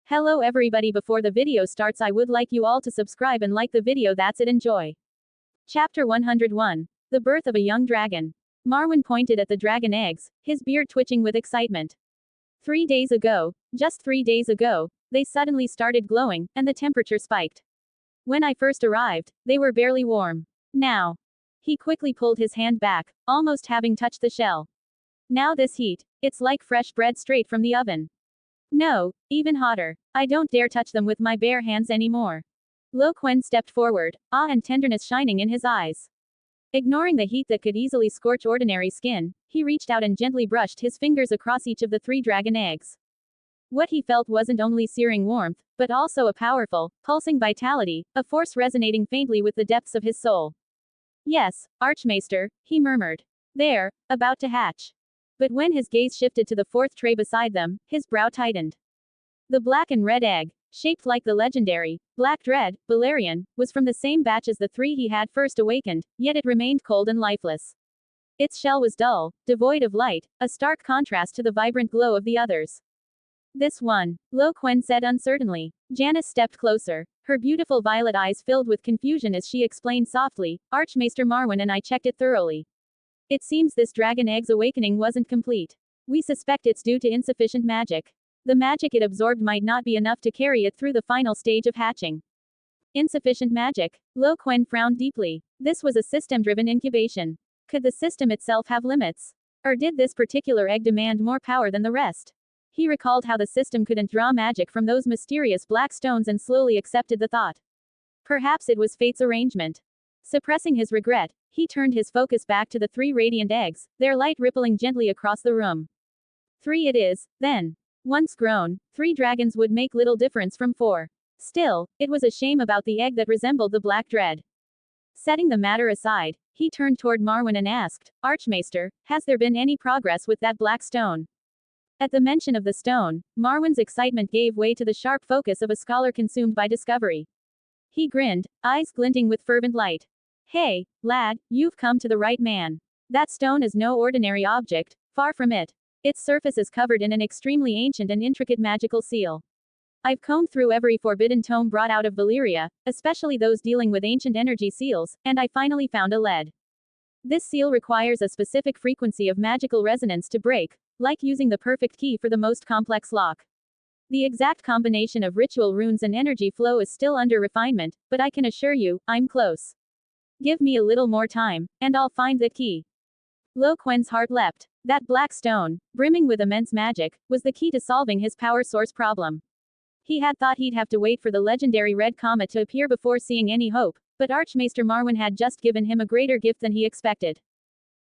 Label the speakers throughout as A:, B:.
A: Hello everybody, before the video starts I would like you all to subscribe and like the video. That's it, enjoy. Chapter 101. The birth of a young dragon. Marwyn pointed at the dragon eggs, his beard twitching with excitement. 3 days ago, just 3 days ago, they suddenly started glowing, and the temperature spiked. When I first arrived, they were barely warm. Now. He quickly pulled his hand back, almost having touched the shell. Now this heat, it's like fresh bread straight from the oven. No, even hotter. I don't dare touch them with my bare hands anymore. Quen stepped forward, awe and tenderness shining in his eyes. Ignoring the heat that could easily scorch ordinary skin, he reached out and gently brushed his fingers across each of the 3 dragon eggs. What he felt wasn't only searing warmth, but also a powerful, pulsing vitality, a force resonating faintly with the depths of his soul. Yes, Archmaester, he murmured. There, about to hatch. But when his gaze shifted to the 4th tray beside them, his brow tightened. The black and red egg, shaped like the legendary, black dread, Valyrian, was from the same batch as the 3 he had first awakened, yet it remained cold and lifeless. Its shell was dull, devoid of light, a stark contrast to the vibrant glow of the others. This one, Quen said uncertainly. Janice stepped closer, her beautiful violet eyes filled with confusion as she explained softly, Archmaester Marwyn and I checked it thoroughly. It seems this dragon egg's awakening wasn't complete. We suspect it's due to insufficient magic. The magic it absorbed might not be enough to carry it through the final stage of hatching. Insufficient magic? Quen frowned deeply. This was a system-driven incubation. Could the system itself have limits? Or did this particular egg demand more power than the rest? He recalled how the system couldn't draw magic from those mysterious black stones and slowly accepted the thought. Perhaps it was fate's arrangement. Suppressing his regret, he turned his focus back to the 3 radiant eggs, their light rippling gently across the room. 3 it is, then. Once grown, 3 dragons would make little difference from 4. Still, it was a shame about the egg that resembled the black dread. Setting the matter aside, he turned toward Marwyn and asked, Archmaester, has there been any progress with that black stone? At the mention of the stone, Marwyn's excitement gave way to the sharp focus of a scholar consumed by discovery. He grinned, eyes glinting with fervent light. Hey, lad, you've come to the right man. That stone is no ordinary object, far from it. Its surface is covered in an extremely ancient and intricate magical seal. I've combed through every forbidden tome brought out of Valyria, especially those dealing with ancient energy seals, and I finally found a lead. This seal requires a specific frequency of magical resonance to break, like using the perfect key for the most complex lock. The exact combination of ritual runes and energy flow is still under refinement, but I can assure you, I'm close. Give me a little more time, and I'll find the key. Quen's heart leapt. That black stone, brimming with immense magic, was the key to solving his power source problem. He had thought he'd have to wait for the legendary red comet to appear before seeing any hope, but Archmaester Marwyn had just given him a greater gift than he expected.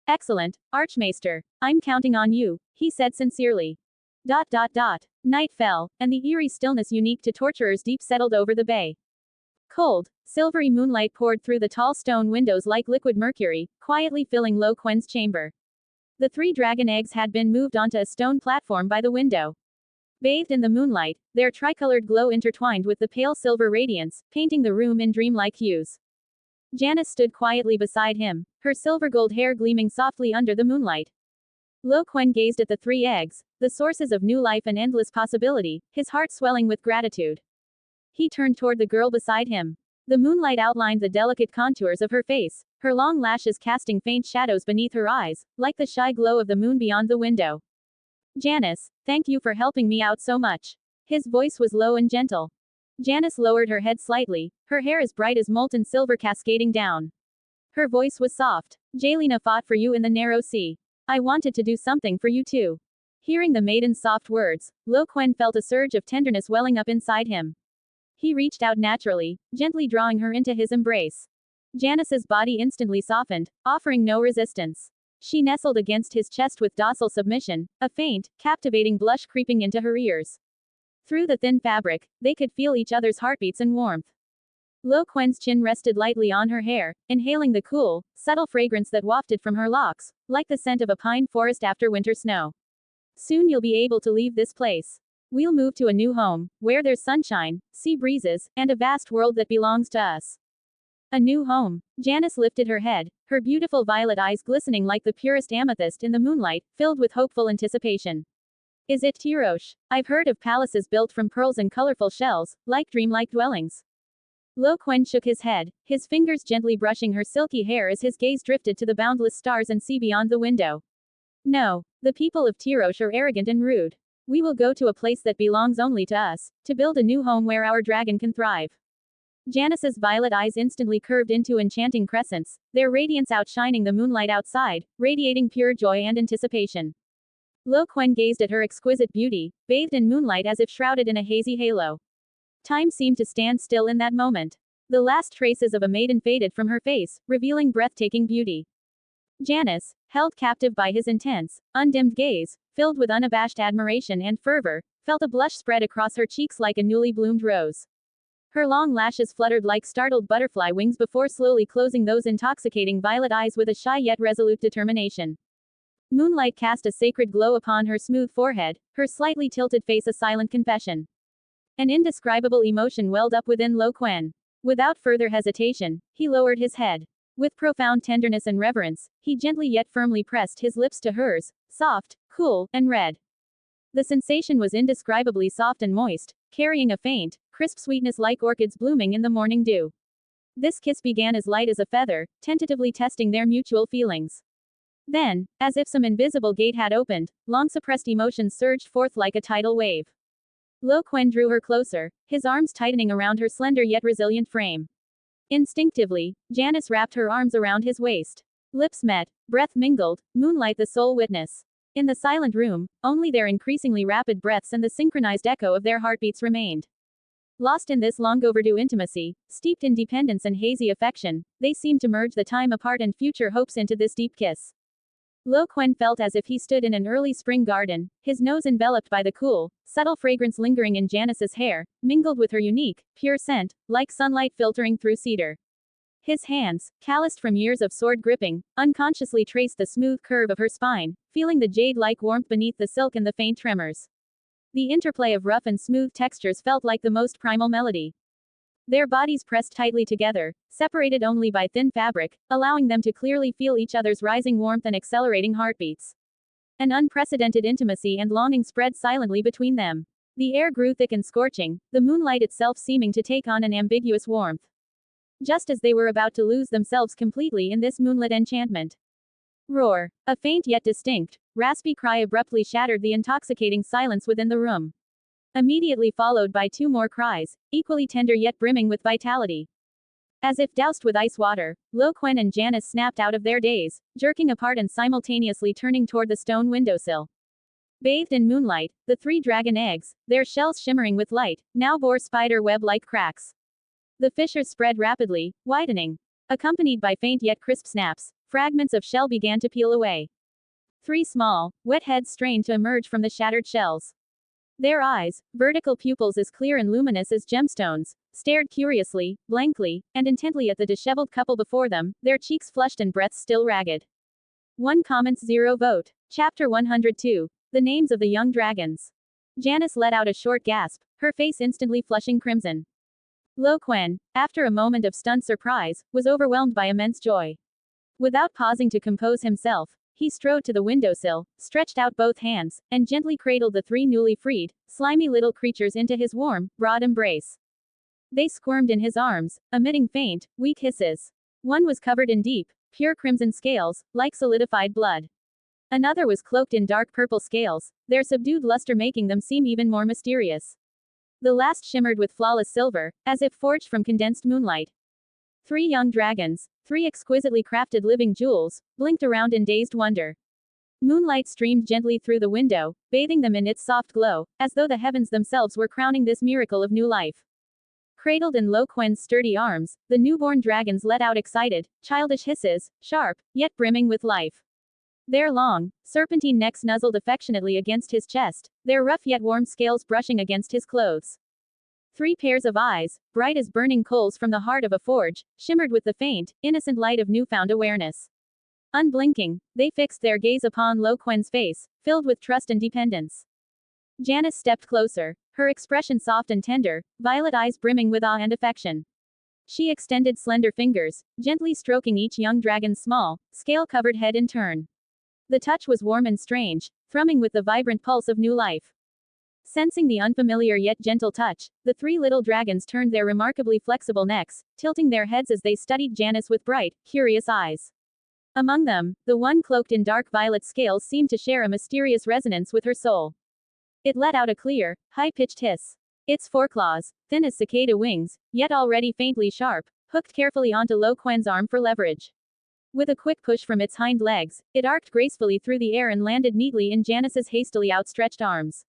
A: Excellent, Archmaester. I'm counting on you, he said sincerely. Night fell, and the eerie stillness unique to torturers deep settled over the bay. Cold, silvery moonlight poured through the tall stone windows like liquid mercury, quietly filling Quen's chamber. The 3 dragon eggs had been moved onto a stone platform by the window. Bathed in the moonlight, their tricolored glow intertwined with the pale silver radiance, painting the room in dreamlike hues. Janice stood quietly beside him, her silver gold hair gleaming softly under the moonlight. Quen gazed at the 3 eggs, the sources of new life and endless possibility, his heart swelling with gratitude. He turned toward the girl beside him. The moonlight outlined the delicate contours of her face, her long lashes casting faint shadows beneath her eyes, like the shy glow of the moon beyond the window. Janice, thank you for helping me out so much. His voice was low and gentle. Janice lowered her head slightly, her hair as bright as molten silver cascading down. Her voice was soft. Jelena fought for you in the narrow sea. I wanted to do something for you too. Hearing the maiden's soft words, Quen felt a surge of tenderness welling up inside him. He reached out naturally, gently drawing her into his embrace. Janice's body instantly softened, offering no resistance. She nestled against his chest with docile submission, a faint, captivating blush creeping into her ears. Through the thin fabric, they could feel each other's heartbeats and warmth. Quen's chin rested lightly on her hair, inhaling the cool, subtle fragrance that wafted from her locks, like the scent of a pine forest after winter snow. Soon you'll be able to leave this place. We'll move to a new home, where there's sunshine, sea breezes, and a vast world that belongs to us. A new home. Janice lifted her head, her beautiful violet eyes glistening like the purest amethyst in the moonlight, filled with hopeful anticipation. Is it Tyrosh? I've heard of palaces built from pearls and colorful shells, like dreamlike dwellings. Quen shook his head, his fingers gently brushing her silky hair as his gaze drifted to the boundless stars and sea beyond the window. No, the people of Tyrosh are arrogant and rude. We will go to a place that belongs only to us, to build a new home where our dragon can thrive. Janice's violet eyes instantly curved into enchanting crescents, their radiance outshining the moonlight outside, radiating pure joy and anticipation. Quen gazed at her exquisite beauty, bathed in moonlight as if shrouded in a hazy halo. Time seemed to stand still in that moment. The last traces of a maiden faded from her face, revealing breathtaking beauty. Janice, held captive by his intense, undimmed gaze, filled with unabashed admiration and fervor, felt a blush spread across her cheeks like a newly bloomed rose. Her long lashes fluttered like startled butterfly wings before slowly closing those intoxicating violet eyes with a shy yet resolute determination. Moonlight cast a sacred glow upon her smooth forehead, her slightly tilted face a silent confession. An indescribable emotion welled up within Quen. Without further hesitation, he lowered his head. With profound tenderness and reverence, he gently yet firmly pressed his lips to hers, soft, cool, and red. The sensation was indescribably soft and moist, carrying a faint, crisp sweetness like orchids blooming in the morning dew. This kiss began as light as a feather, tentatively testing their mutual feelings. Then, as if some invisible gate had opened, long-suppressed emotions surged forth like a tidal wave. Quen drew her closer, his arms tightening around her slender yet resilient frame. Instinctively, Janice wrapped her arms around his waist. Lips met, breath mingled, moonlight the sole witness. In the silent room, only their increasingly rapid breaths and the synchronized echo of their heartbeats remained. Lost in this long-overdue intimacy, steeped in dependence and hazy affection, they seemed to merge the time apart and future hopes into this deep kiss. Quen felt as if he stood in an early spring garden, his nose enveloped by the cool, subtle fragrance lingering in Janice's hair, mingled with her unique, pure scent, like sunlight filtering through cedar. His hands, calloused from years of sword gripping, unconsciously traced the smooth curve of her spine, feeling the jade-like warmth beneath the silk and the faint tremors. The interplay of rough and smooth textures felt like the most primal melody. Their bodies pressed tightly together, separated only by thin fabric, allowing them to clearly feel each other's rising warmth and accelerating heartbeats. An unprecedented intimacy and longing spread silently between them. The air grew thick and scorching, the moonlight itself seeming to take on an ambiguous warmth. Just as they were about to lose themselves completely in this moonlit enchantment. Roar! A faint yet distinct, raspy cry abruptly shattered the intoxicating silence within the room. Immediately followed by two more cries, equally tender yet brimming with vitality. As if doused with ice water, Quen and Janice snapped out of their daze, jerking apart and simultaneously turning toward the stone windowsill. Bathed in moonlight, the three dragon eggs, their shells shimmering with light, now bore spider web-like cracks. The fissures spread rapidly, widening. Accompanied by faint yet crisp snaps, fragments of shell began to peel away. Three small, wet heads strained to emerge from the shattered shells. Their eyes, vertical pupils as clear and luminous as gemstones, stared curiously, blankly, and intently at the disheveled couple before them, their cheeks flushed and breaths still ragged. 1 comments 0 vote. Chapter 102. The names of the young dragons. Janice let out a short gasp, her face instantly flushing crimson. Quen, after a moment of stunned surprise, was overwhelmed by immense joy. Without pausing to compose himself, he strode to the windowsill, stretched out both hands, and gently cradled the three newly freed, slimy little creatures into his warm, broad embrace. They squirmed in his arms, emitting faint, weak hisses. One was covered in deep, pure crimson scales, like solidified blood. Another was cloaked in dark purple scales, their subdued luster making them seem even more mysterious. The last shimmered with flawless silver, as if forged from condensed moonlight. Three young dragons, three exquisitely crafted living jewels, blinked around in dazed wonder. Moonlight streamed gently through the window, bathing them in its soft glow, as though the heavens themselves were crowning this miracle of new life. Cradled in Quen's sturdy arms, the newborn dragons let out excited, childish hisses, sharp, yet brimming with life. Their long, serpentine necks nuzzled affectionately against his chest, their rough yet warm scales brushing against his clothes. Three pairs of eyes, bright as burning coals from the heart of a forge, shimmered with the faint, innocent light of newfound awareness. Unblinking, they fixed their gaze upon Quen's face, filled with trust and dependence. Janice stepped closer, her expression soft and tender, violet eyes brimming with awe and affection. She extended slender fingers, gently stroking each young dragon's small, scale-covered head in turn. The touch was warm and strange, thrumming with the vibrant pulse of new life. Sensing the unfamiliar yet gentle touch, the three little dragons turned their remarkably flexible necks, tilting their heads as they studied Janice with bright, curious eyes. Among them, the one cloaked in dark violet scales seemed to share a mysterious resonance with her soul. It let out a clear, high-pitched hiss. Its foreclaws, thin as cicada wings, yet already faintly sharp, hooked carefully onto Quen's arm for leverage. With a quick push from its hind legs, it arced gracefully through the air and landed neatly in Janice's hastily outstretched arms.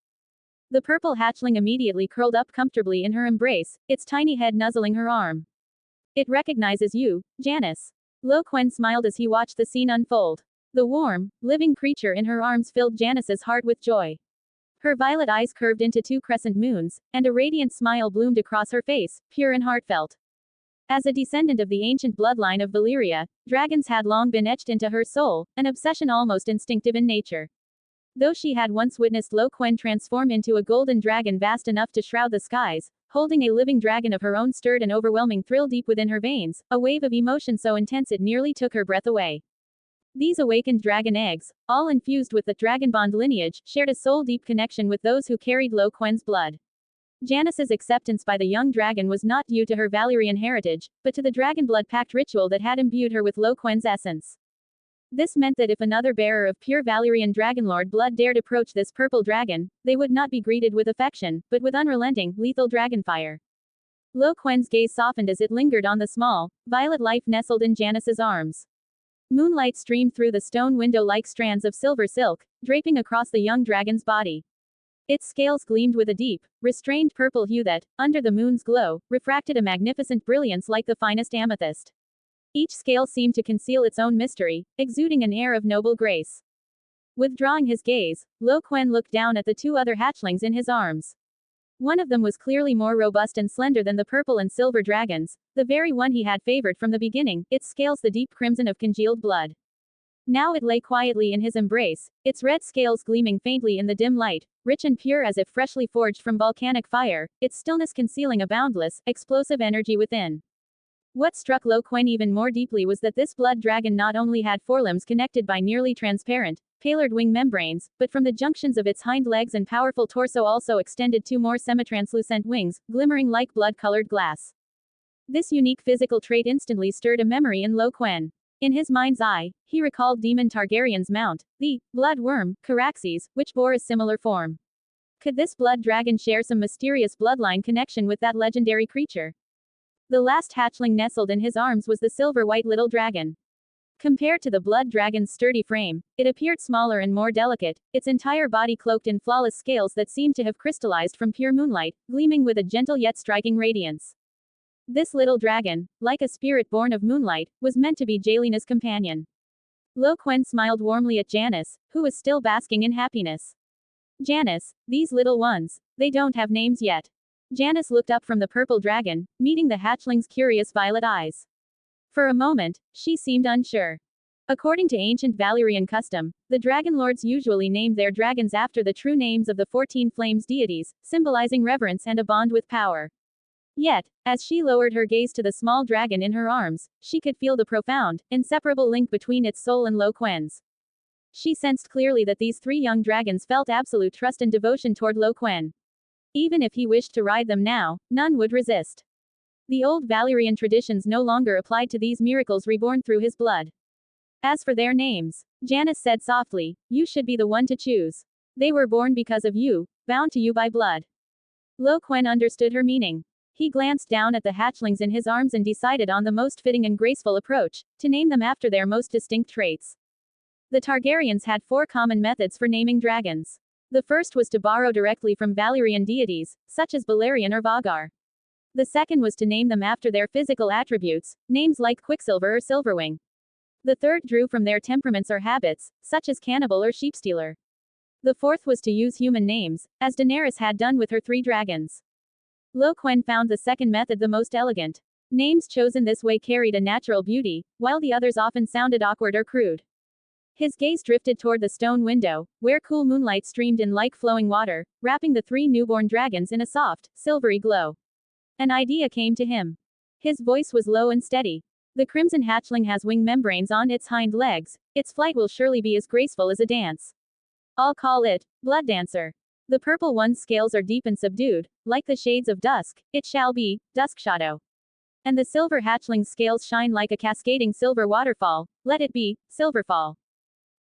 A: The purple hatchling immediately curled up comfortably in her embrace, its tiny head nuzzling her arm. It recognizes you, Janice. Quen smiled as he watched the scene unfold. The warm, living creature in her arms filled Janice's heart with joy. Her violet eyes curved into two crescent moons, and a radiant smile bloomed across her face, pure and heartfelt. As a descendant of the ancient bloodline of Valyria, dragons had long been etched into her soul, an obsession almost instinctive in nature. Though she had once witnessed Quen transform into a golden dragon vast enough to shroud the skies, holding a living dragon of her own stirred an overwhelming thrill deep within her veins, a wave of emotion so intense it nearly took her breath away. These awakened dragon eggs, all infused with the dragonbond lineage, shared a soul-deep connection with those who carried Quen's blood. Janice's acceptance by the young dragon was not due to her Valyrian heritage, but to the dragonblood pact ritual that had imbued her with Quen's essence. This meant that if another bearer of pure Valyrian Dragonlord blood dared approach this purple dragon, they would not be greeted with affection, but with unrelenting, lethal dragonfire. Quen's gaze softened as it lingered on the small, violet life nestled in Janice's arms. Moonlight streamed through the stone window like strands of silver silk, draping across the young dragon's body. Its scales gleamed with a deep, restrained purple hue that, under the moon's glow, refracted a magnificent brilliance like the finest amethyst. Each scale seemed to conceal its own mystery, exuding an air of noble grace. Withdrawing his gaze, Quen looked down at the two other hatchlings in his arms. One of them was clearly more robust and slender than the purple and silver dragons, the very one he had favored from the beginning, its scales the deep crimson of congealed blood. Now it lay quietly in his embrace, its red scales gleaming faintly in the dim light, rich and pure as if freshly forged from volcanic fire, its stillness concealing a boundless, explosive energy within. What struck Quen even more deeply was that this blood dragon not only had forelimbs connected by nearly transparent, palared wing membranes, but from the junctions of its hind legs and powerful torso also extended two more semi-translucent wings, glimmering like blood-colored glass. This unique physical trait instantly stirred a memory in Quen. In his mind's eye, he recalled Demon Targaryen's mount, the blood worm, Caraxes, which bore a similar form. Could this blood dragon share some mysterious bloodline connection with that legendary creature? The last hatchling nestled in his arms was the silver-white little dragon. Compared to the blood dragon's sturdy frame, it appeared smaller and more delicate, its entire body cloaked in flawless scales that seemed to have crystallized from pure moonlight, gleaming with a gentle yet striking radiance. This little dragon, like a spirit born of moonlight, was meant to be Jalena's companion. Quen smiled warmly at Janice, who was still basking in happiness. Janice, these little ones, they don't have names yet. Janice looked up from the purple dragon, meeting the hatchling's curious violet eyes. For a moment, she seemed unsure. According to ancient Valyrian custom, the Dragonlords usually named their dragons after the true names of the 14 Flames deities, symbolizing reverence and a bond with power. Yet, as she lowered her gaze to the small dragon in her arms, she could feel the profound, inseparable link between its soul and Quen's. She sensed clearly that these three young dragons felt absolute trust and devotion toward Quen. Even if he wished to ride them now, none would resist. The old Valyrian traditions no longer applied to these miracles reborn through his blood. As for their names, Janice said softly, you should be the one to choose. They were born because of you, bound to you by blood. Quen understood her meaning. He glanced down at the hatchlings in his arms and decided on the most fitting and graceful approach, to name them after their most distinct traits. The Targaryens had 4 common methods for naming dragons. The first was to borrow directly from Valyrian deities, such as Balerion or Vhagar. The second was to name them after their physical attributes, names like Quicksilver or Silverwing. The third drew from their temperaments or habits, such as Cannibal or Sheepstealer. The fourth was to use human names, as Daenerys had done with her 3 dragons. Quen found the second method the most elegant. Names chosen this way carried a natural beauty, while the others often sounded awkward or crude. His gaze drifted toward the stone window, where cool moonlight streamed in like flowing water, wrapping the 3 newborn dragons in a soft, silvery glow. An idea came to him. His voice was low and steady. The crimson hatchling has wing membranes on its hind legs. Its flight will surely be as graceful as a dance. I'll call it Blood Dancer. The purple one's scales are deep and subdued, like the shades of dusk. It shall be Dusk Shadow. And the silver hatchling's scales shine like a cascading silver waterfall. Let it be Silverfall.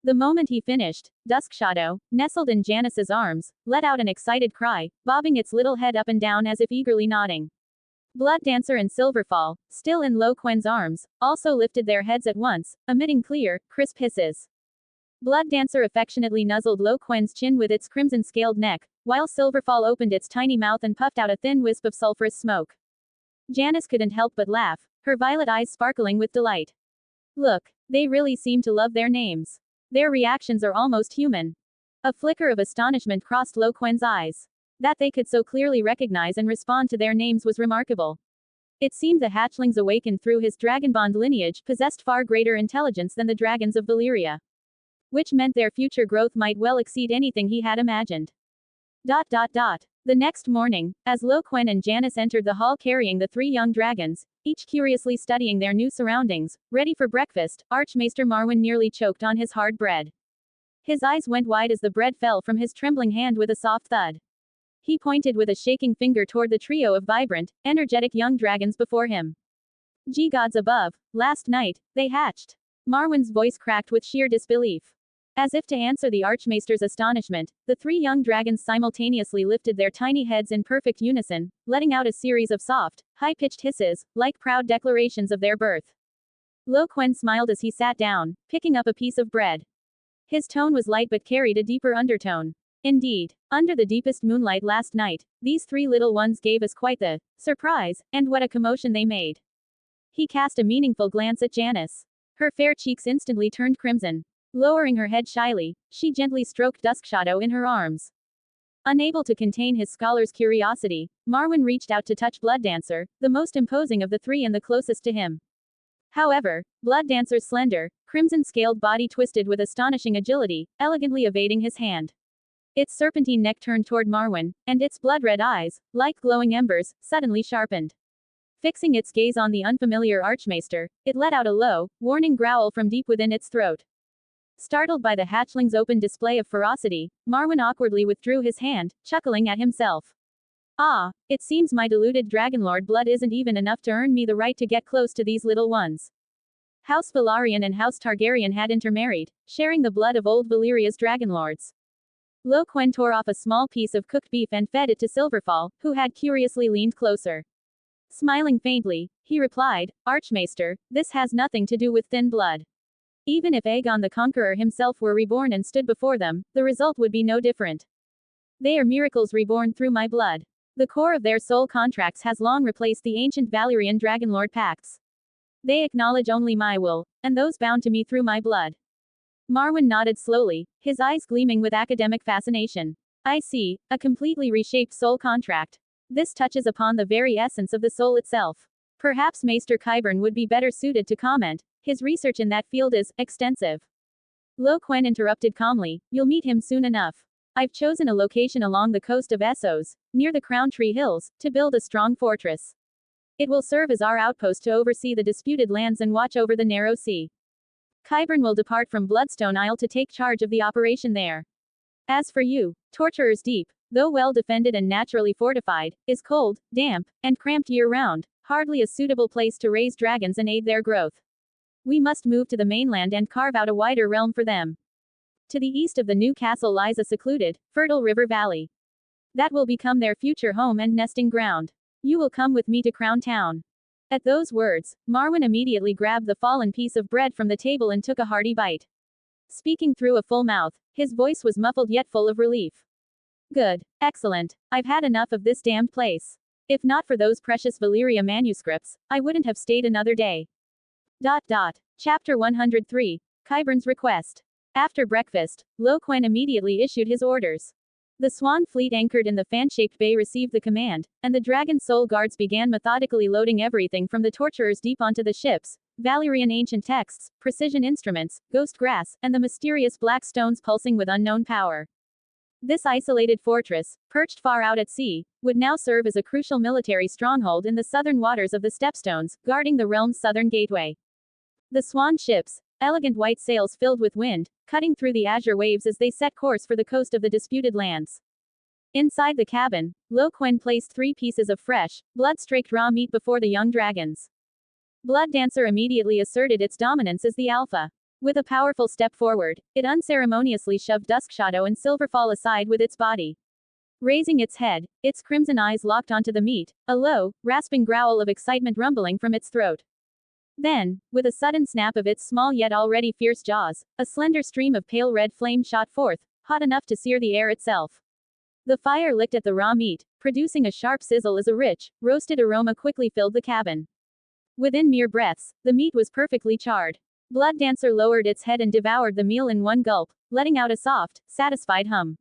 A: The moment he finished, Dusk Shadow, nestled in Janice's arms, let out an excited cry, bobbing its little head up and down as if eagerly nodding. Blood Dancer and Silverfall, still in Quen's arms, also lifted their heads at once, emitting clear, crisp hisses. Blood Dancer affectionately nuzzled Quen's chin with its crimson-scaled neck, while Silverfall opened its tiny mouth and puffed out a thin wisp of sulphurous smoke. Janice couldn't help but laugh, her violet eyes sparkling with delight. Look, they really seem to love their names. Their reactions are almost human. A flicker of astonishment crossed Quen's eyes. That they could so clearly recognize and respond to their names was remarkable. It seemed the hatchlings awakened through his dragonbond lineage possessed far greater intelligence than the dragons of Valyria. Which meant their future growth might well exceed anything he had imagined. The next morning, as Quen and Janice entered the hall carrying the three young dragons, each curiously studying their new surroundings, ready for breakfast, Archmaester Marwyn nearly choked on his hard bread. His eyes went wide as the bread fell from his trembling hand with a soft thud. He pointed with a shaking finger toward the trio of vibrant, energetic young dragons before him. Gee gods above, last night, they hatched. Marwyn's voice cracked with sheer disbelief. As if to answer the Archmaester's astonishment, the three young dragons simultaneously lifted their tiny heads in perfect unison, letting out a series of soft, high-pitched hisses, like proud declarations of their birth. Quen smiled as he sat down, picking up a piece of bread. His tone was light but carried a deeper undertone. Indeed, under the deepest moonlight last night, these three little ones gave us quite the surprise, and what a commotion they made. He cast a meaningful glance at Janice. Her fair cheeks instantly turned crimson. Lowering her head shyly, she gently stroked Dusk Shadow in her arms. Unable to contain his scholar's curiosity, Marwyn reached out to touch Blood Dancer, the most imposing of the three and the closest to him. However, Blood Dancer's slender, crimson-scaled body twisted with astonishing agility, elegantly evading his hand. Its serpentine neck turned toward Marwyn, and its blood-red eyes, like glowing embers, suddenly sharpened. Fixing its gaze on the unfamiliar Archmaester, it let out a low, warning growl from deep within its throat. Startled by the hatchling's open display of ferocity, Marwyn awkwardly withdrew his hand, chuckling at himself. Ah, it seems my diluted Dragonlord blood isn't even enough to earn me the right to get close to these little ones. House Valyrian and House Targaryen had intermarried, sharing the blood of old Valyria's Dragonlords. Quen tore off a small piece of cooked beef and fed it to Silverfall, who had curiously leaned closer. Smiling faintly, he replied, Archmaester, this has nothing to do with thin blood. Even if Aegon the Conqueror himself were reborn and stood before them, the result would be no different. They are miracles reborn through my blood. The core of their soul contracts has long replaced the ancient Valyrian Dragonlord pacts. They acknowledge only my will, and those bound to me through my blood. Marwyn nodded slowly, his eyes gleaming with academic fascination. I see, a completely reshaped soul contract. This touches upon the very essence of the soul itself. Perhaps Maester Qyburn would be better suited to comment. His research in that field is extensive. Quen interrupted calmly, you'll meet him soon enough. I've chosen a location along the coast of Essos, near the Crown Tree Hills, to build a strong fortress. It will serve as our outpost to oversee the disputed lands and watch over the narrow sea. Qyburn will depart from Bloodstone Isle to take charge of the operation there. As for you, Torturer's Deep, though well defended and naturally fortified, is cold, damp, and cramped year-round, hardly a suitable place to raise dragons and aid their growth. We must move to the mainland and carve out a wider realm for them. To the east of the new castle lies a secluded, fertile river valley. That will become their future home and nesting ground. You will come with me to Crown Town. At those words, Marwyn immediately grabbed the fallen piece of bread from the table and took a hearty bite. Speaking through a full mouth, his voice was muffled yet full of relief. Good. Excellent. I've had enough of this damned place. If not for those precious Valyria manuscripts, I wouldn't have stayed another day. Chapter 103. Qyburn's Request. After breakfast, Quen immediately issued his orders. The Swan fleet anchored in the fan-shaped bay received the command, and the Dragon Soul Guards began methodically loading everything from the Torturer's Deep onto the ships, Valyrian ancient texts, precision instruments, ghost grass, and the mysterious black stones pulsing with unknown power. This isolated fortress, perched far out at sea, would now serve as a crucial military stronghold in the southern waters of the Stepstones, guarding the realm's southern gateway. The swan ships, elegant white sails filled with wind, cutting through the azure waves as they set course for the coast of the disputed lands. Inside the cabin, Quen placed 3 pieces of fresh, blood-streaked raw meat before the young dragons. Blood Dancer immediately asserted its dominance as the alpha. With a powerful step forward, it unceremoniously shoved Duskshadow and Silverfall aside with its body. Raising its head, its crimson eyes locked onto the meat, a low, rasping growl of excitement rumbling from its throat. Then, with a sudden snap of its small yet already fierce jaws, a slender stream of pale red flame shot forth, hot enough to sear the air itself. The fire licked at the raw meat, producing a sharp sizzle as a rich, roasted aroma quickly filled the cabin. Within mere breaths, the meat was perfectly charred. Blood Dancer lowered its head and devoured the meal in one gulp, letting out a soft, satisfied hum.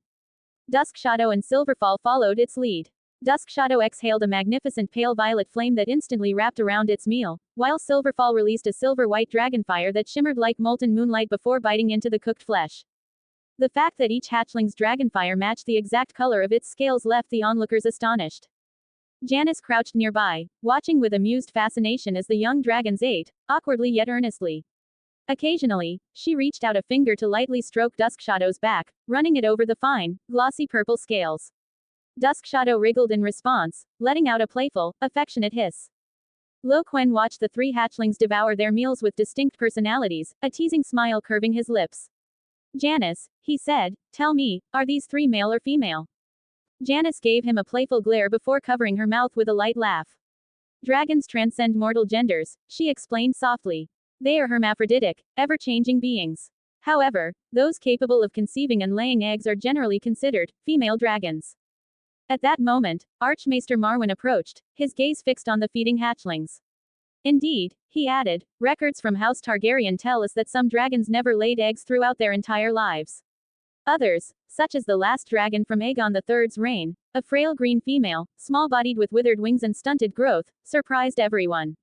A: Duskshadow and Silverfall followed its lead. Duskshadow exhaled a magnificent pale violet flame that instantly wrapped around its meal, while Silverfall released a silver-white dragonfire that shimmered like molten moonlight before biting into the cooked flesh. The fact that each hatchling's dragonfire matched the exact color of its scales left the onlookers astonished. Janice crouched nearby, watching with amused fascination as the young dragons ate, awkwardly yet earnestly. Occasionally, she reached out a finger to lightly stroke Duskshadow's back, running it over the fine, glossy purple scales. Duskshadow wriggled in response, letting out a playful, affectionate hiss. Quen watched the 3 hatchlings devour their meals with distinct personalities, a teasing smile curving his lips. Janice, he said, tell me, are these 3 male or female? Janice gave him a playful glare before covering her mouth with a light laugh. Dragons transcend mortal genders, she explained softly. They are hermaphroditic, ever-changing beings. However, those capable of conceiving and laying eggs are generally considered female dragons. At that moment, Archmaester Marwyn approached, his gaze fixed on the feeding hatchlings. Indeed, he added, records from House Targaryen tell us that some dragons never laid eggs throughout their entire lives. Others, such as the last dragon from Aegon III's reign, a frail green female, small-bodied with withered wings and stunted growth, surprised everyone.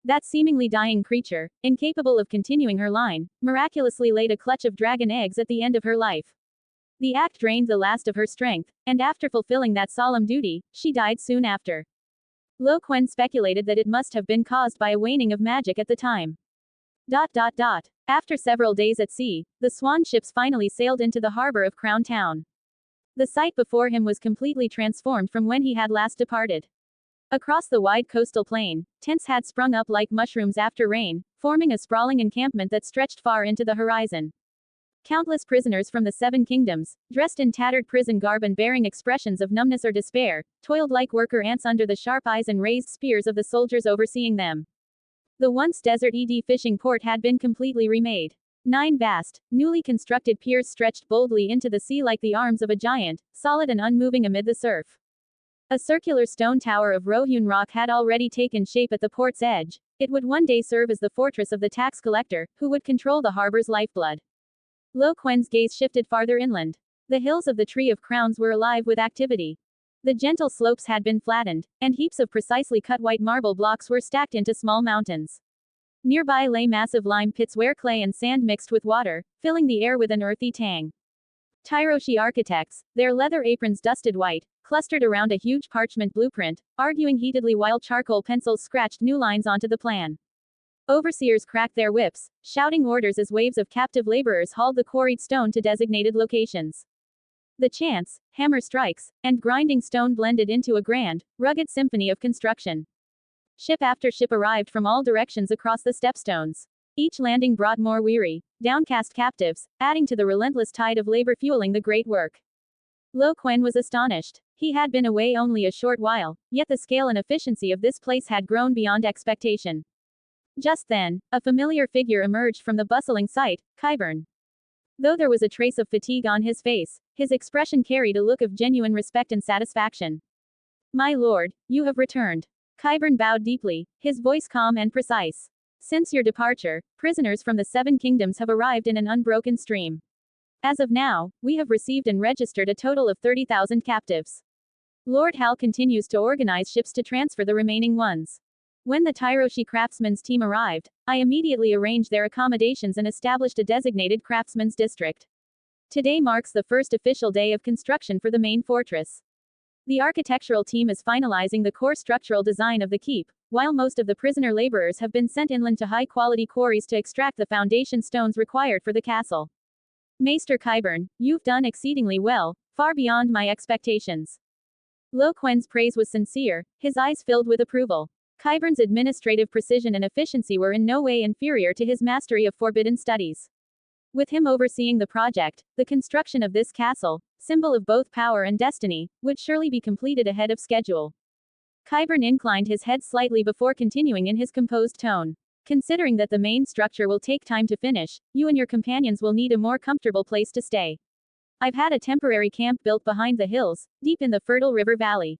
A: That seemingly dying creature, incapable of continuing her line, miraculously laid a clutch of dragon eggs at the end of her life. The act drained the last of her strength, and after fulfilling that solemn duty, she died soon after. Quen speculated that it must have been caused by a waning of magic at the time. After several days at sea, the swan ships finally sailed into the harbor of Crown Town. The sight before him was completely transformed from when he had last departed. Across the wide coastal plain, tents had sprung up like mushrooms after rain, forming a sprawling encampment that stretched far into the horizon. Countless prisoners from the 7 kingdoms, dressed in tattered prison garb and bearing expressions of numbness or despair, toiled like worker ants under the sharp eyes and raised spears of the soldiers overseeing them. The once desert-ed fishing port had been completely remade. 9 vast, newly constructed piers stretched boldly into the sea like the arms of a giant, solid and unmoving amid the surf. A circular stone tower of row-hewn rock had already taken shape at the port's edge. It would one day serve as the fortress of the tax collector, who would control the harbor's lifeblood. Quen's gaze shifted farther inland. The hills of the Tree of Crowns were alive with activity. The gentle slopes had been flattened, and heaps of precisely cut white marble blocks were stacked into small mountains. Nearby lay massive lime pits where clay and sand mixed with water, filling the air with an earthy tang. Tyroshi architects, their leather aprons dusted white, clustered around a huge parchment blueprint, arguing heatedly while charcoal pencils scratched new lines onto the plan. Overseers cracked their whips, shouting orders as waves of captive laborers hauled the quarried stone to designated locations. The chants, hammer strikes, and grinding stone blended into a grand, rugged symphony of construction. Ship after ship arrived from all directions across the stepstones. Each landing brought more weary, downcast captives, adding to the relentless tide of labor fueling the great work. Quen was astonished. He had been away only a short while, yet the scale and efficiency of this place had grown beyond expectation. Just then, a familiar figure emerged from the bustling sight, Qyburn. Though there was a trace of fatigue on his face, his expression carried a look of genuine respect and satisfaction. My lord, you have returned. Qyburn bowed deeply, his voice calm and precise. Since your departure, prisoners from the 7 kingdoms have arrived in an unbroken stream. As of now, we have received and registered a total of 30,000 captives. Lord Hal continues to organize ships to transfer the remaining ones. When the Tyroshi craftsmen's team arrived, I immediately arranged their accommodations and established a designated craftsmen's district. Today marks the first official day of construction for the main fortress. The architectural team is finalizing the core structural design of the keep, while most of the prisoner laborers have been sent inland to high-quality quarries to extract the foundation stones required for the castle. Maester Qyburn, you've done exceedingly well, far beyond my expectations. Quen's praise was sincere, his eyes filled with approval. Qyburn's administrative precision and efficiency were in no way inferior to his mastery of forbidden studies. With him overseeing the project, the construction of this castle, symbol of both power and destiny, would surely be completed ahead of schedule. Qyburn inclined his head slightly before continuing in his composed tone. Considering that the main structure will take time to finish, you and your companions will need a more comfortable place to stay. I've had a temporary camp built behind the hills, deep in the fertile river valley.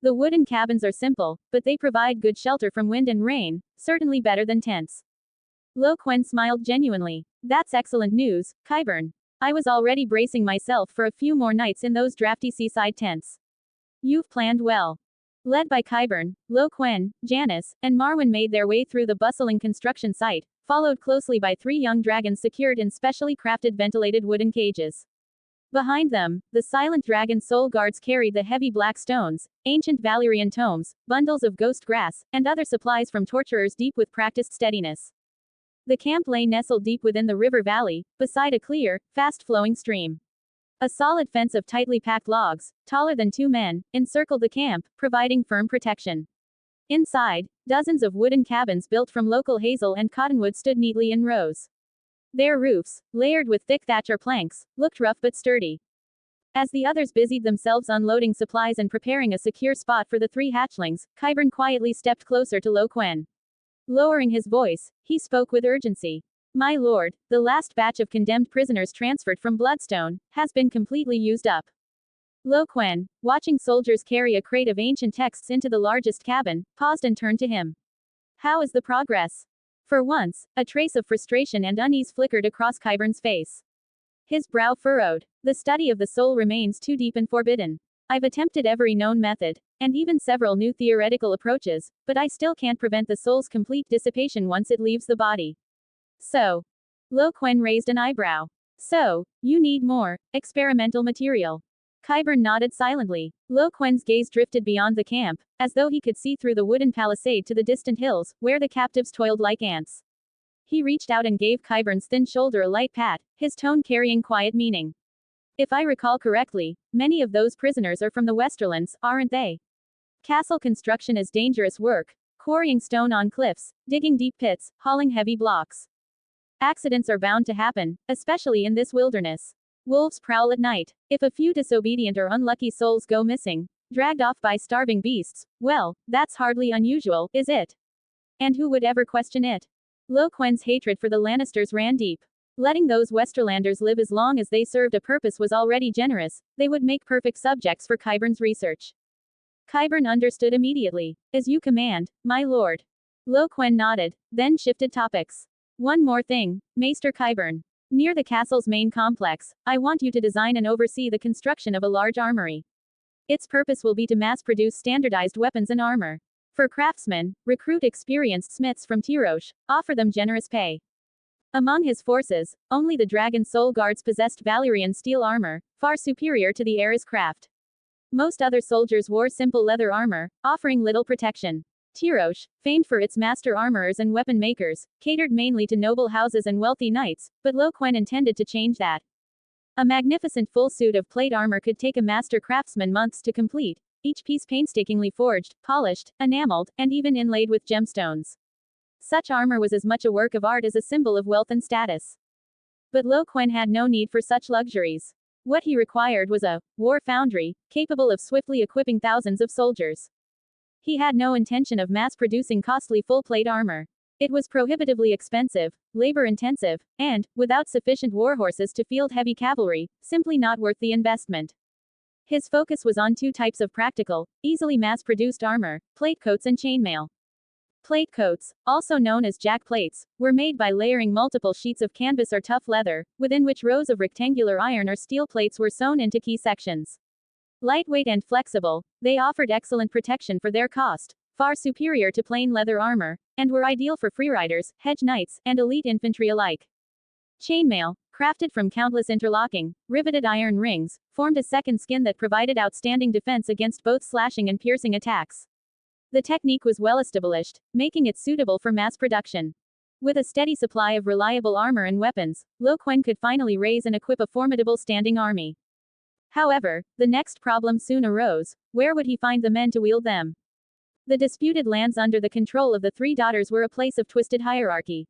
A: The wooden cabins are simple, but they provide good shelter from wind and rain, certainly better than tents. Quen smiled genuinely. That's excellent news, Qyburn. I was already bracing myself for a few more nights in those drafty seaside tents. You've planned well. Led by Qyburn, Quen, Janice, and Marwyn made their way through the bustling construction site, followed closely by 3 young dragons secured in specially crafted ventilated wooden cages. Behind them, the silent dragon soul guards carried the heavy black stones, ancient Valyrian tomes, bundles of ghost grass, and other supplies from torturers deep with practiced steadiness. The camp lay nestled deep within the river valley, beside a clear, fast-flowing stream. A solid fence of tightly packed logs, taller than 2 men, encircled the camp, providing firm protection. Inside, dozens of wooden cabins built from local hazel and cottonwood stood neatly in rows. Their roofs, layered with thick thatch or planks, looked rough but sturdy. As the others busied themselves unloading supplies and preparing a secure spot for the 3 hatchlings, Qyburn quietly stepped closer to Quen. Lowering his voice, he spoke with urgency. My lord, the last batch of condemned prisoners transferred from Bloodstone has been completely used up. Quen, watching soldiers carry a crate of ancient texts into the largest cabin, paused and turned to him. How is the progress? For once, a trace of frustration and unease flickered across Qyburn's face. His brow furrowed. The study of the soul remains too deep and forbidden. I've attempted every known method, and even several new theoretical approaches, but I still can't prevent the soul's complete dissipation once it leaves the body. So. Quen raised an eyebrow. So, you need more experimental material. Qyburn nodded silently. Quen's gaze drifted beyond the camp, as though he could see through the wooden palisade to the distant hills, where the captives toiled like ants. He reached out and gave Qyburn's thin shoulder a light pat, his tone carrying quiet meaning. If I recall correctly, many of those prisoners are from the Westerlands, aren't they? Castle construction is dangerous work, quarrying stone on cliffs, digging deep pits, hauling heavy blocks. Accidents are bound to happen, especially in this wilderness. Wolves prowl at night. If a few disobedient or unlucky souls go missing, dragged off by starving beasts, well, that's hardly unusual, is it? And who would ever question it? Quen's hatred for the Lannisters ran deep. Letting those Westerlanders live as long as they served a purpose was already generous, they would make perfect subjects for Qyburn's research. Qyburn understood immediately. As you command, my lord. Quen nodded, then shifted topics. One more thing, Maester Qyburn. Near the castle's main complex, I want you to design and oversee the construction of a large armory. Its purpose will be to mass-produce standardized weapons and armor. For craftsmen, recruit experienced smiths from Tyrosh, offer them generous pay. Among his forces, only the Dragon Soul Guards possessed Valyrian steel armor, far superior to the era's craft. Most other soldiers wore simple leather armor, offering little protection. Tyrosh, famed for its master armorers and weapon makers, catered mainly to noble houses and wealthy knights, but Quen intended to change that. A magnificent full suit of plate armor could take a master craftsman months to complete, each piece painstakingly forged, polished, enameled, and even inlaid with gemstones. Such armor was as much a work of art as a symbol of wealth and status. But Quen had no need for such luxuries. What he required was a war foundry, capable of swiftly equipping thousands of soldiers. He had no intention of mass-producing costly full-plate armor. It was prohibitively expensive, labor-intensive, and, without sufficient war horses to field heavy cavalry, simply not worth the investment. His focus was on 2 types of practical, easily mass-produced armor, plate coats and chainmail. Plate coats, also known as jack plates, were made by layering multiple sheets of canvas or tough leather, within which rows of rectangular iron or steel plates were sewn into key sections. Lightweight and flexible, they offered excellent protection for their cost, far superior to plain leather armor, and were ideal for freeriders, hedge knights, and elite infantry alike. Chainmail, crafted from countless interlocking, riveted iron rings, formed a second skin that provided outstanding defense against both slashing and piercing attacks. The technique was well established, making it suitable for mass production. With a steady supply of reliable armor and weapons, Quen could finally raise and equip a formidable standing army. However, the next problem soon arose: where would he find the men to wield them? The disputed lands under the control of the three daughters were a place of twisted hierarchy.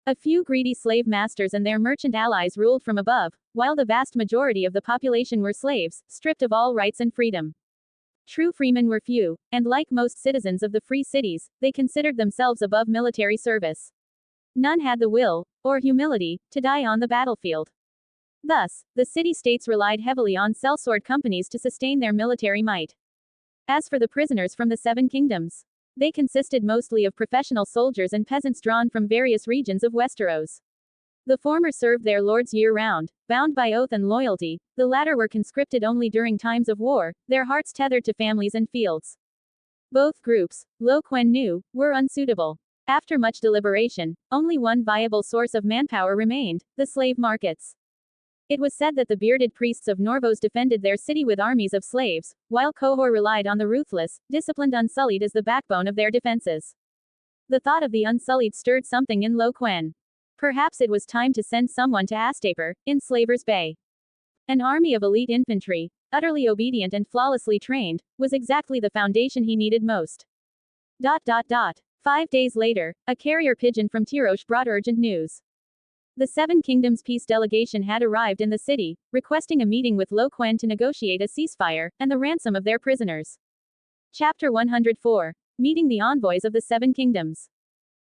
A: A few greedy slave masters and their merchant allies ruled from above, while the vast majority of the population were slaves, stripped of all rights and freedom. True freemen were few, and like most citizens of the free cities, they considered themselves above military service. None had the will, or humility, to die on the battlefield. Thus, the city-states relied heavily on sellsword companies to sustain their military might. As for the prisoners from the Seven Kingdoms, they consisted mostly of professional soldiers and peasants drawn from various regions of Westeros. The former served their lords year-round, bound by oath and loyalty; the latter were conscripted only during times of war, their hearts tethered to families and fields. Both groups, Quen knew, were unsuitable. After much deliberation, only one viable source of manpower remained: the slave markets. It was said that the bearded priests of Norvos defended their city with armies of slaves, while Qohor relied on the ruthless, disciplined Unsullied as the backbone of their defenses. The thought of the Unsullied stirred something in Quen. Perhaps it was time to send someone to Astapor, in Slaver's Bay. An army of elite infantry, utterly obedient and flawlessly trained, was exactly the foundation he needed most. 5 days later, a carrier pigeon from Tyrosh brought urgent news. The Seven Kingdoms peace delegation had arrived in the city, requesting a meeting with Quen to negotiate a ceasefire, and the ransom of their prisoners. Chapter 104. Meeting the envoys of the Seven Kingdoms.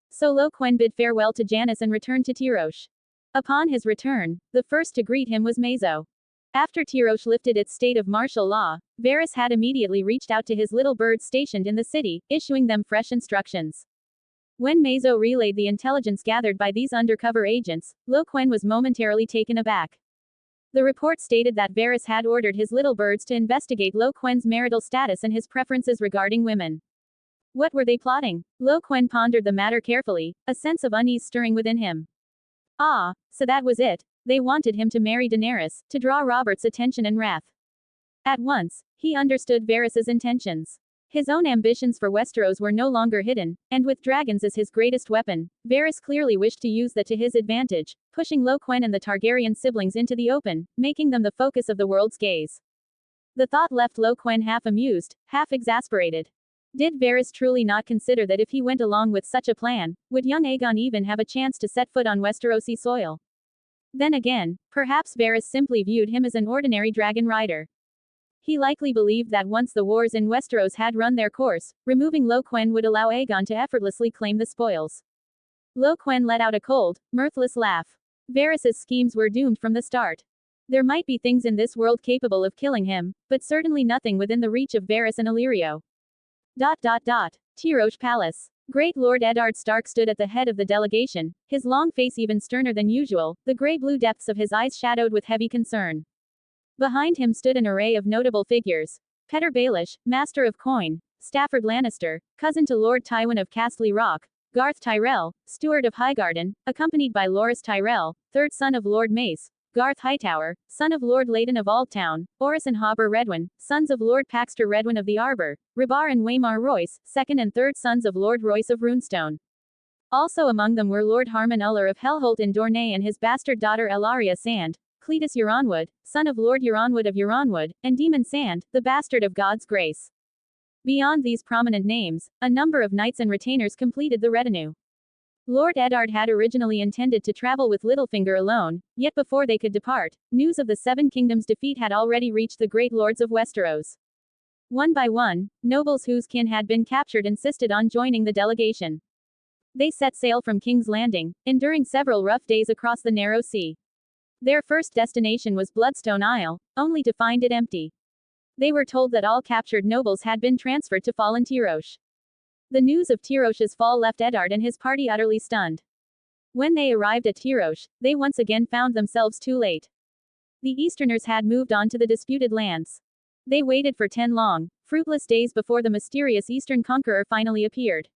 A: So Quen bid farewell to Janis and returned to Tyrosh. Upon his return, the first to greet him was Mazo. After Tyrosh lifted its state of martial law, Varys had immediately reached out to his little birds stationed in the city, issuing them fresh instructions. When Mazo relayed the intelligence gathered by these undercover agents, Quen was momentarily taken aback. The report stated that Varys had ordered his little birds to investigate Quen's marital status and his preferences regarding women. What were they plotting? Quen pondered the matter carefully, a sense of unease stirring within him. Ah, so that was it. They wanted him to marry Daenerys, to draw Robert's attention and wrath. At once, he understood Varys's intentions. His own ambitions for Westeros were no longer hidden, and with dragons as his greatest weapon, Varys clearly wished to use that to his advantage, pushing Quen and the Targaryen siblings into the open, making them the focus of the world's gaze. The thought left Quen half amused, half exasperated. Did Varys truly not consider that if he went along with such a plan, would young Aegon even have a chance to set foot on Westerosi soil? Then again, perhaps Varys simply viewed him as an ordinary dragon rider. He likely believed that once the wars in Westeros had run their course, removing Quen would allow Aegon to effortlessly claim the spoils. Quen let out a cold, mirthless laugh. Varys's schemes were doomed from the start. There might be things in this world capable of killing him, but certainly nothing within the reach of Varys and Illyrio. Tyrosh Palace. Great Lord Eddard Stark stood at the head of the delegation, his long face even sterner than usual, the grey-blue depths of his eyes shadowed with heavy concern. Behind him stood an array of notable figures. Petyr Baelish, Master of Coin; Stafford Lannister, cousin to Lord Tywin of Castle Rock; Garth Tyrell, Steward of Highgarden, accompanied by Loras Tyrell, third son of Lord Mace; Garth Hightower, son of Lord Leyden of Aldtown; Orys and Hobber Redwyn, sons of Lord Paxter Redwyn of the Arbor; Rabar and Waymar Royce, second and third sons of Lord Royce of Runestone. Also among them were Lord Harmon Uller of Hellholt in Dornay and his bastard daughter Ellaria Sand; Cletus Euronwood, son of Lord Euronwood of Euronwood, and Demon Sand, the bastard of God's Grace. Beyond these prominent names, a number of knights and retainers completed the retinue. Lord Eddard had originally intended to travel with Littlefinger alone, yet before they could depart, news of the Seven Kingdoms' defeat had already reached the great lords of Westeros. One by one, nobles whose kin had been captured insisted on joining the delegation. They set sail from King's Landing, enduring several rough days across the narrow sea. Their first destination was Bloodstone Isle, only to find it empty. They were told that all captured nobles had been transferred to fallen Tyrosh. The news of Tyrosh's fall left Eddard and his party utterly stunned. When they arrived at Tyrosh, they once again found themselves too late. The Easterners had moved on to the disputed lands. They waited for 10 long, fruitless days before the mysterious Eastern Conqueror finally appeared.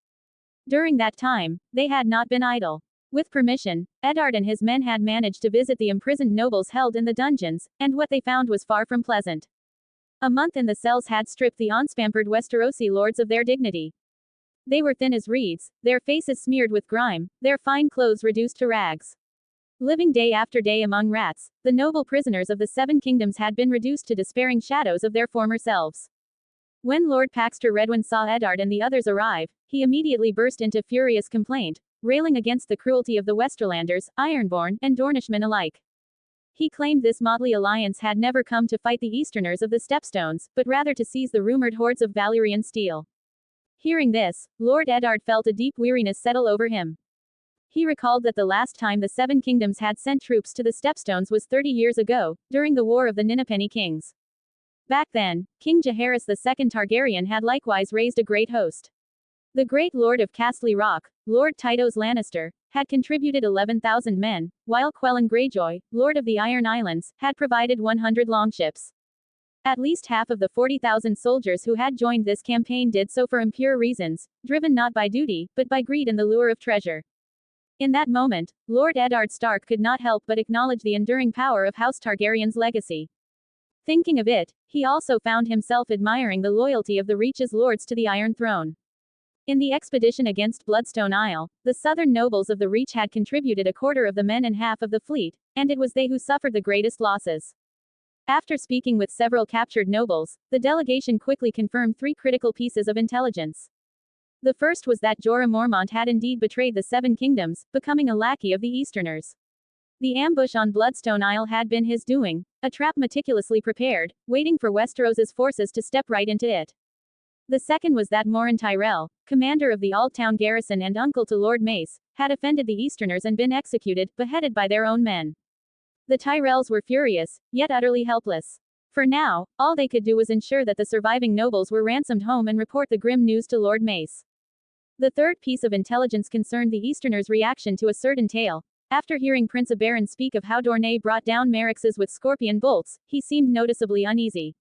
A: During that time, they had not been idle. With permission, Eddard and his men had managed to visit the imprisoned nobles held in the dungeons, and what they found was far from pleasant. A month in the cells had stripped the unspampered Westerosi lords of their dignity. They were thin as reeds, their faces smeared with grime, their fine clothes reduced to rags. Living day after day among rats, the noble prisoners of the Seven Kingdoms had been reduced to despairing shadows of their former selves. When Lord Paxter Redwyne saw Eddard and the others arrive, he immediately burst into furious complaint, railing against the cruelty of the Westerlanders, Ironborn, and Dornishmen alike. He claimed this motley alliance had never come to fight the Easterners of the Stepstones, but rather to seize the rumored hordes of Valyrian steel. Hearing this, Lord Eddard felt a deep weariness settle over him. He recalled that the last time the Seven Kingdoms had sent troops to the Stepstones was 30 years ago, during the War of the Ninnepenny Kings. Back then, King Jaehaerys II Targaryen had likewise raised a great host. The great Lord of Castle Rock, Lord Tytos Lannister, had contributed 11,000 men, while Quen Greyjoy, Lord of the Iron Islands, had provided 100 longships. At least half of the 40,000 soldiers who had joined this campaign did so for impure reasons, driven not by duty, but by greed and the lure of treasure. In that moment, Lord Eddard Stark could not help but acknowledge the enduring power of House Targaryen's legacy. Thinking of it, he also found himself admiring the loyalty of the Reach's lords to the Iron Throne. In the expedition against Bloodstone Isle, the southern nobles of the Reach had contributed a quarter of the men and half of the fleet, and it was they who suffered the greatest losses. After speaking with several captured nobles, the delegation quickly confirmed 3 critical pieces of intelligence. The first was that Jorah Mormont had indeed betrayed the Seven Kingdoms, becoming a lackey of the Easterners. The ambush on Bloodstone Isle had been his doing, a trap meticulously prepared, waiting for Westeros's forces to step right into it. The second was that Morin Tyrell, commander of the Aldtown garrison and uncle to Lord Mace, had offended the Easterners and been executed, beheaded by their own men. The Tyrells were furious, yet utterly helpless. For now, all they could do was ensure that the surviving nobles were ransomed home and report the grim news to Lord Mace. The third piece of intelligence concerned the Easterners' reaction to a certain tale. After hearing Prince Oberyn speak of how Dorne brought down Merryxes with scorpion bolts, he seemed noticeably uneasy.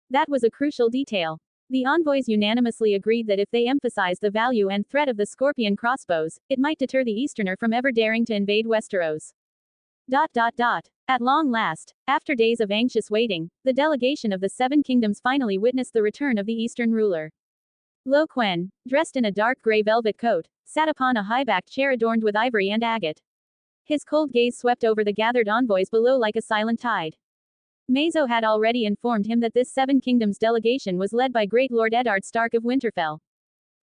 A: That was a crucial detail. The envoys unanimously agreed that if they emphasized the value and threat of the scorpion crossbows, it might deter the Easterner from ever daring to invade Westeros. At long last, after days of anxious waiting, the delegation of the Seven Kingdoms finally witnessed the return of the Eastern ruler. Lo Quen, dressed in a dark gray velvet coat, sat upon a high-backed chair adorned with ivory and agate. His cold gaze swept over the gathered envoys below like a silent tide. Mazo had already informed him that this Seven Kingdoms delegation was led by great Lord Eddard Stark of Winterfell.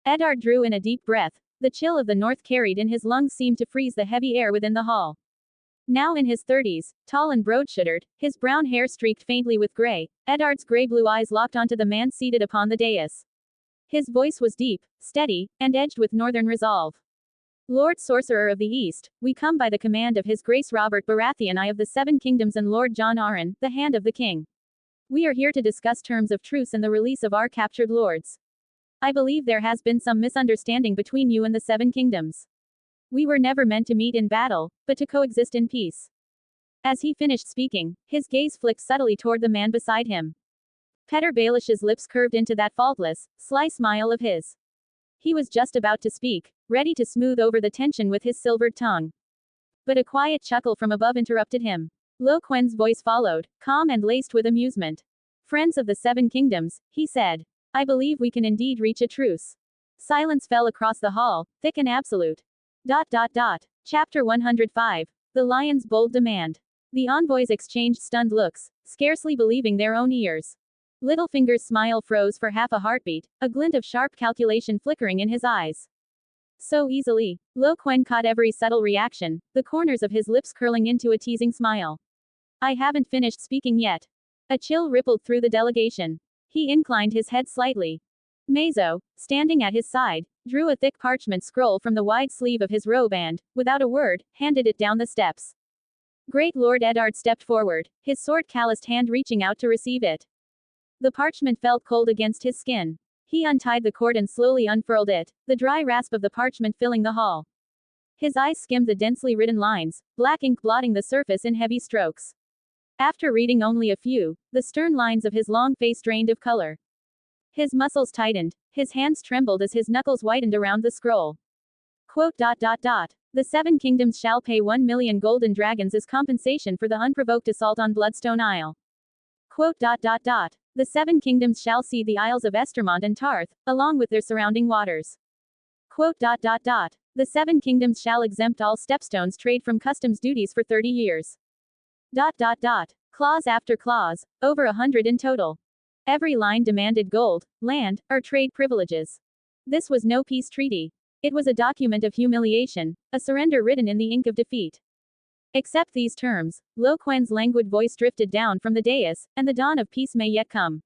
A: Eddard drew in a deep breath. The chill of the north carried in his lungs seemed to freeze the heavy air within the hall. Now in his 30s, tall and broad-shouldered, his brown hair streaked faintly with gray, Eddard's gray-blue eyes locked onto the man seated upon the dais. His voice was deep, steady, and edged with northern resolve. Lord Sorcerer of the East, we come by the command of His Grace Robert Baratheon I of the Seven Kingdoms and Lord Jon Arryn, the Hand of the King. We are here to discuss terms of truce and the release of our captured lords. I believe there has been some misunderstanding between you and the Seven Kingdoms. We were never meant to meet in battle, but to coexist in peace. As he finished speaking, his gaze flicked subtly toward the man beside him. Petyr Baelish's lips curved into that faultless, sly smile of his. He was just about to speak, ready to smooth over the tension with his silvered tongue. But a quiet chuckle from above interrupted him. Lo Quen's voice followed, calm and laced with amusement. Friends of the Seven Kingdoms, he said. I believe we can indeed reach a truce. Silence fell across the hall, thick and absolute. Chapter 105. The Lion's Bold Demand. The envoys exchanged stunned looks, scarcely believing their own ears. Littlefinger's smile froze for half a heartbeat, a glint of sharp calculation flickering in his eyes. So easily, Lo Quen caught every subtle reaction, the corners of his lips curling into a teasing smile. I haven't finished speaking yet. A chill rippled through the delegation. He inclined his head slightly. Mazo, standing at his side, drew a thick parchment scroll from the wide sleeve of his robe and, without a word, handed it down the steps. Great Lord Eddard stepped forward, his sword-calloused hand reaching out to receive it. The parchment felt cold against his skin. He untied the cord and slowly unfurled it, the dry rasp of the parchment filling the hall. His eyes skimmed the densely written lines, black ink blotting the surface in heavy strokes. After reading only a few, the stern lines of his long face drained of color. His muscles tightened, his hands trembled as his knuckles whitened around the scroll. The 7 kingdoms shall pay 1 million golden dragons as compensation for the unprovoked assault on Bloodstone Isle. Quote. The 7 kingdoms shall cede the Isles of Estermont and Tarth, along with their surrounding waters. Quote. The 7 kingdoms shall exempt all stepstones trade from customs duties for 30 years. Clause after clause, over 100 in total. Every line demanded gold, land, or trade privileges. This was no peace treaty. It was a document of humiliation, a surrender written in the ink of defeat. Accept these terms. Quen's languid voice drifted down from the dais, and the dawn of peace may yet come.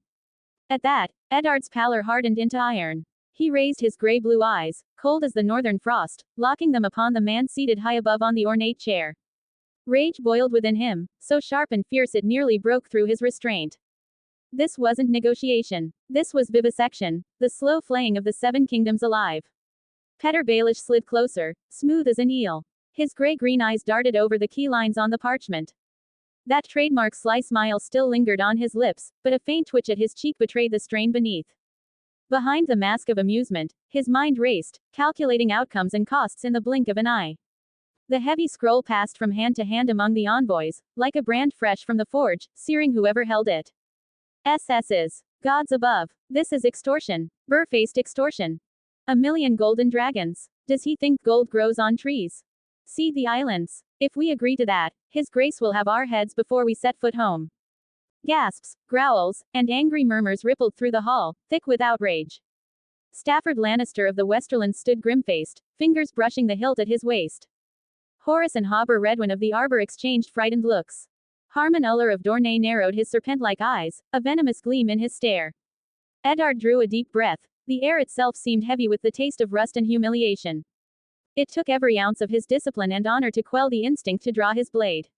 A: At that, Eddard's pallor hardened into iron. He raised his gray-blue eyes, cold as the northern frost, locking them upon the man seated high above on the ornate chair. Rage boiled within him, so sharp and fierce it nearly broke through his restraint. This wasn't negotiation. This was vivisection, the slow flaying of the 7 kingdoms alive. Petter Baelish slid closer, smooth as an eel. His gray-green eyes darted over the key lines on the parchment. That trademark sly smile still lingered on his lips, but a faint twitch at his cheek betrayed the strain beneath. Behind the mask of amusement, his mind raced, calculating outcomes and costs in the blink of an eye. The heavy scroll passed from hand to hand among the envoys, like a brand fresh from the forge, searing whoever held it. SS's. Gods above. This is extortion. Barefaced extortion. 1 million golden dragons. Does he think gold grows on trees? See the islands. If we agree to that, His Grace will have our heads before we set foot home. Gasps, growls, and angry murmurs rippled through the hall, thick with outrage. Stafford Lannister of the Westerlands stood grim-faced, fingers brushing the hilt at his waist. Horace and Hobber Redwyn of the Arbor exchanged frightened looks. Harmon Uller of Dornay narrowed his serpent-like eyes, a venomous gleam in his stare. Eddard drew a deep breath. The air itself seemed heavy with the taste of rust and humiliation. It took every ounce of his discipline and honor to quell the instinct to draw his blade.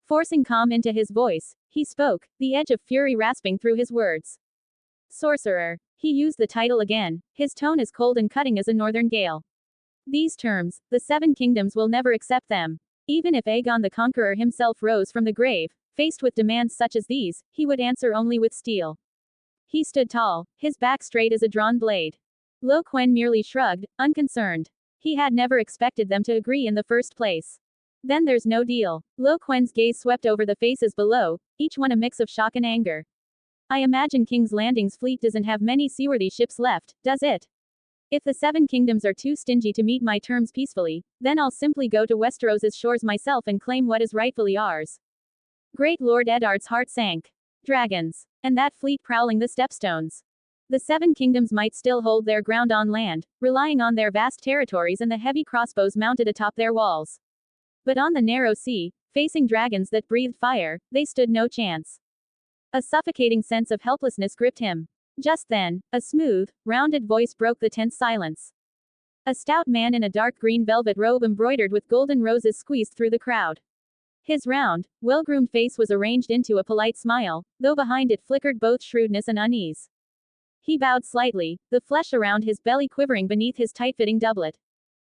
A: Forcing calm into his voice, he spoke, the edge of fury rasping through his words. Sorcerer. He used the title again, his tone as cold and cutting as a northern gale. These terms, the 7 kingdoms will never accept them. Even if Aegon the Conqueror himself rose from the grave, faced with demands such as these, he would answer only with steel. He stood tall, his back straight as a drawn blade. Quen merely shrugged, unconcerned. He had never expected them to agree in the first place. Then there's no deal. Quen's gaze swept over the faces below, each one a mix of shock and anger. I imagine King's Landing's fleet doesn't have many seaworthy ships left, does it? If the 7 kingdoms are too stingy to meet my terms peacefully, then I'll simply go to Westeros's shores myself and claim what is rightfully ours. Great Lord Eddard's heart sank. Dragons. And that fleet prowling the stepstones. The 7 kingdoms might still hold their ground on land, relying on their vast territories and the heavy crossbows mounted atop their walls. But on the narrow sea, facing dragons that breathed fire, they stood no chance. A suffocating sense of helplessness gripped him. Just then, a smooth, rounded voice broke the tense silence. A stout man in a dark green velvet robe embroidered with golden roses squeezed through the crowd. His round, well-groomed face was arranged into a polite smile, though behind it flickered both shrewdness and unease. He bowed slightly, the flesh around his belly quivering beneath his tight-fitting doublet.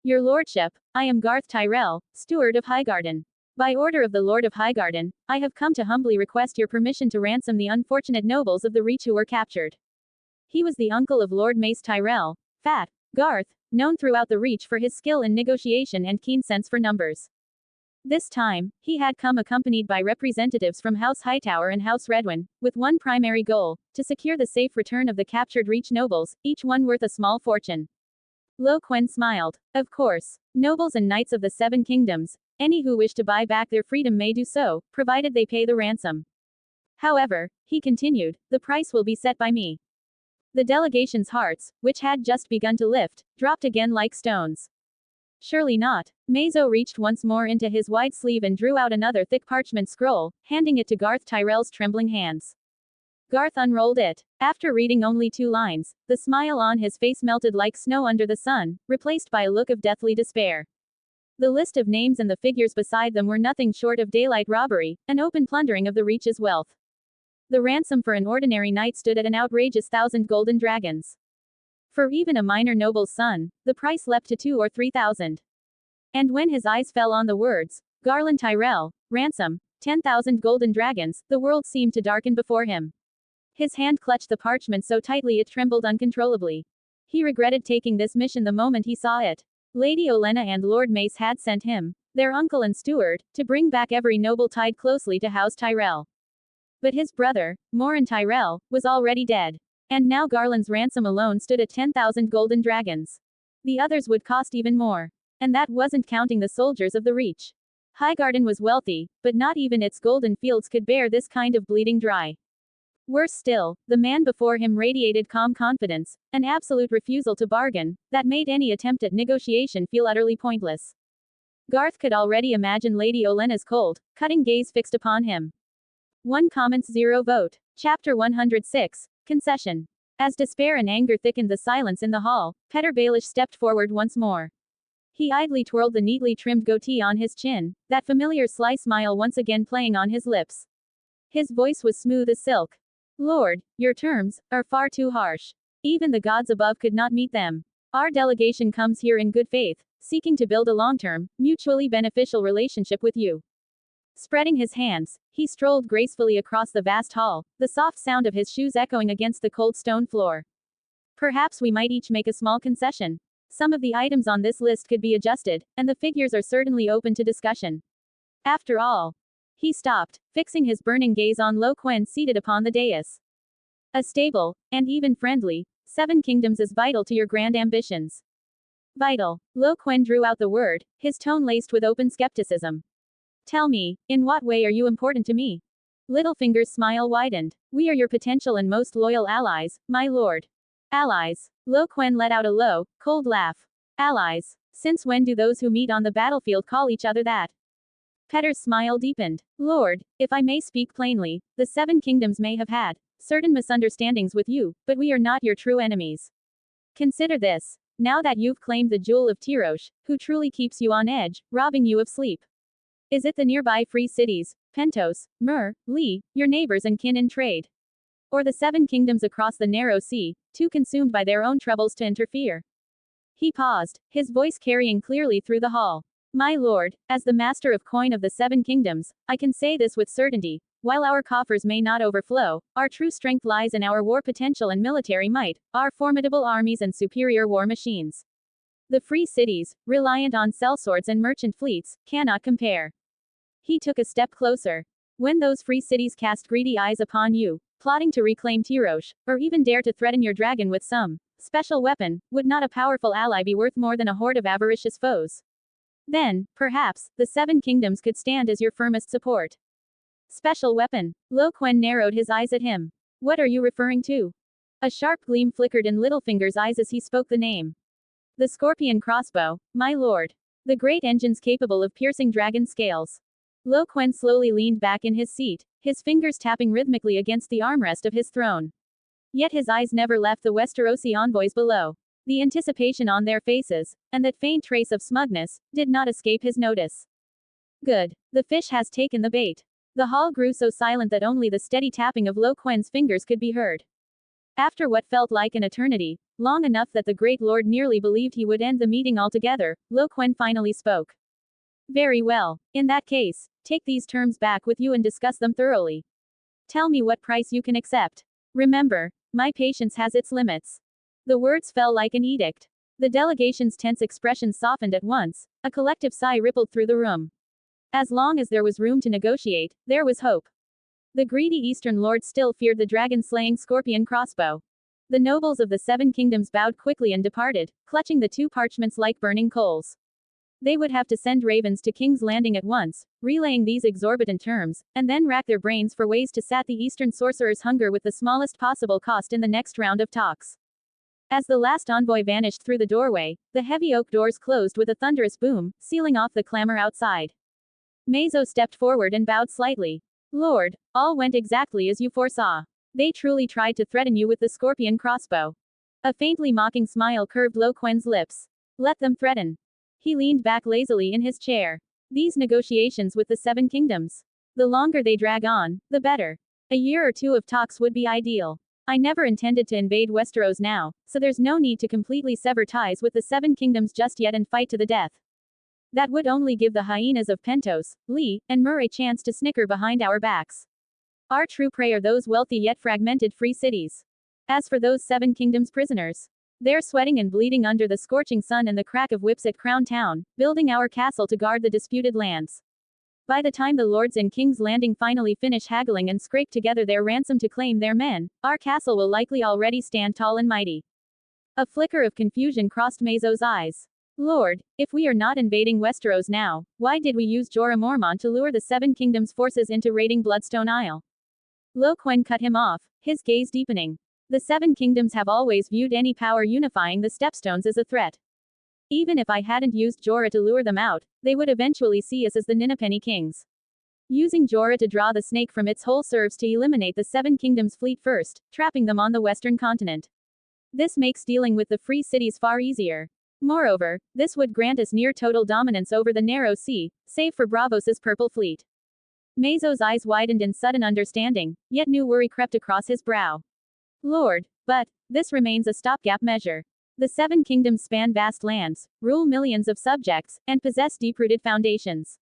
A: Your lordship, I am Garth Tyrell, steward of Highgarden. By order of the Lord of Highgarden, I have come to humbly request your permission to ransom the unfortunate nobles of the Reach who were captured. He was the uncle of Lord Mace Tyrell, Fat, Garth, known throughout the Reach for his skill in negotiation and keen sense for numbers. This time, he had come accompanied by representatives from House Hightower and House Redwyn, with one primary goal, to secure the safe return of the captured Reach nobles, each one worth a small fortune. Quen smiled. Of course, nobles and knights of the 7 kingdoms, any who wish to buy back their freedom may do so, provided they pay the ransom. However, he continued, the price will be set by me. The delegation's hearts, which had just begun to lift, dropped again like stones. Surely not. Mazo reached once more into his wide sleeve and drew out another thick parchment scroll, handing it to Garth Tyrell's trembling hands. Garth unrolled it. After reading only 2 lines, the smile on his face melted like snow under the sun, replaced by a look of deathly despair. The list of names and the figures beside them were nothing short of daylight robbery, an open plundering of the Reach's wealth. The ransom for an ordinary knight stood at an outrageous 1,000 golden dragons. For even a minor noble's son, the price leapt to 2,000 or 3,000. And when his eyes fell on the words, Garland Tyrell, ransom, 10,000 golden dragons, the world seemed to darken before him. His hand clutched the parchment so tightly it trembled uncontrollably. He regretted taking this mission the moment he saw it. Lady Olenna and Lord Mace had sent him, their uncle and steward, to bring back every noble tied closely to House Tyrell. But his brother, Morin Tyrell, was already dead. And now Garland's ransom alone stood at 10,000 golden dragons. The others would cost even more. And that wasn't counting the soldiers of the Reach. Highgarden was wealthy, but not even its golden fields could bear this kind of bleeding dry. Worse still, the man before him radiated calm confidence, an absolute refusal to bargain, that made any attempt at negotiation feel utterly pointless. Garth could already imagine Lady Olenna's cold, cutting gaze fixed upon him. 1 comments 0 vote. Chapter 106, Concession. As despair and anger thickened the silence in the hall, Petter Baelish stepped forward once more. He idly twirled the neatly trimmed goatee on his chin, that familiar sly smile once again playing on his lips. His voice was smooth as silk. Lord, your terms are far too harsh. Even the gods above could not meet them. Our delegation comes here in good faith, seeking to build a long-term, mutually beneficial relationship with you. Spreading his hands, he strolled gracefully across the vast hall, the soft sound of his shoes echoing against the cold stone floor. Perhaps we might each make a small concession. Some of the items on this list could be adjusted, and the figures are certainly open to discussion. After all. He stopped, fixing his burning gaze on Quen seated upon the dais. A stable, and even friendly, 7 kingdoms is vital to your grand ambitions. Vital. Quen drew out the word, his tone laced with open skepticism. Tell me, in what way are you important to me? Littlefinger's smile widened. We are your potential and most loyal allies, my lord. Allies. Quen let out a low, cold laugh. Allies. Since when do those who meet on the battlefield call each other that? Petter's smile deepened. Lord, if I may speak plainly, the 7 kingdoms may have had certain misunderstandings with you, but we are not your true enemies. Consider this. Now that you've claimed the jewel of Tyrosh, who truly keeps you on edge, robbing you of sleep? Is it the nearby free cities, Pentos, Myr, Lee, your neighbors and kin in trade? Or the 7 kingdoms across the narrow sea, too consumed by their own troubles to interfere? He paused, his voice carrying clearly through the hall. My lord, as the master of coin of the 7 kingdoms, I can say this with certainty. While our coffers may not overflow, our true strength lies in our war potential and military might, our formidable armies and superior war machines. The free cities, reliant on sellswords and merchant fleets, cannot compare. He took a step closer. When those free cities cast greedy eyes upon you, plotting to reclaim Tyrosh, or even dare to threaten your dragon with some special weapon, would not a powerful ally be worth more than a horde of avaricious foes? Then, perhaps, the 7 kingdoms could stand as your firmest support. Special weapon. Quen narrowed his eyes at him. What are you referring to? A sharp gleam flickered in Littlefinger's eyes as he spoke the name. The scorpion crossbow, my lord. The great engines capable of piercing dragon scales. Quen slowly leaned back in his seat, his fingers tapping rhythmically against the armrest of his throne. Yet his eyes never left the Westerosi envoys below. The anticipation on their faces, and that faint trace of smugness, did not escape his notice. Good. The fish has taken the bait. The hall grew so silent that only the steady tapping of Quen's fingers could be heard. After what felt like an eternity, long enough that the great lord nearly believed he would end the meeting altogether, Quen finally spoke. Very well. In that case, take these terms back with you and discuss them thoroughly. Tell me what price you can accept. Remember, my patience has its limits. The words fell like an edict. The delegation's tense expressions softened at once, a collective sigh rippled through the room. As long as there was room to negotiate, there was hope. The greedy eastern lords still feared the dragon-slaying scorpion crossbow. The nobles of the 7 kingdoms bowed quickly and departed, clutching the 2 parchments like burning coals. They would have to send ravens to King's Landing at once, relaying these exorbitant terms, and then rack their brains for ways to sat the eastern sorcerer's hunger with the smallest possible cost in the next round of talks. As the last envoy vanished through the doorway, the heavy oak doors closed with a thunderous boom, sealing off the clamor outside. Mazo stepped forward and bowed slightly. Lord, all went exactly as you foresaw. They truly tried to threaten you with the scorpion crossbow. A faintly mocking smile curved Quen's lips. Let them threaten. He leaned back lazily in his chair. These negotiations with the 7 kingdoms. The longer they drag on, the better. A year or 2 of talks would be ideal. I never intended to invade Westeros now, so there's no need to completely sever ties with the 7 kingdoms just yet and fight to the death. That would only give the hyenas of Pentos, Lee, and Myr a chance to snicker behind our backs. Our true prey are those wealthy yet fragmented free cities. As for those 7 kingdoms prisoners, They're sweating and bleeding under the scorching sun and the crack of whips at Crown Town, building our castle to guard the disputed lands. By the time the lords in King's Landing finally finish haggling and scrape together their ransom to claim their men, our castle will likely already stand tall and mighty. A flicker of confusion crossed Mazo's eyes. Lord, if we are not invading Westeros now, why did we use Jorah Mormont to lure the Seven Kingdoms forces into raiding Bloodstone Isle? Quen cut him off, his gaze deepening. The Seven Kingdoms have always viewed any power unifying the Stepstones as a threat. Even if I hadn't used Jorah to lure them out, they would eventually see us as the Ninnepenny Kings. Using Jorah to draw the snake from its hole serves to eliminate the Seven Kingdoms fleet first, trapping them on the western continent. This makes dealing with the free cities far easier. Moreover, this would grant us near total dominance over the Narrow Sea, save for Braavos's Purple Fleet. Mazo's eyes widened in sudden understanding, yet new worry crept across his brow. Lord, but this remains a stopgap measure. The Seven Kingdoms span vast lands, rule millions of subjects, and possess deep-rooted foundations.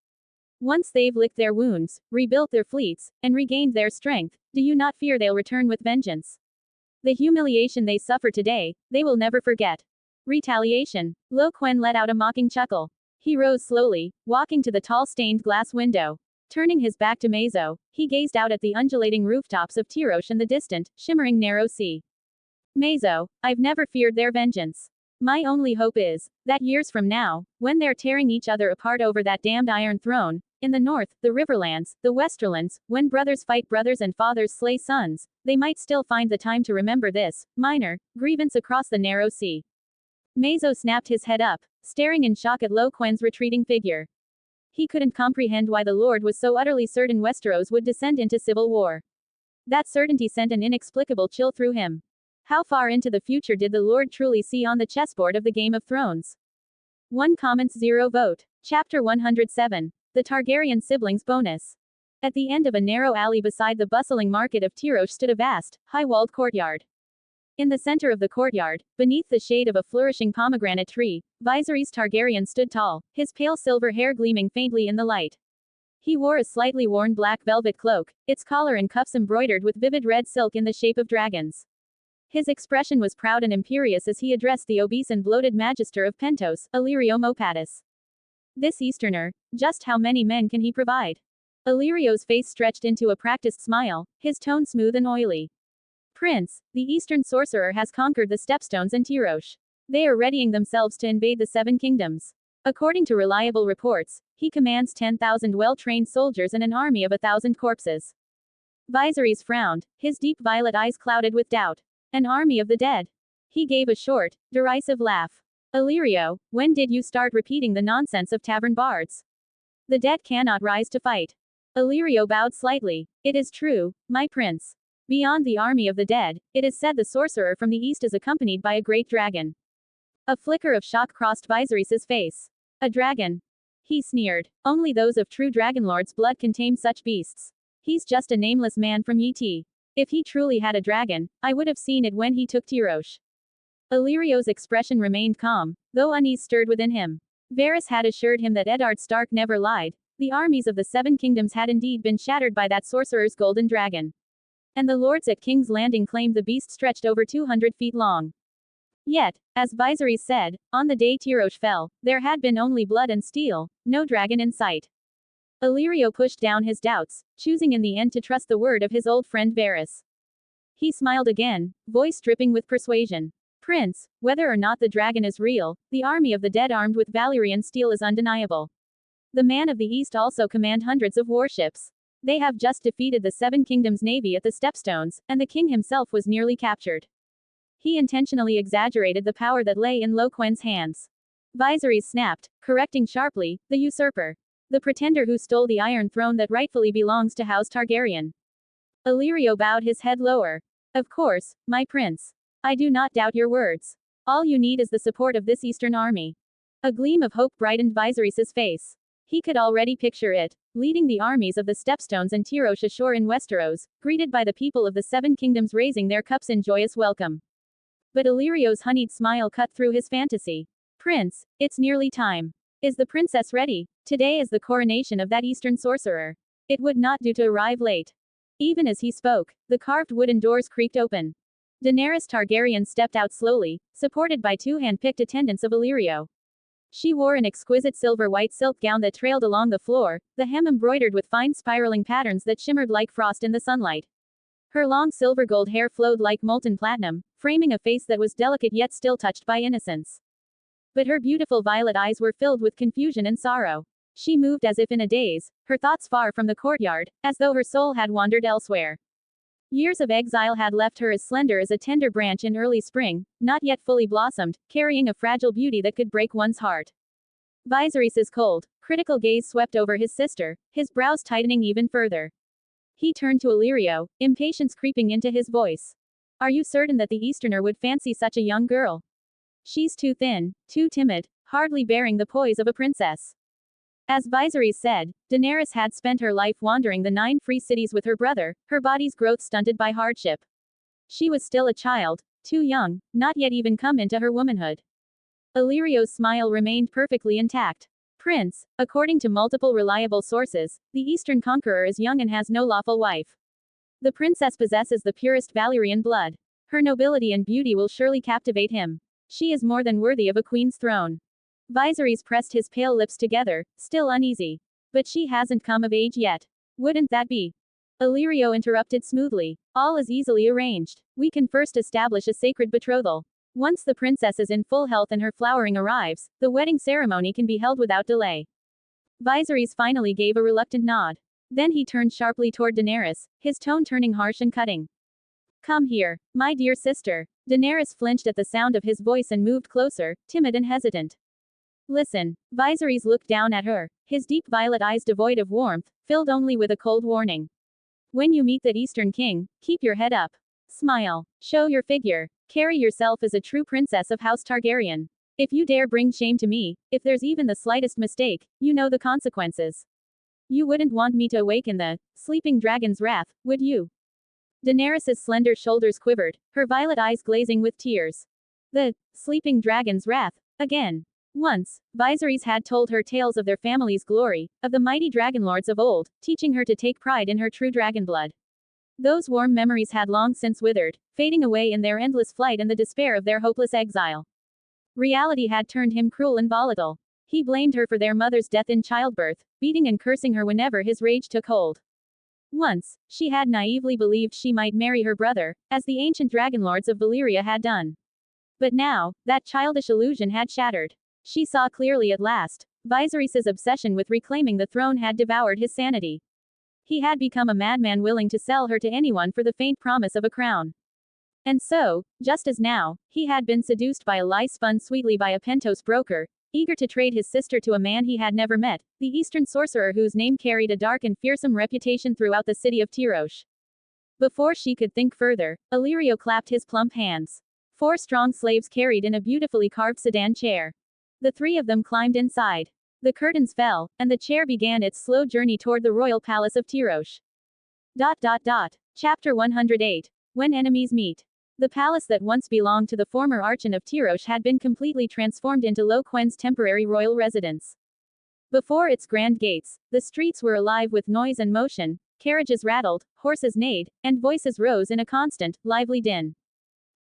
A: Once they've licked their wounds, rebuilt their fleets, and regained their strength, do you not fear they'll return with vengeance? The humiliation they suffer today, they will never forget. Retaliation. Quen let out a mocking chuckle. He rose slowly, walking to the tall stained glass window. Turning his back to Mazo, he gazed out at the undulating rooftops of Tyrosh and the distant, shimmering Narrow Sea. Mazo, I've never feared their vengeance. My only hope is that years from now, when they're tearing each other apart over that damned Iron Throne, in the north, the Riverlands, the Westerlands, when brothers fight brothers and fathers slay sons, they might still find the time to remember this minor grievance across the Narrow Sea. Mazo snapped his head up, staring in shock at Quen's retreating figure. He couldn't comprehend why the Lord was so utterly certain Westeros would descend into civil war. That certainty sent an inexplicable chill through him. How far into the future did the Lord truly see on the chessboard of the Game of Thrones? 1 comments 0 vote. Chapter 107. The Targaryen Siblings Bonus. At the end of a narrow alley beside the bustling market of Tyrosh stood a vast, high-walled courtyard. In the center of the courtyard, beneath the shade of a flourishing pomegranate tree, Viserys Targaryen stood tall, his pale silver hair gleaming faintly in the light. He wore a slightly worn black velvet cloak, its collar and cuffs embroidered with vivid red silk in the shape of dragons. His expression was proud and imperious as he addressed the obese and bloated magister of Pentos, Illyrio Mopatis. This Easterner, just how many men can he provide? Illyrio's face stretched into a practiced smile, his tone smooth and oily. Prince, the Eastern sorcerer has conquered the Stepstones and Tyrosh. They are readying themselves to invade the Seven Kingdoms. According to reliable reports, he commands 10,000 well-trained soldiers and an army of 1,000 corpses. Viserys frowned, his deep violet eyes clouded with doubt. An army of the dead. He gave a short, derisive laugh. Illyrio, when did you start repeating the nonsense of tavern bards? The dead cannot rise to fight. Illyrio bowed slightly. It is true, my prince. Beyond the army of the dead, it is said the sorcerer from the east is accompanied by a great dragon. A flicker of shock crossed Viserys's face. A dragon? He sneered. Only those of true Dragonlord's blood can tame such beasts. He's just a nameless man from Yiti. If he truly had a dragon, I would have seen it when he took Tyrosh. Illyrio's expression remained calm, though unease stirred within him. Varys had assured him that Eddard Stark never lied. The armies of the Seven Kingdoms had indeed been shattered by that sorcerer's golden dragon. And the lords at King's Landing claimed the beast stretched over 200 feet long. Yet, as Viserys said, on the day Tyrosh fell, there had been only blood and steel, no dragon in sight. Illyrio pushed down his doubts, choosing in the end to trust the word of his old friend Varys. He smiled again, voice dripping with persuasion. Prince, whether or not the dragon is real, the army of the dead armed with Valyrian steel is undeniable. The Man of the East also command hundreds of warships. They have just defeated the Seven Kingdoms navy at the Stepstones, and the king himself was nearly captured. He intentionally exaggerated the power that lay in Quen's hands. Viserys snapped, correcting sharply, the usurper. The pretender who stole the Iron Throne that rightfully belongs to House Targaryen. Illyrio bowed his head lower. Of course, my prince. I do not doubt your words. All you need is the support of this Eastern army. A gleam of hope brightened Viserys's face. He could already picture it, leading the armies of the Stepstones and Tyrosh ashore in Westeros, greeted by the people of the Seven Kingdoms raising their cups in joyous welcome. But Illyrio's honeyed smile cut through his fantasy. Prince, it's nearly time. Is the princess ready? Today is the coronation of that Eastern sorcerer. It would not do to arrive late. Even as he spoke, the carved wooden doors creaked open. Daenerys Targaryen stepped out slowly, supported by two hand-picked attendants of Valyria. She wore an exquisite silver-white silk gown that trailed along the floor, the hem embroidered with fine spiraling patterns that shimmered like frost in the sunlight. Her long silver-gold hair flowed like molten platinum, framing a face that was delicate yet still touched by innocence. But her beautiful violet eyes were filled with confusion and sorrow. She moved as if in a daze, her thoughts far from the courtyard, as though her soul had wandered elsewhere. Years of exile had left her as slender as a tender branch in early spring, not yet fully blossomed, carrying a fragile beauty that could break one's heart. Viserys' cold, critical gaze swept over his sister, his brows tightening even further. He turned to Illyrio, impatience creeping into his voice. Are you certain that the Easterner would fancy such a young girl? She's too thin, too timid, hardly bearing the poise of a princess. As Viserys said, Daenerys had spent her life wandering the 9 free cities with her brother, her body's growth stunted by hardship. She was still a child, too young, not yet even come into her womanhood. Illyrio's smile remained perfectly intact. Prince, according to multiple reliable sources, the Eastern Conqueror is young and has no lawful wife. The princess possesses the purest Valyrian blood. Her nobility and beauty will surely captivate him. She is more than worthy of a queen's throne. Viserys pressed his pale lips together, still uneasy. But she hasn't come of age yet. Wouldn't that be? Illyrio interrupted smoothly. All is easily arranged. We can first establish a sacred betrothal. Once the princess is in full health and her flowering arrives, the wedding ceremony can be held without delay. Viserys finally gave a reluctant nod. Then he turned sharply toward Daenerys, his tone turning harsh and cutting. Come here, my dear sister. Daenerys flinched at the sound of his voice and moved closer, timid and hesitant. Listen. Viserys looked down at her, his deep violet eyes devoid of warmth, filled only with a cold warning. When you meet that Eastern king, keep your head up. Smile. Show your figure. Carry yourself as a true princess of House Targaryen. If you dare bring shame to me, if there's even the slightest mistake, you know the consequences. You wouldn't want me to awaken the sleeping dragon's wrath, would you? Daenerys' slender shoulders quivered, her violet eyes glazing with tears. The sleeping dragon's wrath, again. Once, Viserys had told her tales of their family's glory, of the mighty dragonlords of old, teaching her to take pride in her true dragon blood. Those warm memories had long since withered, fading away in their endless flight and the despair of their hopeless exile. Reality had turned him cruel and volatile. He blamed her for their mother's death in childbirth, beating and cursing her whenever his rage took hold. Once, she had naively believed she might marry her brother, as the ancient dragonlords of Valyria had done. But now, that childish illusion had shattered. She saw clearly at last. Viserys' obsession with reclaiming the throne had devoured his sanity. He had become a madman willing to sell her to anyone for the faint promise of a crown. And so, just as now, he had been seduced by a lie spun sweetly by a Pentos broker, eager to trade his sister to a man he had never met, the Eastern sorcerer whose name carried a dark and fearsome reputation throughout the city of Tyrosh. Before she could think further, Illyrio clapped his plump hands. 4 strong slaves carried in a beautifully carved sedan chair. The 3 of them climbed inside. The curtains fell, and the chair began its slow journey toward the royal palace of Tyrosh. Chapter 108. When Enemies Meet. The palace that once belonged to the former Archon of Tyrosh had been completely transformed into Quen's temporary royal residence. Before its grand gates, the streets were alive with noise and motion, carriages rattled, horses neighed, and voices rose in a constant, lively din.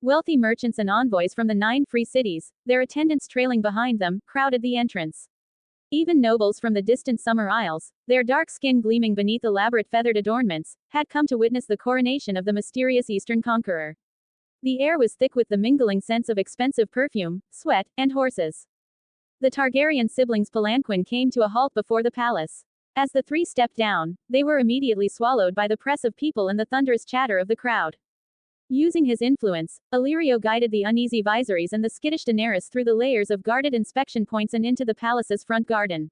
A: Wealthy merchants and envoys from the 9 free cities, their attendants trailing behind them, crowded the entrance. Even nobles from the distant Summer Isles, their dark skin gleaming beneath elaborate feathered adornments, had come to witness the coronation of the mysterious Eastern Conqueror. The air was thick with the mingling scents of expensive perfume, sweat, and horses. The Targaryen siblings' palanquin came to a halt before the palace. As the 3 stepped down, they were immediately swallowed by the press of people and the thunderous chatter of the crowd. Using his influence, Illyrio guided the uneasy Viserys and the skittish Daenerys through the layers of guarded inspection points and into the palace's front garden.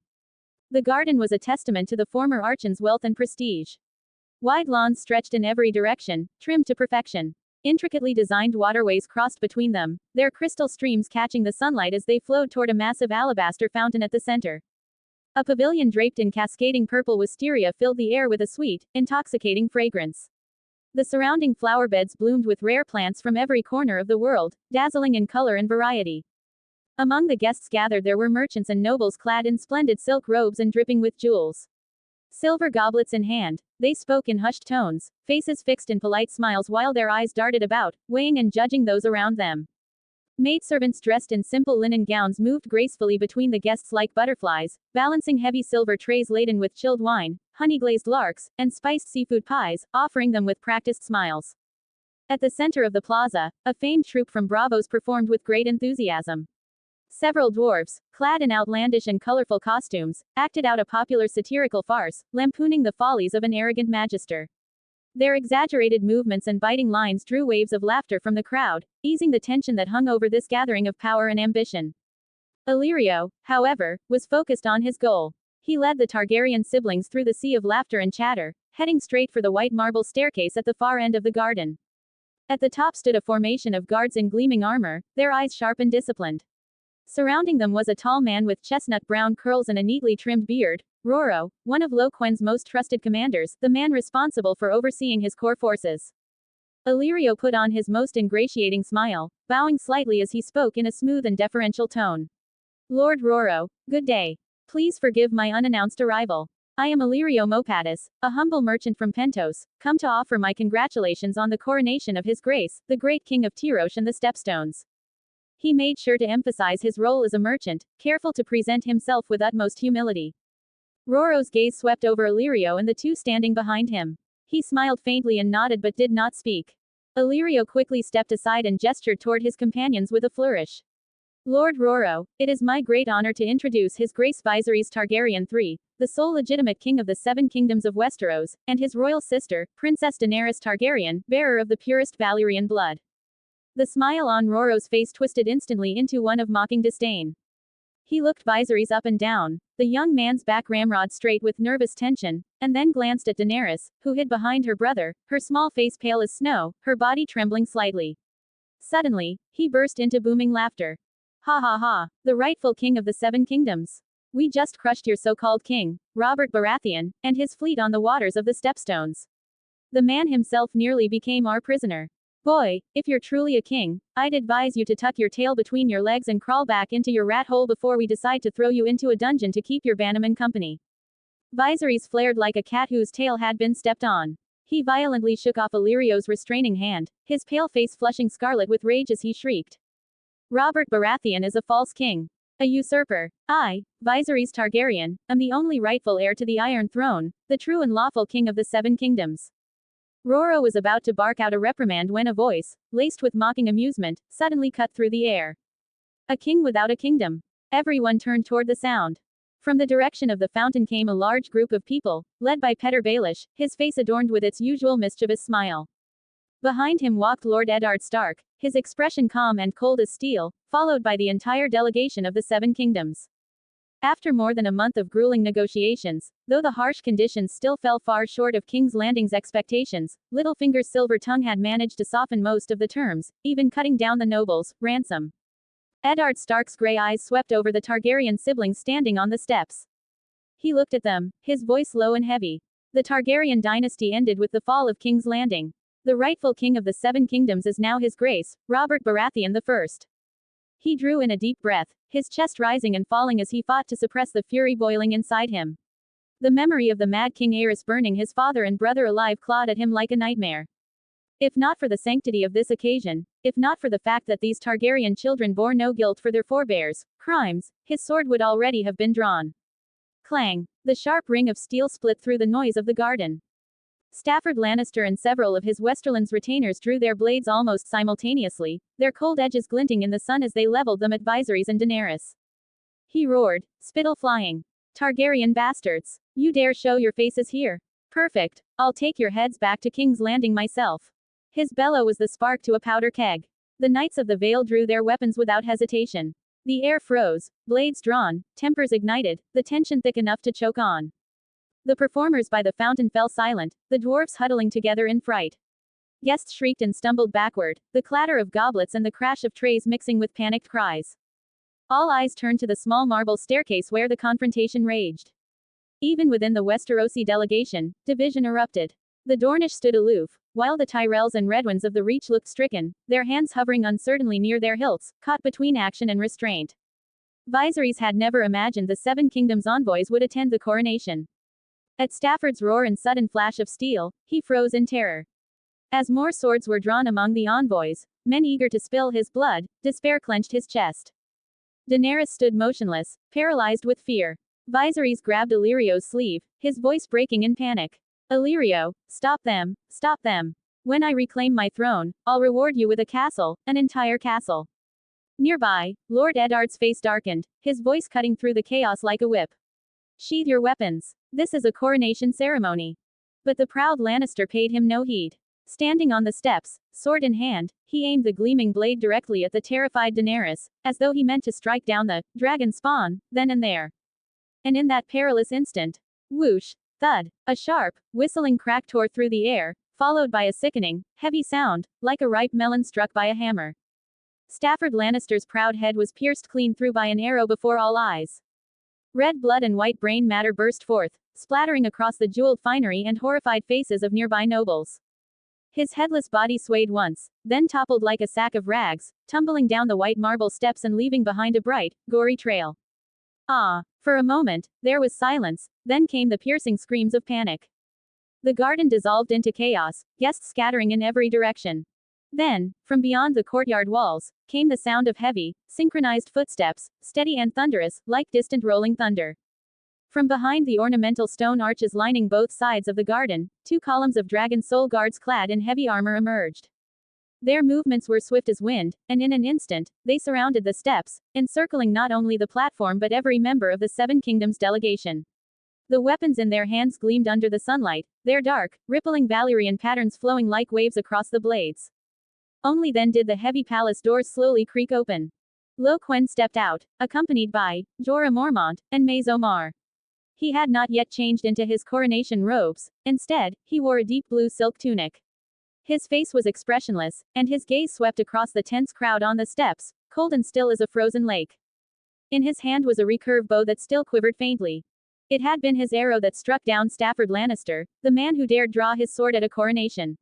A: The garden was a testament to the former Archon's wealth and prestige. Wide lawns stretched in every direction, trimmed to perfection. Intricately designed waterways crossed between them, their crystal streams catching the sunlight as they flowed toward a massive alabaster fountain at the center. A pavilion draped in cascading purple wisteria filled the air with a sweet, intoxicating fragrance. The surrounding flower beds bloomed with rare plants from every corner of the world, dazzling in color and variety. Among the guests gathered there were merchants and nobles clad in splendid silk robes and dripping with jewels. Silver goblets in hand, they spoke in hushed tones, faces fixed in polite smiles while their eyes darted about, weighing and judging those around them. Maidservants dressed in simple linen gowns moved gracefully between the guests like butterflies, balancing heavy silver trays laden with chilled wine, honey-glazed larks, and spiced seafood pies, offering them with practiced smiles. At the center of the plaza, a famed troupe from Bravos performed with great enthusiasm. Several dwarves, clad in outlandish and colorful costumes, acted out a popular satirical farce, lampooning the follies of an arrogant magister. Their exaggerated movements and biting lines drew waves of laughter from the crowd, easing the tension that hung over this gathering of power and ambition. Illyrio, however, was focused on his goal. He led the Targaryen siblings through the sea of laughter and chatter, heading straight for the white marble staircase at the far end of the garden. At the top stood a formation of guards in gleaming armor, their eyes sharp and disciplined. Surrounding them was a tall man with chestnut brown curls and a neatly trimmed beard, Roro, one of Quen's most trusted commanders, the man responsible for overseeing his core forces. Illyrio put on his most ingratiating smile, bowing slightly as he spoke in a smooth and deferential tone. Lord Roro, good day. Please forgive my unannounced arrival. I am Illyrio Mopatis, a humble merchant from Pentos, come to offer my congratulations on the coronation of His Grace, the great King of Tyrosh and the Stepstones. He made sure to emphasize his role as a merchant, careful to present himself with utmost humility. Roro's gaze swept over Illyrio and the two standing behind him. He smiled faintly and nodded but did not speak. Illyrio quickly stepped aside and gestured toward his companions with a flourish. Lord Roro, it is my great honor to introduce His Grace Viserys Targaryen III, the sole legitimate king of the Seven Kingdoms of Westeros, and his royal sister, Princess Daenerys Targaryen, bearer of the purest Valyrian blood. The smile on Roro's face twisted instantly into one of mocking disdain. He looked Viserys up and down, the young man's back ramrod straight with nervous tension, and then glanced at Daenerys, who hid behind her brother, her small face pale as snow, her body trembling slightly. Suddenly, he burst into booming laughter. Ha ha ha, the rightful king of the Seven Kingdoms. We just crushed your so-called king, Robert Baratheon, and his fleet on the waters of the Stepstones. The man himself nearly became our prisoner. Boy, if you're truly a king, I'd advise you to tuck your tail between your legs and crawl back into your rat hole before we decide to throw you into a dungeon to keep your bannerman company. Viserys flared like a cat whose tail had been stepped on. He violently shook off Illyrio's restraining hand, his pale face flushing scarlet with rage as he shrieked. Robert Baratheon is a false king. A usurper. I, Viserys Targaryen, am the only rightful heir to the Iron Throne, the true and lawful king of the Seven Kingdoms. Roro was about to bark out a reprimand when a voice, laced with mocking amusement, suddenly cut through the air. A king without a kingdom. Everyone turned toward the sound. From the direction of the fountain came a large group of people, led by Petyr Baelish, his face adorned with its usual mischievous smile. Behind him walked Lord Eddard Stark, his expression calm and cold as steel, followed by the entire delegation of the Seven Kingdoms. After more than a month of grueling negotiations, though the harsh conditions still fell far short of King's Landing's expectations, Littlefinger's silver tongue had managed to soften most of the terms, even cutting down the nobles' ransom. Eddard Stark's gray eyes swept over the Targaryen siblings standing on the steps. He looked at them, his voice low and heavy. The Targaryen dynasty ended with the fall of King's Landing. The rightful king of the Seven Kingdoms is now His Grace, Robert Baratheon I. He drew in a deep breath, his chest rising and falling as he fought to suppress the fury boiling inside him. The memory of the mad King Aerys burning his father and brother alive clawed at him like a nightmare. If not for the sanctity of this occasion, if not for the fact that these Targaryen children bore no guilt for their forebears' crimes, his sword would already have been drawn. Clang! The sharp ring of steel split through the noise of the garden. Stafford Lannister and several of his Westerland's retainers drew their blades almost simultaneously, their cold edges glinting in the sun as they leveled them at Viserys and Daenerys. He roared, spittle flying. Targaryen bastards! You dare show your faces here? Perfect, I'll take your heads back to King's Landing myself. His bellow was the spark to a powder keg. The Knights of the Vale drew their weapons without hesitation. The air froze, blades drawn, tempers ignited, the tension thick enough to choke on. The performers by the fountain fell silent, the dwarfs huddling together in fright. Guests shrieked and stumbled backward, the clatter of goblets and the crash of trays mixing with panicked cries. All eyes turned to the small marble staircase where the confrontation raged. Even within the Westerosi delegation, division erupted. The Dornish stood aloof, while the Tyrells and Redwinds of the Reach looked stricken, their hands hovering uncertainly near their hilts, caught between action and restraint. Viserys had never imagined the Seven Kingdoms envoys would attend the coronation. At Stafford's roar and sudden flash of steel, he froze in terror. As more swords were drawn among the envoys, men eager to spill his blood, despair clenched his chest. Daenerys stood motionless, paralyzed with fear. Viserys grabbed Illyrio's sleeve, his voice breaking in panic. Illyrio, stop them, stop them. When I reclaim my throne, I'll reward you with a castle, an entire castle. Nearby, Lord Eddard's face darkened, his voice cutting through the chaos like a whip. Sheathe your weapons. This is a coronation ceremony. But the proud Lannister paid him no heed. Standing on the steps, sword in hand, he aimed the gleaming blade directly at the terrified Daenerys, as though he meant to strike down the dragon spawn, then and there. And in that perilous instant, whoosh, thud, a sharp, whistling crack tore through the air, followed by a sickening, heavy sound, like a ripe melon struck by a hammer. Stafford Lannister's proud head was pierced clean through by an arrow before all eyes. Red blood and white brain matter burst forth, splattering across the jeweled finery and horrified faces of nearby nobles. His headless body swayed once, then toppled like a sack of rags, tumbling down the white marble steps and leaving behind a bright, gory trail. Ah! For a moment, there was silence, then came the piercing screams of panic. The garden dissolved into chaos, guests scattering in every direction. Then, from beyond the courtyard walls, came the sound of heavy, synchronized footsteps, steady and thunderous, like distant rolling thunder. From behind the ornamental stone arches lining both sides of the garden, 2 columns of dragon soul guards clad in heavy armor emerged. Their movements were swift as wind, and in an instant, they surrounded the steps, encircling not only the platform but every member of the Seven Kingdoms delegation. The weapons in their hands gleamed under the sunlight, their dark, rippling Valyrian patterns flowing like waves across the blades. Only then did the heavy palace doors slowly creak open. Quen stepped out, accompanied by Jorah Mormont and Maze Omar. He had not yet changed into his coronation robes, instead, he wore a deep blue silk tunic. His face was expressionless, and his gaze swept across the tense crowd on the steps, cold and still as a frozen lake. In his hand was a recurve bow that still quivered faintly. It had been his arrow that struck down Stafford Lannister, the man who dared draw his sword at a coronation.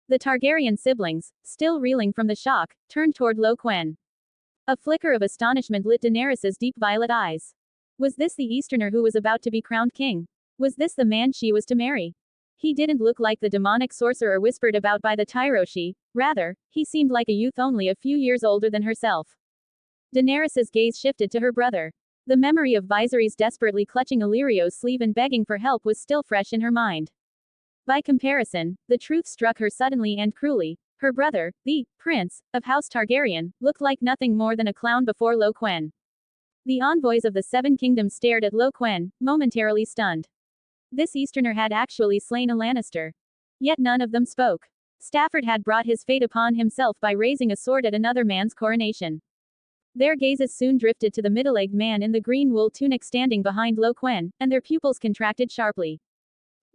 A: The Targaryen siblings, still reeling from the shock, turned toward Quen. A flicker of astonishment lit Daenerys's deep violet eyes. Was this the Easterner who was about to be crowned king? Was this the man she was to marry? He didn't look like the demonic sorcerer whispered about by the Tyroshi, rather, he seemed like a youth only a few years older than herself. Daenerys's gaze shifted to her brother. The memory of Viserys desperately clutching Illyrio's sleeve and begging for help was still fresh in her mind. By comparison, the truth struck her suddenly and cruelly. Her brother, the prince of House Targaryen, looked like nothing more than a clown before Quen. The envoys of the Seven Kingdoms stared at Quen, momentarily stunned. This Easterner had actually slain a Lannister. Yet none of them spoke. Stafford had brought his fate upon himself by raising a sword at another man's coronation. Their gazes soon drifted to the middle-aged man in the green wool tunic standing behind Quen, and their pupils contracted sharply.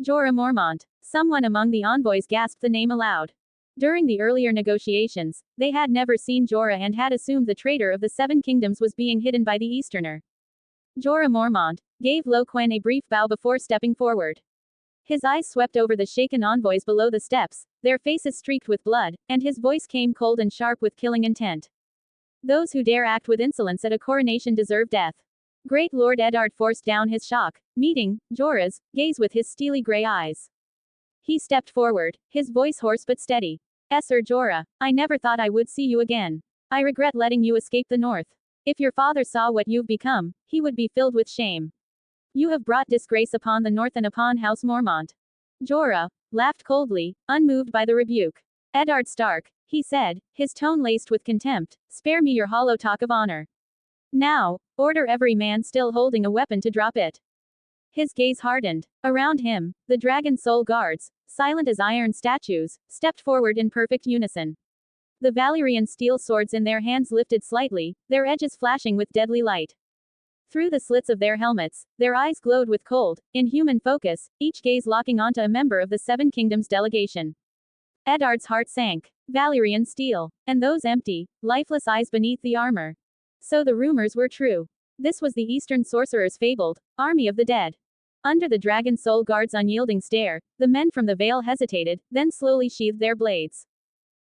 A: Jorah Mormont. Someone among the envoys gasped the name aloud. During the earlier negotiations, they had never seen Jorah and had assumed the traitor of the Seven Kingdoms was being hidden by the Easterner. Jorah Mormont gave Quen a brief bow before stepping forward. His eyes swept over the shaken envoys below the steps, their faces streaked with blood, and his voice came cold and sharp with killing intent. Those who dare act with insolence at a coronation deserve death. Great Lord Eddard forced down his shock, meeting Jorah's gaze with his steely gray eyes. He stepped forward, his voice hoarse but steady. Sir Jorah, I never thought I would see you again. I regret letting you escape the north. If your father saw what you've become, he would be filled with shame. You have brought disgrace upon the north and upon House Mormont. Jorah laughed coldly, unmoved by the rebuke. Eddard Stark, he said, his tone laced with contempt, spare me your hollow talk of honor. Now, order every man still holding a weapon to drop it. His gaze hardened. Around him, the dragon soul guards, silent as iron statues, stepped forward in perfect unison. The Valyrian steel swords in their hands lifted slightly, their edges flashing with deadly light. Through the slits of their helmets, their eyes glowed with cold, inhuman focus, each gaze locking onto a member of the Seven Kingdoms delegation. Eddard's heart sank. Valyrian steel. And those empty, lifeless eyes beneath the armor. So the rumors were true. This was the Eastern sorcerer's fabled army of the dead. Under the dragon soul guard's unyielding stare, the men from the Vale hesitated, then slowly sheathed their blades.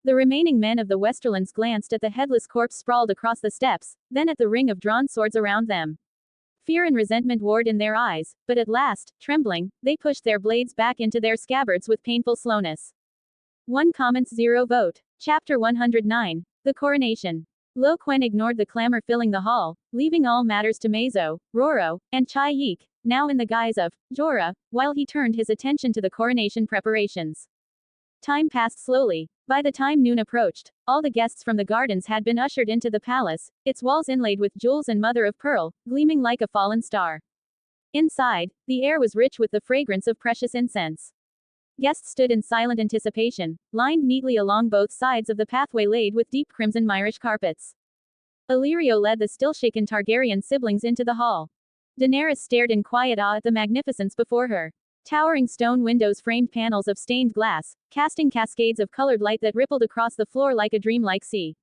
A: The remaining men of the Westerlands glanced at the headless corpse sprawled across the steps, then at the ring of drawn swords around them. Fear and resentment warred in their eyes, but at last, trembling, they pushed their blades back into their scabbards with painful slowness. 1 comments 0 vote. Chapter 109. The Coronation. Quen ignored the clamor filling the hall, leaving all matters to Mazo, Roro, and Chai Yik, now in the guise of Jorah, while he turned his attention to the coronation preparations. Time passed slowly. By the time noon approached, all the guests from the gardens had been ushered into the palace, its walls inlaid with jewels and mother of pearl, gleaming like a fallen star. Inside, the air was rich with the fragrance of precious incense. Guests stood in silent anticipation, lined neatly along both sides of the pathway laid with deep crimson Myrish carpets. Illyrio led the still-shaken Targaryen siblings into the hall. Daenerys stared in quiet awe at the magnificence before her. Towering stone windows framed panels of stained glass, casting cascades of colored light that rippled across the floor like a dreamlike sea.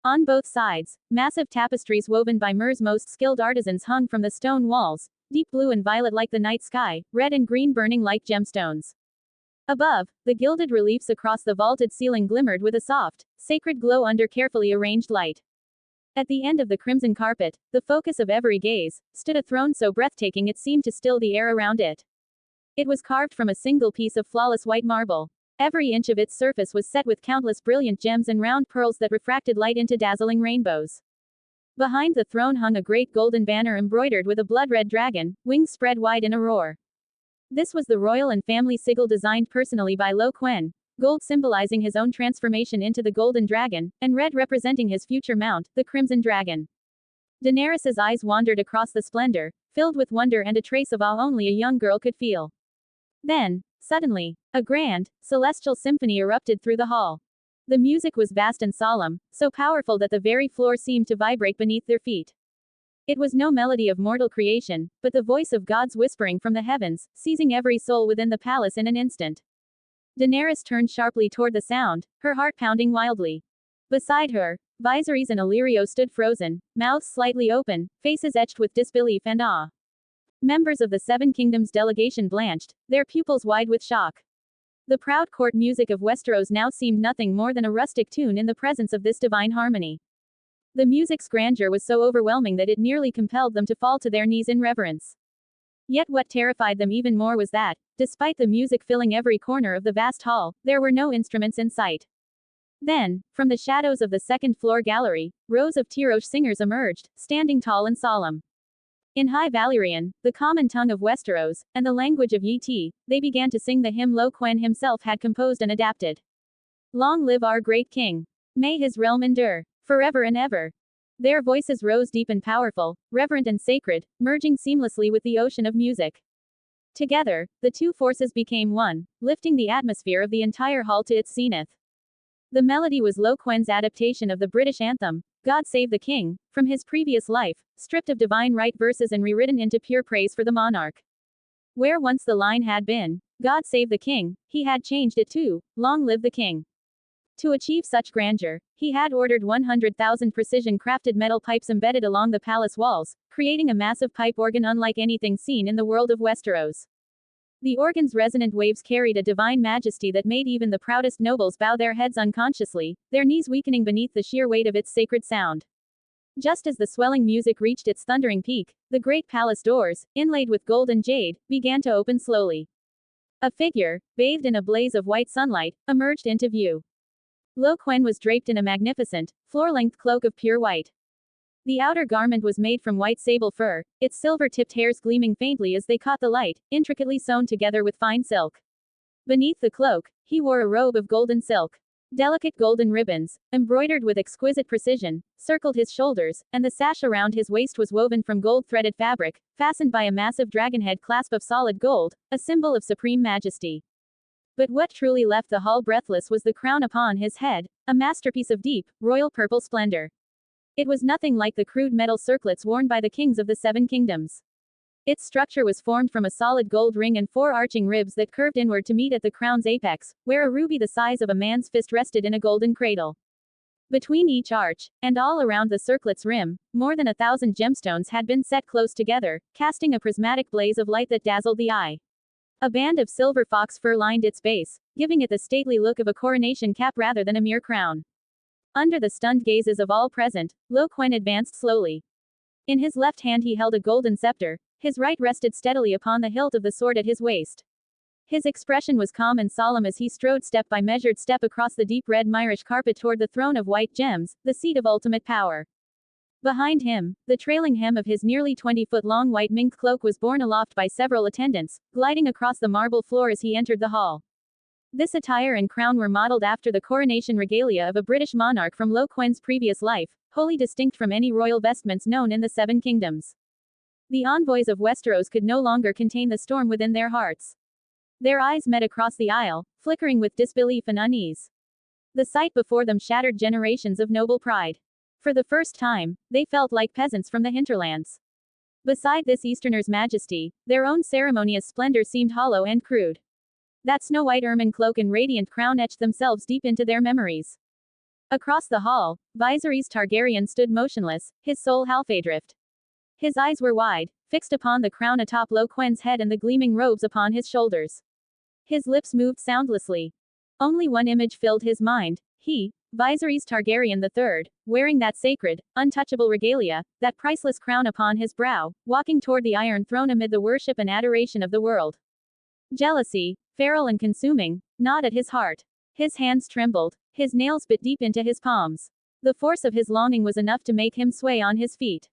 A: On both sides, massive tapestries woven by Myr's most skilled artisans hung from the stone walls, deep blue and violet like the night sky, red and green burning like gemstones. Above, the gilded reliefs across the vaulted ceiling glimmered with a soft, sacred glow under carefully arranged light. At the end of the crimson carpet, the focus of every gaze, stood a throne so breathtaking it seemed to still the air around it. It was carved from a single piece of flawless white marble. Every inch of its surface was set with countless brilliant gems and round pearls that refracted light into dazzling rainbows. Behind the throne hung a great golden banner embroidered with a blood-red dragon, wings spread wide in a roar. This was the royal and family sigil designed personally by Quen, gold symbolizing his own transformation into the golden dragon, and red representing his future mount, the crimson dragon. Daenerys's eyes wandered across the splendor, filled with wonder and a trace of awe only a young girl could feel. Then, suddenly, a grand, celestial symphony erupted through the hall. The music was vast and solemn, so powerful that the very floor seemed to vibrate beneath their feet. It was no melody of mortal creation, but the voice of gods whispering from the heavens, seizing every soul within the palace in an instant. Daenerys turned sharply toward the sound, her heart pounding wildly. Beside her, Viserys and Illyrio stood frozen, mouths slightly open, faces etched with disbelief and awe. Members of the Seven Kingdoms delegation blanched, their pupils wide with shock. The proud court music of Westeros now seemed nothing more than a rustic tune in the presence of this divine harmony. The music's grandeur was so overwhelming that it nearly compelled them to fall to their knees in reverence. Yet what terrified them even more was that, despite the music filling every corner of the vast hall, there were no instruments in sight. Then, from the shadows of the second-floor gallery, rows of Tyrosh singers emerged, standing tall and solemn. In High Valyrian, the common tongue of Westeros, and the language of Yiti, they began to sing the hymn Quen himself had composed and adapted. Long live our great king! May his realm endure forever and ever. Their voices rose deep and powerful, reverent and sacred, merging seamlessly with the ocean of music. Together, the two forces became one, lifting the atmosphere of the entire hall to its zenith. The melody was Quen's adaptation of the British anthem, God Save the King, from his previous life, stripped of divine right verses and rewritten into pure praise for the monarch. Where once the line had been, God Save the King, he had changed it to, Long Live the King. To achieve such grandeur, he had ordered 100,000 precision-crafted metal pipes embedded along the palace walls, creating a massive pipe organ unlike anything seen in the world of Westeros. The organ's resonant waves carried a divine majesty that made even the proudest nobles bow their heads unconsciously, their knees weakening beneath the sheer weight of its sacred sound. Just as the swelling music reached its thundering peak, the great palace doors, inlaid with gold and jade, began to open slowly. A figure, bathed in a blaze of white sunlight, emerged into view. Quen was draped in a magnificent, floor-length cloak of pure white. The outer garment was made from white sable fur, its silver-tipped hairs gleaming faintly as they caught the light, intricately sewn together with fine silk. Beneath the cloak, he wore a robe of golden silk. Delicate golden ribbons, embroidered with exquisite precision, circled his shoulders, and the sash around his waist was woven from gold-threaded fabric, fastened by a massive dragonhead clasp of solid gold, a symbol of supreme majesty. But what truly left the hall breathless was the crown upon his head, a masterpiece of deep, royal purple splendor. It was nothing like the crude metal circlets worn by the kings of the Seven Kingdoms. Its structure was formed from a solid gold ring and 4 arching ribs that curved inward to meet at the crown's apex, where a ruby the size of a man's fist rested in a golden cradle. Between each arch, and all around the circlet's rim, more than 1,000 gemstones had been set close together, casting a prismatic blaze of light that dazzled the eye. A band of silver fox fur lined its base, giving it the stately look of a coronation cap rather than a mere crown. Under the stunned gazes of all present, Quen advanced slowly. In his left hand he held a golden scepter, his right rested steadily upon the hilt of the sword at his waist. His expression was calm and solemn as he strode step by measured step across the deep red Myrish carpet toward the throne of white gems, the seat of ultimate power. Behind him, the trailing hem of his nearly 20-foot-long white mink cloak was borne aloft by several attendants, gliding across the marble floor as he entered the hall. This attire and crown were modeled after the coronation regalia of a British monarch from Quen's previous life, wholly distinct from any royal vestments known in the Seven Kingdoms. The envoys of Westeros could no longer contain the storm within their hearts. Their eyes met across the aisle, flickering with disbelief and unease. The sight before them shattered generations of noble pride. For the first time, they felt like peasants from the hinterlands. Beside this Easterner's majesty, their own ceremonious splendor seemed hollow and crude. That snow-white ermine cloak and radiant crown etched themselves deep into their memories. Across the hall, Viserys Targaryen stood motionless, his soul half adrift. His eyes were wide, fixed upon the crown atop Quen's head and the gleaming robes upon his shoulders. His lips moved soundlessly. Only one image filled his mind, he, Viserys Targaryen III, wearing that sacred, untouchable regalia, that priceless crown upon his brow, walking toward the Iron Throne amid the worship and adoration of the world. Jealousy, feral and consuming, gnawed at his heart. His hands trembled, his nails bit deep into his palms. The force of his longing was enough to make him sway on his feet.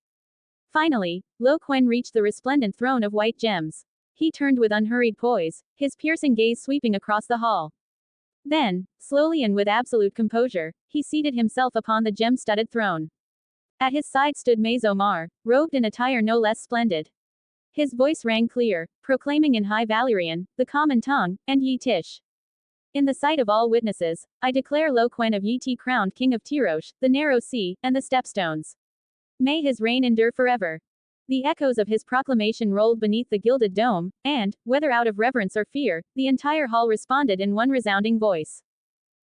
A: Finally, Quen reached the resplendent throne of white gems. He turned with unhurried poise, his piercing gaze sweeping across the hall. Then, slowly and with absolute composure, he seated himself upon the gem-studded throne. At his side stood Mar, robed in attire no less splendid. His voice rang clear, proclaiming in High Valyrian, the common tongue, and Yitish. In the sight of all witnesses, I declare Quen of Yiti crowned King of Tyrosh, the Narrow Sea, and the Stepstones. May his reign endure forever. The echoes of his proclamation rolled beneath the gilded dome, and, whether out of reverence or fear, the entire hall responded in one resounding voice.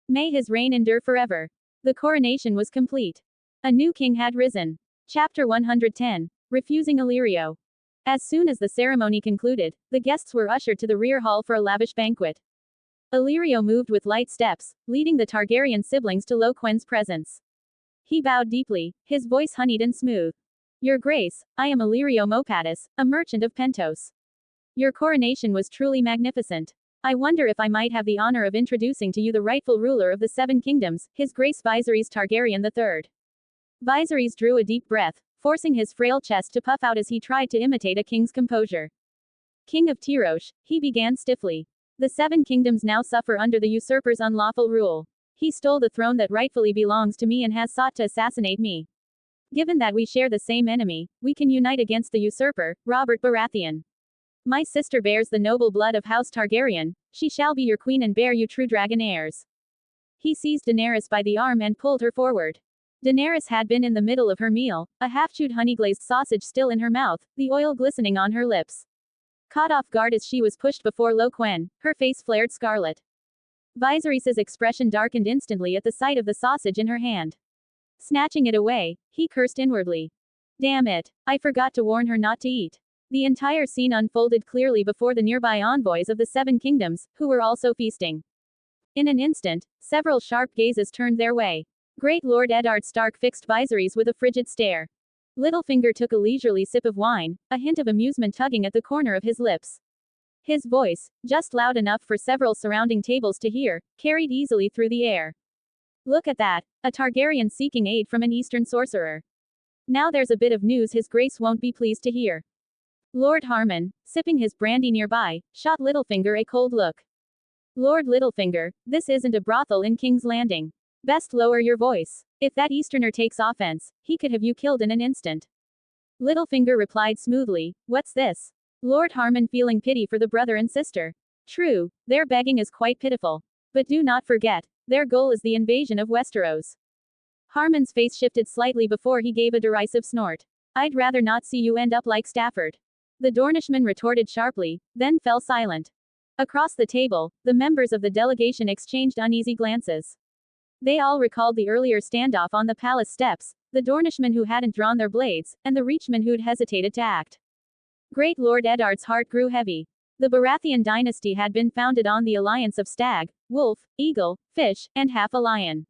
A: May his reign endure forever. The coronation was complete. A new king had risen. Chapter 110. Refusing Illyrio. As soon as the ceremony concluded, the guests were ushered to the rear hall for a lavish banquet. Illyrio moved with light steps, leading the Targaryen siblings to Quen's presence. He bowed deeply, his voice honeyed and smooth. Your Grace, I am Illyrio Mopatis, a merchant of Pentos. Your coronation was truly magnificent. I wonder if I might have the honor of introducing to you the rightful ruler of the Seven Kingdoms, His Grace Viserys Targaryen III. Viserys drew a deep breath, forcing his frail chest to puff out as he tried to imitate a king's composure. King of Tyrosh, he began stiffly. The Seven Kingdoms now suffer under the usurper's unlawful rule. He stole the throne that rightfully belongs to me and has sought to assassinate me. Given that we share the same enemy, we can unite against the usurper, Robert Baratheon. My sister bears the noble blood of House Targaryen, she shall be your queen and bear you true dragon heirs. He seized Daenerys by the arm and pulled her forward. Daenerys had been in the middle of her meal, a half-chewed honey-glazed sausage still in her mouth, the oil glistening on her lips. Caught off guard as she was pushed before Quen, her face flared scarlet. Viserys's expression darkened instantly at the sight of the sausage in her hand. Snatching it away, he cursed inwardly. Damn it, I forgot to warn her not to eat. The entire scene unfolded clearly before the nearby envoys of the Seven Kingdoms, who were also feasting. In an instant, several sharp gazes turned their way. Great Lord Eddard Stark fixed Viserys with a frigid stare. Littlefinger took a leisurely sip of wine, a hint of amusement tugging at the corner of his lips. His voice, just loud enough for several surrounding tables to hear, carried easily through the air. Look at that, a Targaryen seeking aid from an Eastern sorcerer. Now there's a bit of news His Grace won't be pleased to hear. Lord Harmon, sipping his brandy nearby, shot Littlefinger a cold look. Lord Littlefinger, this isn't a brothel in King's Landing. Best lower your voice. If that Easterner takes offense, he could have you killed in an instant. Littlefinger replied smoothly, what's this? Lord Harmon feeling pity for the brother and sister. True, their begging is quite pitiful. But do not forget, their goal is the invasion of Westeros. Harmon's face shifted slightly before he gave a derisive snort. I'd rather not see you end up like Stafford. The Dornishman retorted sharply, then fell silent. Across the table, the members of the delegation exchanged uneasy glances. They all recalled the earlier standoff on the palace steps, the Dornishmen who hadn't drawn their blades, and the Reachmen who'd hesitated to act. Great Lord Eddard's heart grew heavy. The Baratheon dynasty had been founded on the alliance of stag, wolf, eagle, fish, and half a lion.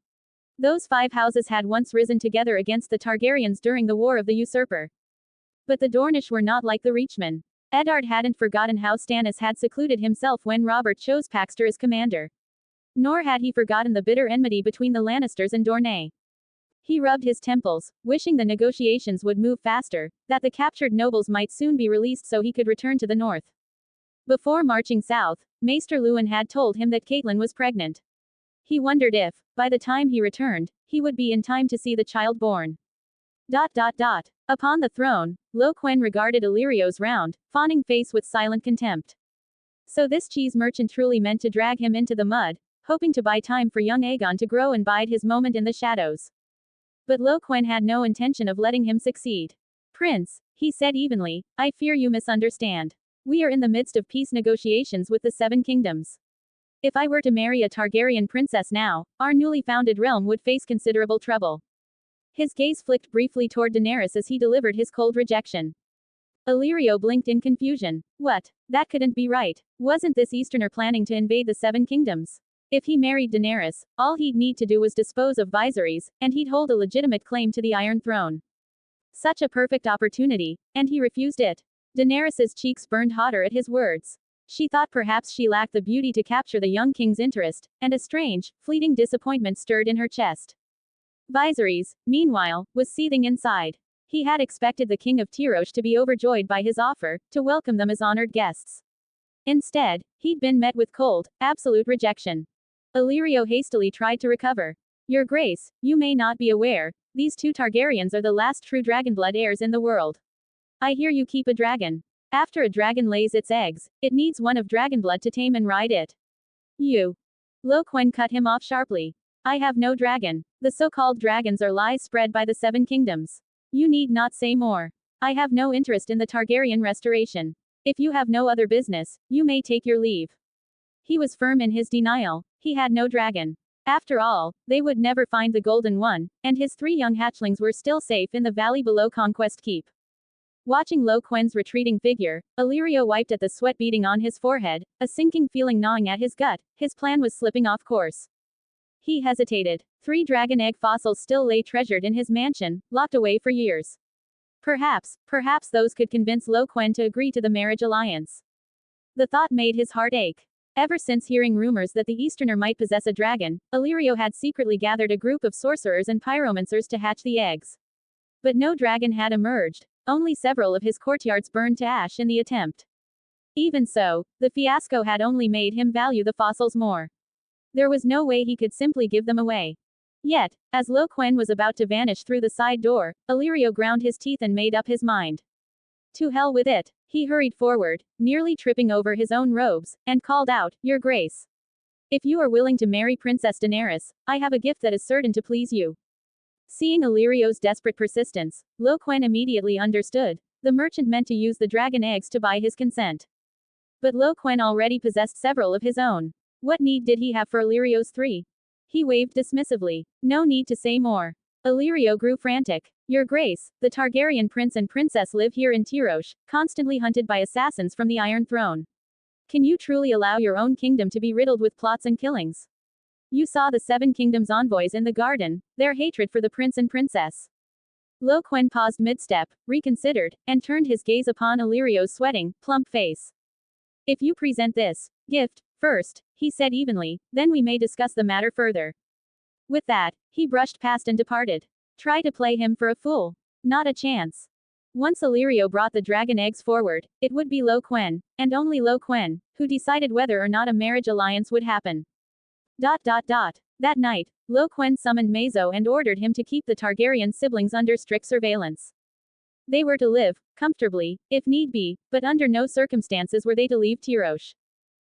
A: Those five houses had once risen together against the Targaryens during the War of the Usurper. But the Dornish were not like the Reachmen. Eddard hadn't forgotten how Stannis had secluded himself when Robert chose Paxter as commander. Nor had he forgotten the bitter enmity between the Lannisters and Dorne. He rubbed his temples, wishing the negotiations would move faster, that the captured nobles might soon be released so he could return to the north. Before marching south, Maester Luwin had told him that Catelyn was pregnant. He wondered if, by the time he returned, he would be in time to see the child born. Upon the throne, Quen regarded Illyrio's round, fawning face with silent contempt. So this cheese merchant truly meant to drag him into the mud, hoping to buy time for young Aegon to grow and bide his moment in the shadows. But Quen had no intention of letting him succeed. Prince, he said evenly, I fear you misunderstand. We are in the midst of peace negotiations with the Seven Kingdoms. If I were to marry a Targaryen princess now, our newly founded realm would face considerable trouble. His gaze flicked briefly toward Daenerys as he delivered his cold rejection. Illyrio blinked in confusion. What? That couldn't be right. Wasn't this Easterner planning to invade the Seven Kingdoms? If he married Daenerys, all he'd need to do was dispose of Viserys, and he'd hold a legitimate claim to the Iron Throne. Such a perfect opportunity, and he refused it. Daenerys's cheeks burned hotter at his words. She thought perhaps she lacked the beauty to capture the young king's interest, and a strange, fleeting disappointment stirred in her chest. Viserys, meanwhile, was seething inside. He had expected the king of Tyrosh to be overjoyed by his offer, to welcome them as honored guests. Instead, he'd been met with cold, absolute rejection. Illyrio hastily tried to recover. Your Grace, you may not be aware, these two Targaryens are the last true dragonblood heirs in the world. I hear you keep a dragon. After a dragon lays its eggs, it needs one of dragonblood to tame and ride it. You. Quen cut him off sharply. I have no dragon. The so-called dragons are lies spread by the Seven Kingdoms. You need not say more. I have no interest in the Targaryen restoration. If you have no other business, you may take your leave. He was firm in his denial. He had no dragon. After all, they would never find the Golden One, and his 3 young hatchlings were still safe in the valley below Conquest Keep. Watching Quen's retreating figure, Illyrio wiped at the sweat beading on his forehead, a sinking feeling gnawing at his gut. His plan was slipping off course. He hesitated. 3 dragon egg fossils still lay treasured in his mansion, locked away for years. Perhaps those could convince Quen to agree to the marriage alliance. The thought made his heart ache. Ever since hearing rumors that the Easterner might possess a dragon, Illyrio had secretly gathered a group of sorcerers and pyromancers to hatch the eggs. But no dragon had emerged, only several of his courtiards burned to ash in the attempt. Even so, the fiasco had only made him value the fossils more. There was no way he could simply give them away. Yet, as Quen was about to vanish through the side door, Illyrio ground his teeth and made up his mind. To hell with it. He hurried forward, nearly tripping over his own robes, and called out, Your Grace. If you are willing to marry Princess Daenerys, I have a gift that is certain to please you. Seeing Illyrio's desperate persistence, Quen immediately understood. The merchant meant to use the dragon eggs to buy his consent. But Quen already possessed several of his own. What need did he have for Illyrio's 3? He waved dismissively. No need to say more. Illyrio grew frantic. Your Grace, the Targaryen prince and princess live here in Tyrosh, constantly hunted by assassins from the Iron Throne. Can you truly allow your own kingdom to be riddled with plots and killings? You saw the Seven Kingdoms envoys in the garden, their hatred for the prince and princess. Quen paused mid-step, reconsidered, and turned his gaze upon Illyrio's sweating, plump face. If you present this gift first, he said evenly, then we may discuss the matter further. With that, he brushed past and departed. Try to play him for a fool. Not a chance. Once Illyrio brought the dragon eggs forward, it would be Quen, and only Quen, who decided whether or not a marriage alliance would happen. That night, Quen summoned Mazo and ordered him to keep the Targaryen siblings under strict surveillance. They were to live comfortably, if need be, but under no circumstances were they to leave Tyrosh.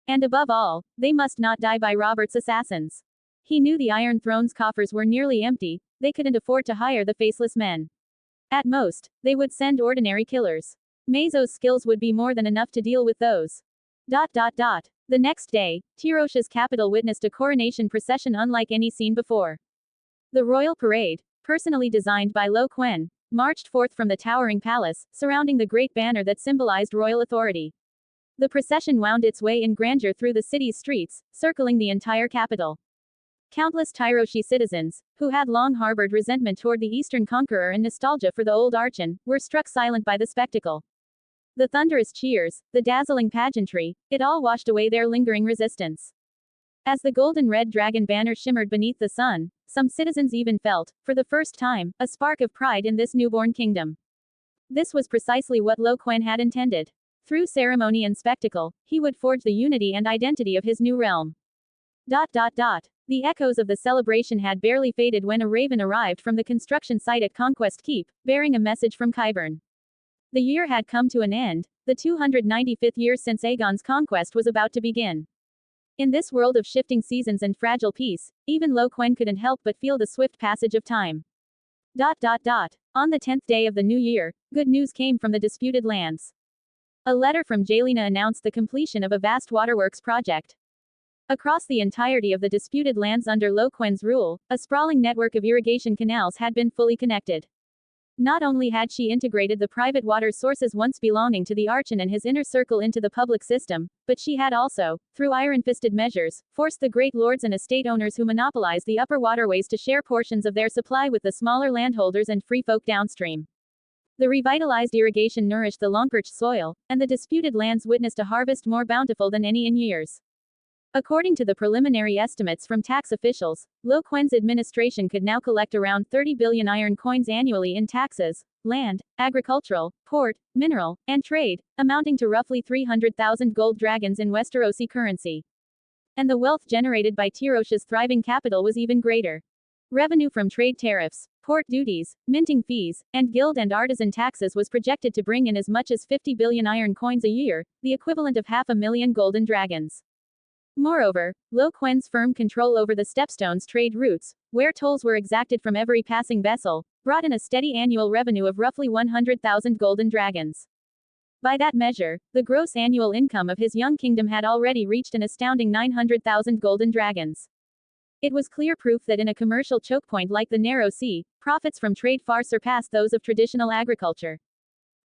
A: And above all, they must not die by Robert's assassins. He knew the Iron Throne's coffers were nearly empty, they couldn't afford to hire the faceless men. At most, they would send ordinary killers. Mazo's skills would be more than enough to deal with those. The next day, Tyrosh's capital witnessed a coronation procession unlike any seen before. The royal parade, personally designed by Quen, marched forth from the towering palace, surrounding the great banner that symbolized royal authority. The procession wound its way in grandeur through the city's streets, circling the entire capital. Countless Tyroshi citizens, who had long harbored resentment toward the Eastern Conqueror and nostalgia for the old Archon, were struck silent by the spectacle. The thunderous cheers, the dazzling pageantry, it all washed away their lingering resistance. As the golden red dragon banner shimmered beneath the sun, some citizens even felt, for the first time, a spark of pride in this newborn kingdom. This was precisely what Quen had intended. Through ceremony and spectacle, he would forge the unity and identity of his new realm. The echoes of the celebration had barely faded when a raven arrived from the construction site at Conquest Keep, bearing a message from Qyburn. The year had come to an end, the 295th year since Aegon's conquest was about to begin. In this world of shifting seasons and fragile peace, even Quen couldn't help but feel the swift passage of time. On the 10th day of the new year, good news came from the disputed lands. A letter from Jelena announced the completion of a vast waterworks project. Across the entirety of the disputed lands under Quen's rule, a sprawling network of irrigation canals had been fully connected. Not only had she integrated the private water sources once belonging to the Archon and his inner circle into the public system, but she had also, through iron-fisted measures, forced the great lords and estate owners who monopolized the upper waterways to share portions of their supply with the smaller landholders and free folk downstream. The revitalized irrigation nourished the long-perched soil, and the disputed lands witnessed a harvest more bountiful than any in years. According to the preliminary estimates from tax officials, Quen's administration could now collect around 30 billion iron coins annually in taxes, land, agricultural, port, mineral, and trade, amounting to roughly 300,000 gold dragons in Westerosi currency. And the wealth generated by Tyrosha's thriving capital was even greater. Revenue from trade tariffs, port duties, minting fees, and guild and artisan taxes was projected to bring in as much as 50 billion iron coins a year, the equivalent of 500,000 golden dragons. Moreover, Quen's firm control over the Stepstones trade routes, where tolls were exacted from every passing vessel, brought in a steady annual revenue of roughly 100,000 golden dragons. By that measure, the gross annual income of his young kingdom had already reached an astounding 900,000 golden dragons. It was clear proof that in a commercial choke point like the Narrow Sea, profits from trade far surpassed those of traditional agriculture.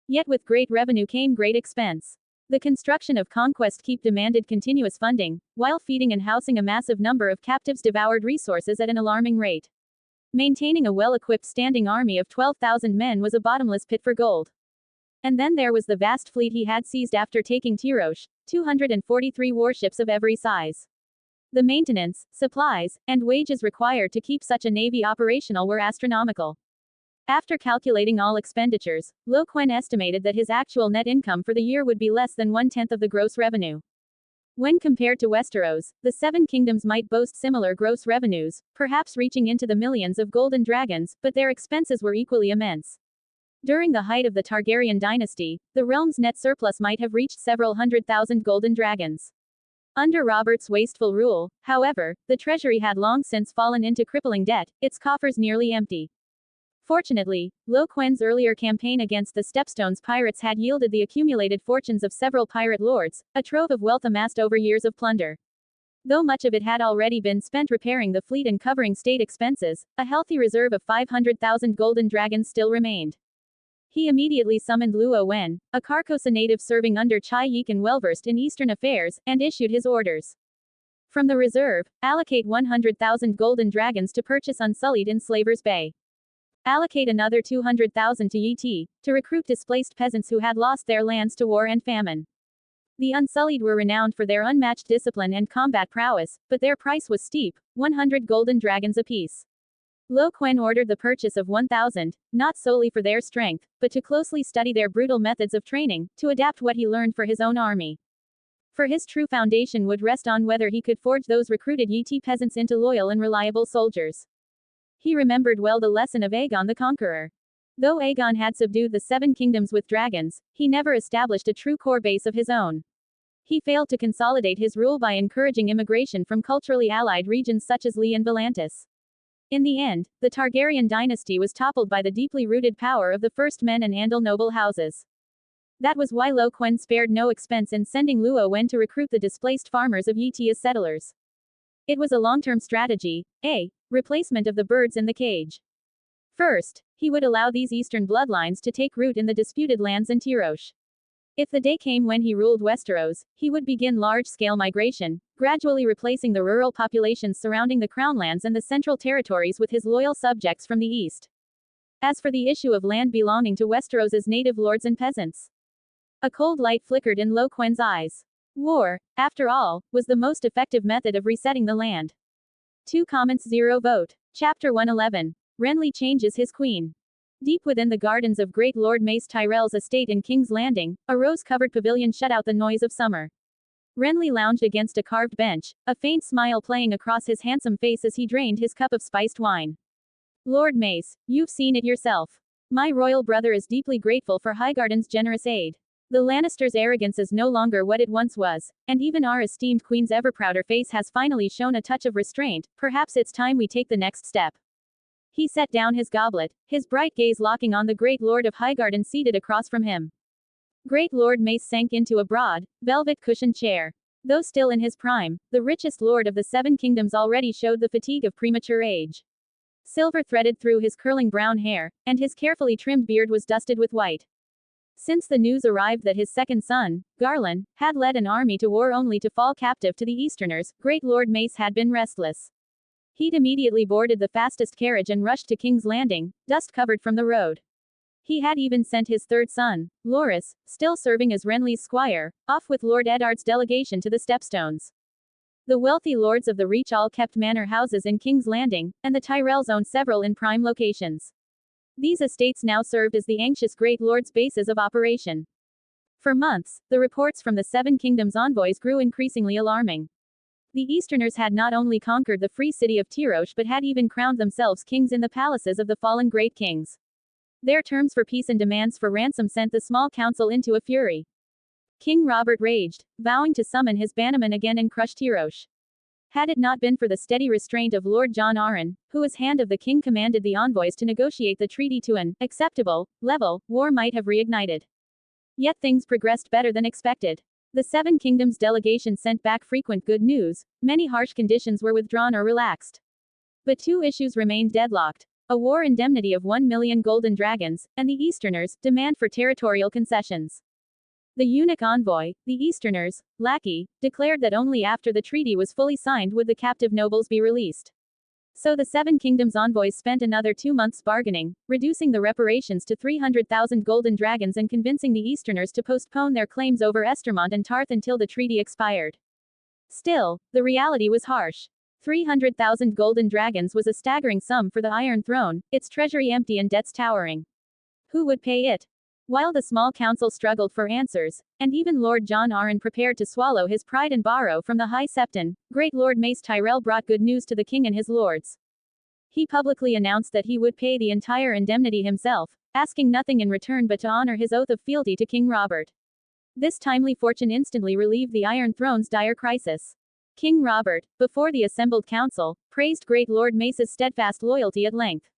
A: Yet with great revenue came great expense. The construction of Conquest Keep demanded continuous funding, while feeding and housing a massive number of captives devoured resources at an alarming rate. Maintaining a well-equipped standing army of 12,000 men was a bottomless pit for gold. And then there was the vast fleet he had seized after taking Tyrosh, 243 warships of every size. The maintenance, supplies, and wages required to keep such a navy operational were astronomical. After calculating all expenditures, Quen estimated that his actual net income for the year would be less than 1/10 of the gross revenue. When compared to Westeros, the Seven Kingdoms might boast similar gross revenues, perhaps reaching into the millions of golden dragons, but their expenses were equally immense. During the height of the Targaryen dynasty, the realm's net surplus might have reached several 100,000 golden dragons. Under Robert's wasteful rule, however, the treasury had long since fallen into crippling debt, its coffers nearly empty. Fortunately, Quen's earlier campaign against the Stepstones pirates had yielded the accumulated fortunes of several pirate lords, a trove of wealth amassed over years of plunder. Though much of it had already been spent repairing the fleet and covering state expenses, a healthy reserve of 500,000 golden dragons still remained. He immediately summoned Quen, a Carcosa native serving under Chai Yik and well-versed in Eastern affairs, and issued his orders. From the reserve, allocate 100,000 golden dragons to purchase Unsullied in Slaver's Bay. Allocate another 200,000 to Yiti, to recruit displaced peasants who had lost their lands to war and famine. The Unsullied were renowned for their unmatched discipline and combat prowess, but their price was steep, 100 golden dragons apiece. Quen ordered the purchase of 1,000, not solely for their strength, but to closely study their brutal methods of training, to adapt what he learned for his own army. For his true foundation would rest on whether he could forge those recruited Yiti peasants into loyal and reliable soldiers. He remembered well the lesson of Aegon the Conqueror. Though Aegon had subdued the Seven Kingdoms with dragons, he never established a true core base of his own. He failed to consolidate his rule by encouraging immigration from culturally allied regions such as Lee and Volantis. In the end, the Targaryen dynasty was toppled by the deeply rooted power of the First Men and Andal noble houses. That was why Quen spared no expense in sending Quen to recruit the displaced farmers of Yiti as settlers. It was a long-term strategy, a replacement of the birds in the cage. First, he would allow these eastern bloodlines to take root in the disputed lands in Tyrosh. If the day came when he ruled Westeros, he would begin large-scale migration, gradually replacing the rural populations surrounding the Crownlands and the Central Territories with his loyal subjects from the east. As for the issue of land belonging to Westeros's native lords and peasants, a cold light flickered in Lo Quen's eyes. War, after all, was the most effective method of resetting the land. 2 comments 0 vote. Chapter 111. Renly changes his queen. Deep within the gardens of Great Lord Mace Tyrell's estate in King's Landing, a rose-covered pavilion shut out the noise of summer. Renly lounged against a carved bench, a faint smile playing across his handsome face as he drained his cup of spiced wine. Lord Mace, you've seen it yourself. My royal brother is deeply grateful for Highgarden's generous aid. The Lannisters' arrogance is no longer what it once was, and even our esteemed queen's ever-prouder face has finally shown a touch of restraint. Perhaps it's time we take the next step. He set down his goblet, his bright gaze locking on the Great Lord of Highgarden seated across from him. Great Lord Mace sank into a broad, velvet-cushioned chair. Though still in his prime, the richest lord of the 7 kingdoms already showed the fatigue of premature age. Silver threaded through his curling brown hair, and his carefully trimmed beard was dusted with white. Since the news arrived that his second son, Garland, had led an army to war only to fall captive to the Easterners, Great Lord Mace had been restless. He'd immediately boarded the fastest carriage and rushed to King's Landing, dust-covered from the road. He had even sent his third son, Loras, still serving as Renly's squire, off with Lord Eddard's delegation to the Stepstones. The wealthy lords of the Reach all kept manor houses in King's Landing, and the Tyrells owned several in prime locations. These estates now served as the anxious Great Lord's bases of operation. For months, the reports from the 7 kingdoms' envoys grew increasingly alarming. The Easterners had not only conquered the free city of Tyrosh but had even crowned themselves kings in the palaces of the fallen great kings. Their terms for peace and demands for ransom sent the small council into a fury. King Robert raged, vowing to summon his bannermen again and crush Tyrosh. Had it not been for the steady restraint of Lord John Arryn, who as hand of the king commanded the envoys to negotiate the treaty to an acceptable level, war might have reignited. Yet things progressed better than expected. The 7 kingdoms delegation sent back frequent good news, many harsh conditions were withdrawn or relaxed. But 2 issues remained deadlocked. A war indemnity of 1 million golden dragons, and the Easterners' demand for territorial concessions. The eunuch envoy, the Easterners' lackey, declared that only after the treaty was fully signed would the captive nobles be released. So the 7 kingdoms envoys spent another 2 months bargaining, reducing the reparations to 300,000 golden dragons and convincing the Easterners to postpone their claims over Estermont and Tarth until the treaty expired. Still, the reality was harsh. 300,000 golden dragons was a staggering sum for the Iron Throne, its treasury empty and debts towering. Who would pay it? While the small council struggled for answers, and even Lord John Arryn prepared to swallow his pride and borrow from the High Septon, Great Lord Mace Tyrell brought good news to the king and his lords. He publicly announced that he would pay the entire indemnity himself, asking nothing in return but to honor his oath of fealty to King Robert. This timely fortune instantly relieved the Iron Throne's dire crisis. King Robert, before the assembled council, praised Great Lord Mace's steadfast loyalty at length.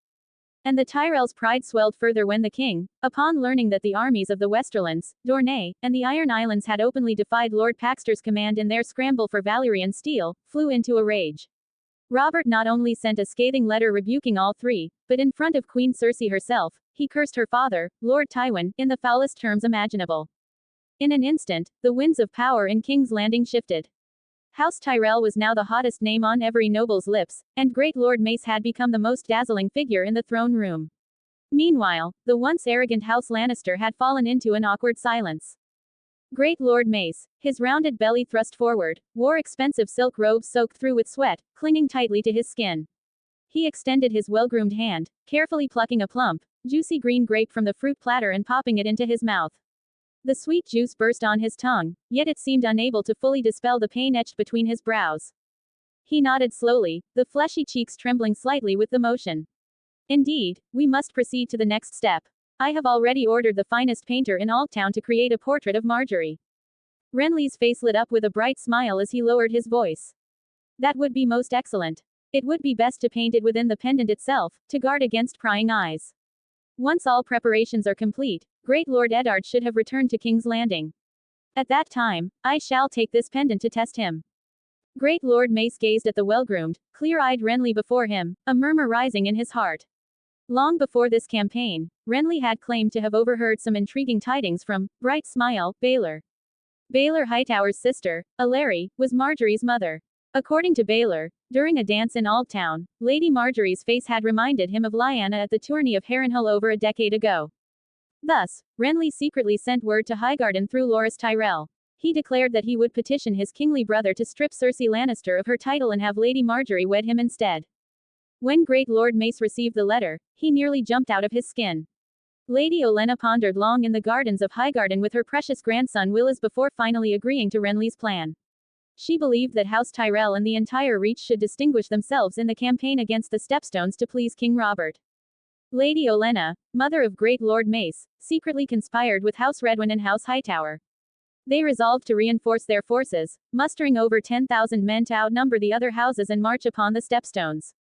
A: And the Tyrell's pride swelled further when the king, upon learning that the armies of the Westerlands, Dorne, and the Iron Islands had openly defied Lord Paxter's command in their scramble for Valyrian steel, flew into a rage. Robert not only sent a scathing letter rebuking all 3, but in front of Queen Cersei herself, he cursed her father, Lord Tywin, in the foulest terms imaginable. In an instant, the winds of power in King's Landing shifted. House Tyrell was now the hottest name on every noble's lips, and Great Lord Mace had become the most dazzling figure in the throne room. Meanwhile, the once arrogant House Lannister had fallen into an awkward silence. Great Lord Mace, his rounded belly thrust forward, wore expensive silk robes soaked through with sweat, clinging tightly to his skin. He extended his well-groomed hand, carefully plucking a plump, juicy green grape from the fruit platter and popping it into his mouth. The sweet juice burst on his tongue, yet it seemed unable to fully dispel the pain etched between his brows. He nodded slowly, the fleshy cheeks trembling slightly with the motion. Indeed, we must proceed to the next step. I have already ordered the finest painter in all town to create a portrait of Marjorie. Renly's face lit up with a bright smile as he lowered his voice. That would be most excellent. It would be best to paint it within the pendant itself, to guard against prying eyes. Once all preparations are complete, Great Lord Eddard should have returned to King's Landing. At that time, I shall take this pendant to test him. Great Lord Mace gazed at the well-groomed, clear-eyed Renly before him, a murmur rising in his heart. Long before this campaign, Renly had claimed to have overheard some intriguing tidings from Bright Smile, Baelor. Baelor Hightower's sister, Aleri, was Margaery's mother. According to Baelor, during a dance in Aldtown, Lady Margaery's face had reminded him of Lyanna at the tourney of Harrenhal over a decade ago. Thus, Renly secretly sent word to Highgarden through Loras Tyrell. He declared that he would petition his kingly brother to strip Cersei Lannister of her title and have Lady Margaery wed him instead. When Great Lord Mace received the letter, he nearly jumped out of his skin. Lady Olenna pondered long in the gardens of Highgarden with her precious grandson Willas before finally agreeing to Renly's plan. She believed that House Tyrell and the entire Reach should distinguish themselves in the campaign against the Stepstones to please King Robert. Lady Olenna, mother of Great Lord Mace, secretly conspired with House Redwyn and House Hightower. They resolved to reinforce their forces, mustering over 10,000 men to outnumber the other houses and march upon the Stepstones.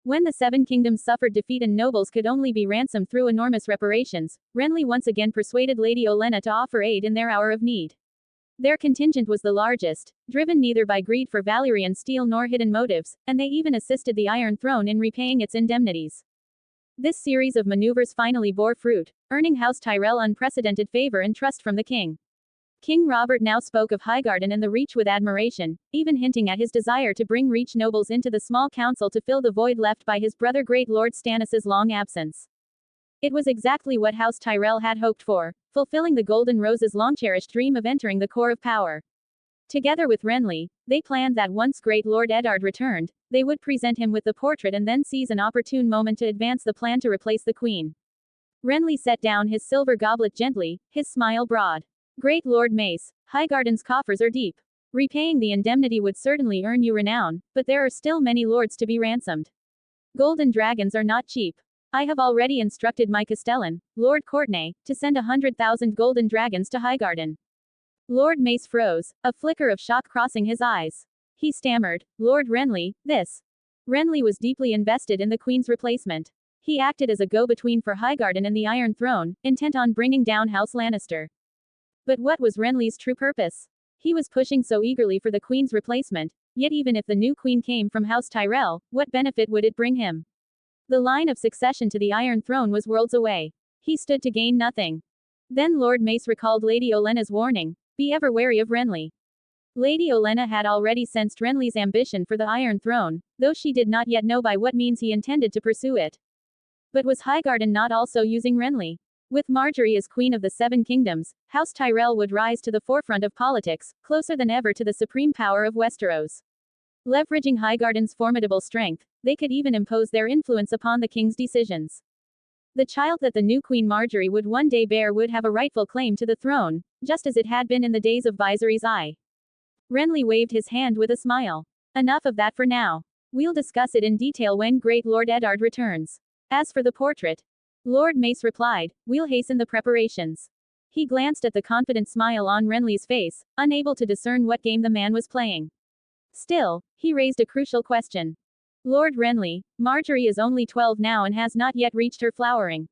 A: When the Seven Kingdoms suffered defeat and nobles could only be ransomed through enormous reparations, Renly once again persuaded Lady Olenna to offer aid in their hour of need. Their contingent was the largest, driven neither by greed for Valyrian steel nor hidden motives, and they even assisted the Iron Throne in repaying its indemnities. This series of maneuvers finally bore fruit, earning House Tyrell unprecedented favor and trust from the king. King Robert now spoke of Highgarden and the Reach with admiration, even hinting at his desire to bring Reach nobles into the small council to fill the void left by his brother Great Lord Stannis's long absence. It was exactly what House Tyrell had hoped for, fulfilling the Golden Rose's long-cherished dream of entering the core of power. Together with Renly, they planned that once Great Lord Eddard returned, they would present him with the portrait and then seize an opportune moment to advance the plan to replace the queen. Renly set down his silver goblet gently, his smile broad. Great Lord Mace, Highgarden's coffers are deep. Repaying the indemnity would certainly earn you renown, but there are still many lords to be ransomed. Golden dragons are not cheap. I have already instructed my Castellan, Lord Courtenay, to send 100,000 golden dragons to Highgarden. Lord Mace froze, a flicker of shock crossing his eyes. He stammered, Lord Renly, this. Renly was deeply invested in the Queen's replacement. He acted as a go-between for Highgarden and the Iron Throne, intent on bringing down House Lannister. But what was Renly's true purpose? He was pushing so eagerly for the Queen's replacement, yet even if the new Queen came from House Tyrell, what benefit would it bring him? The line of succession to the Iron Throne was worlds away. He stood to gain nothing. Then Lord Mace recalled Lady Olenna's warning, be ever wary of Renly. Lady Olenna had already sensed Renly's ambition for the Iron Throne, though she did not yet know by what means he intended to pursue it. But was Highgarden not also using Renly? With Margaery as Queen of the Seven Kingdoms, House Tyrell would rise to the forefront of politics, closer than ever to the supreme power of Westeros. Leveraging Highgarden's formidable strength, they could even impose their influence upon the king's decisions. The child that the new Queen Margaery would one day bear would have a rightful claim to the throne, just as it had been in the days of Viserys I. Renly waved his hand with a smile. Enough of that for now. We'll discuss it in detail when Great Lord Eddard returns. As for the portrait, Lord Mace replied, we'll hasten the preparations. He glanced at the confident smile on Renly's face, unable to discern what game the man was playing. Still, he raised a crucial question. Lord Renly, Margaery is only 12 now and has not yet reached her flowering.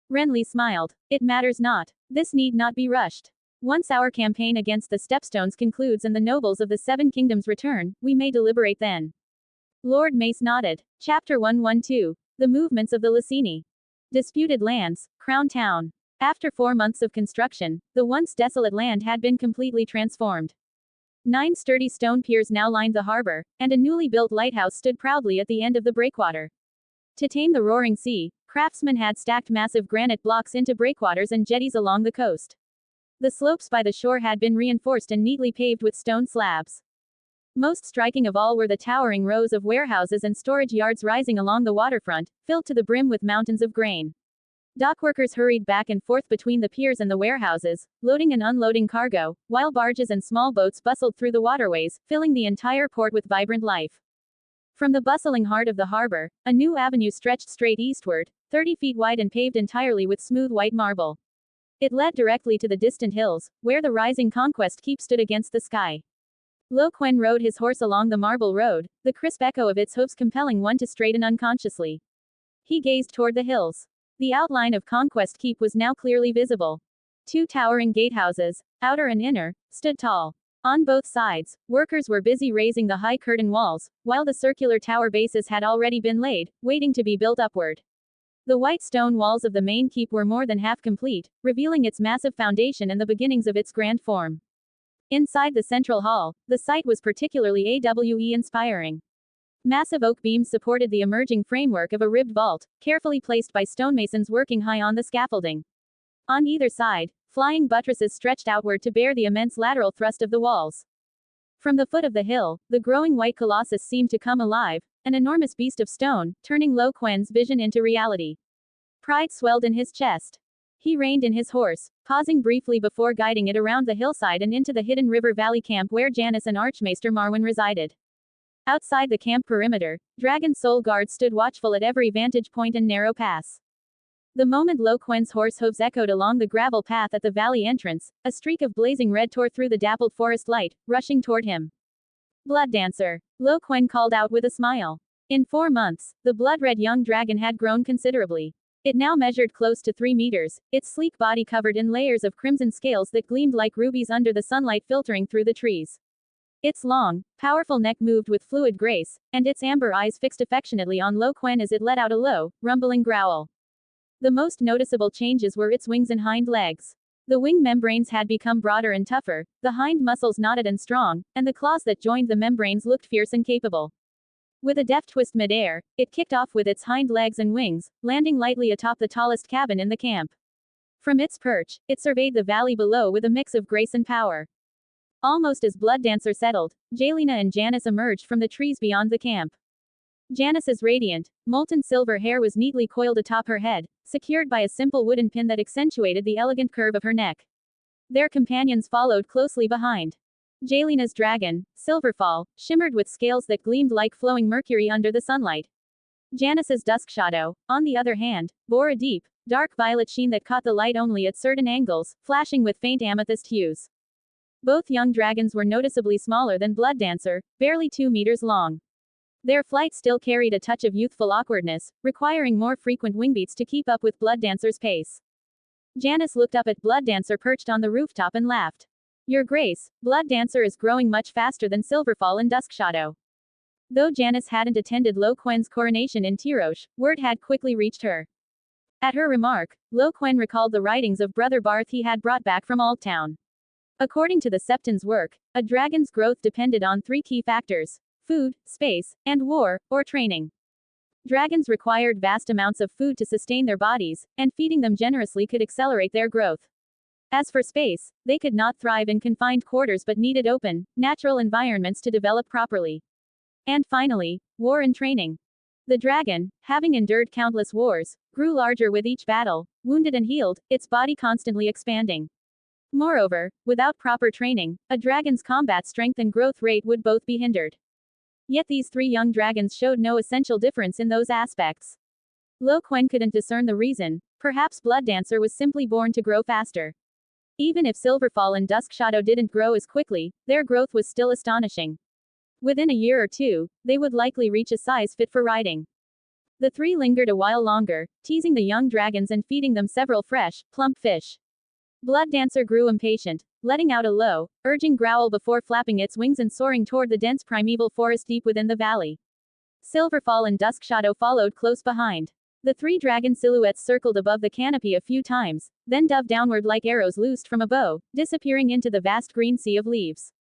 A: Renly smiled. It matters not. This need not be rushed. Once our campaign against the Stepstones concludes and the nobles of the Seven Kingdoms return, we may deliberate then. Lord Mace nodded. Chapter 112. The movements of the Lyseni. Disputed lands, Crown Town. After 4 months of construction, the once desolate land had been completely transformed. 9 sturdy stone piers now lined the harbor, and a newly built lighthouse stood proudly at the end of the breakwater. To tame the roaring sea, craftsmen had stacked massive granite blocks into breakwaters and jetties along the coast. The slopes by the shore had been reinforced and neatly paved with stone slabs. Most striking of all were the towering rows of warehouses and storage yards rising along the waterfront, filled to the brim with mountains of grain. Dockworkers hurried back and forth between the piers and the warehouses, loading and unloading cargo, while barges and small boats bustled through the waterways, filling the entire port with vibrant life. From the bustling heart of the harbor, a new avenue stretched straight eastward, 30 feet wide and paved entirely with smooth white marble. It led directly to the distant hills, where the rising Conquest Keep stood against the sky. Quen rode his horse along the marble road, the crisp echo of its hoofs compelling one to straighten unconsciously. He gazed toward the hills. The outline of Conquest Keep was now clearly visible. 2 towering gatehouses, outer and inner, stood tall. On both sides, workers were busy raising the high curtain walls, while the circular tower bases had already been laid, waiting to be built upward. The white stone walls of the main keep were more than half complete, revealing its massive foundation and the beginnings of its grand form. Inside the central hall, the site was particularly inspiring. Massive oak beams supported the emerging framework of a ribbed vault, carefully placed by stonemasons working high on the scaffolding. On either side, flying buttresses stretched outward to bear the immense lateral thrust of the walls. From the foot of the hill, the growing white colossus seemed to come alive, an enormous beast of stone, turning Quen's vision into reality. Pride swelled in his chest. He reined in his horse, pausing briefly before guiding it around the hillside and into the hidden river valley camp where Janis and Archmaester Marwyn resided. Outside the camp perimeter, Dragon Soul guards stood watchful at every vantage point and narrow pass. The moment Quen's horse hooves echoed along the gravel path at the valley entrance, a streak of blazing red tore through the dappled forest light, rushing toward him. Blood Dancer. Quen called out with a smile. In 4 months, the blood-red young dragon had grown considerably. It now measured close to 3 meters, its sleek body covered in layers of crimson scales that gleamed like rubies under the sunlight filtering through the trees. Its long, powerful neck moved with fluid grace, and its amber eyes fixed affectionately on Quen as it let out a low, rumbling growl. The most noticeable changes were its wings and hind legs. The wing membranes had become broader and tougher, the hind muscles knotted and strong, and the claws that joined the membranes looked fierce and capable. With a deft twist midair, it kicked off with its hind legs and wings, landing lightly atop the tallest cabin in the camp. From its perch, it surveyed the valley below with a mix of grace and power. Almost as Blood Dancer settled, Jelena and Janis emerged from the trees beyond the camp. Janis's radiant, molten silver hair was neatly coiled atop her head, secured by a simple wooden pin that accentuated the elegant curve of her neck. Their companions followed closely behind. Jelena's dragon, Silverfall, shimmered with scales that gleamed like flowing mercury under the sunlight. Janis's dusk shadow, on the other hand, bore a deep, dark violet sheen that caught the light only at certain angles, flashing with faint amethyst hues. Both young dragons were noticeably smaller than Blood Dancer, barely 2 meters long. Their flight still carried a touch of youthful awkwardness, requiring more frequent wingbeats to keep up with Blood Dancer's pace. Janis looked up at Blood Dancer perched on the rooftop and laughed. Your Grace, Blood Dancer is growing much faster than Silverfall and Duskshadow. Though Janis hadn't attended Quen's coronation in Tyrosh, word had quickly reached her. At her remark, Quen recalled the writings of Brother Barth he had brought back from Aldtown. According to the Septon's work, a dragon's growth depended on 3 key factors: food, space, and war, or training. Dragons required vast amounts of food to sustain their bodies, and feeding them generously could accelerate their growth. As for space, they could not thrive in confined quarters but needed open, natural environments to develop properly. And finally, war and training. The dragon, having endured countless wars, grew larger with each battle, wounded and healed, its body constantly expanding. Moreover, without proper training, a dragon's combat strength and growth rate would both be hindered. Yet these 3 young dragons showed no essential difference in those aspects. Quen couldn't discern the reason, perhaps Blood Dancer was simply born to grow faster. Even if Silverfall and Duskshadow didn't grow as quickly, their growth was still astonishing. Within a year or 2, they would likely reach a size fit for riding. The 3 lingered a while longer, teasing the young dragons and feeding them several fresh, plump fish. Blood Dancer grew impatient, letting out a low, urging growl before flapping its wings and soaring toward the dense primeval forest deep within the valley. Silverfall and Duskshadow followed close behind. The 3 dragon silhouettes circled above the canopy a few times, then dove downward like arrows loosed from a bow, disappearing into the vast green sea of leaves.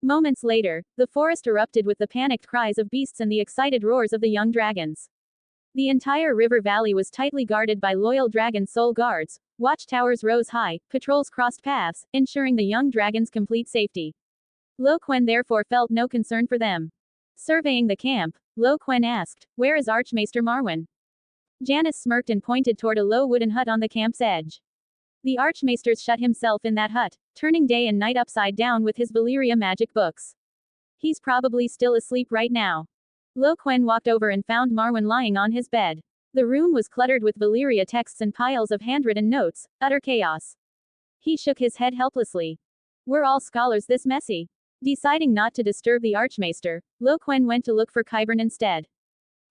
A: Moments later, the forest erupted with the panicked cries of beasts and the excited roars of the young dragons. The entire river valley was tightly guarded by loyal Dragon Soul guards. Watchtowers rose high, patrols crossed paths, ensuring the young dragon's complete safety. Quen therefore felt no concern for them. Surveying the camp, Quen asked, "Where is Archmaester Marwyn?" Janis smirked and pointed toward a low wooden hut on the camp's edge. The Archmaester's shut himself in that hut, turning day and night upside down with his Valyria magic books. He's probably still asleep right now. Quen walked over and found Marwyn lying on his bed. The room was cluttered with Valyria texts and piles of handwritten notes, utter chaos. He shook his head helplessly. Were all scholars this messy? Deciding not to disturb the Archmaester, Quen went to look for Qyburn instead.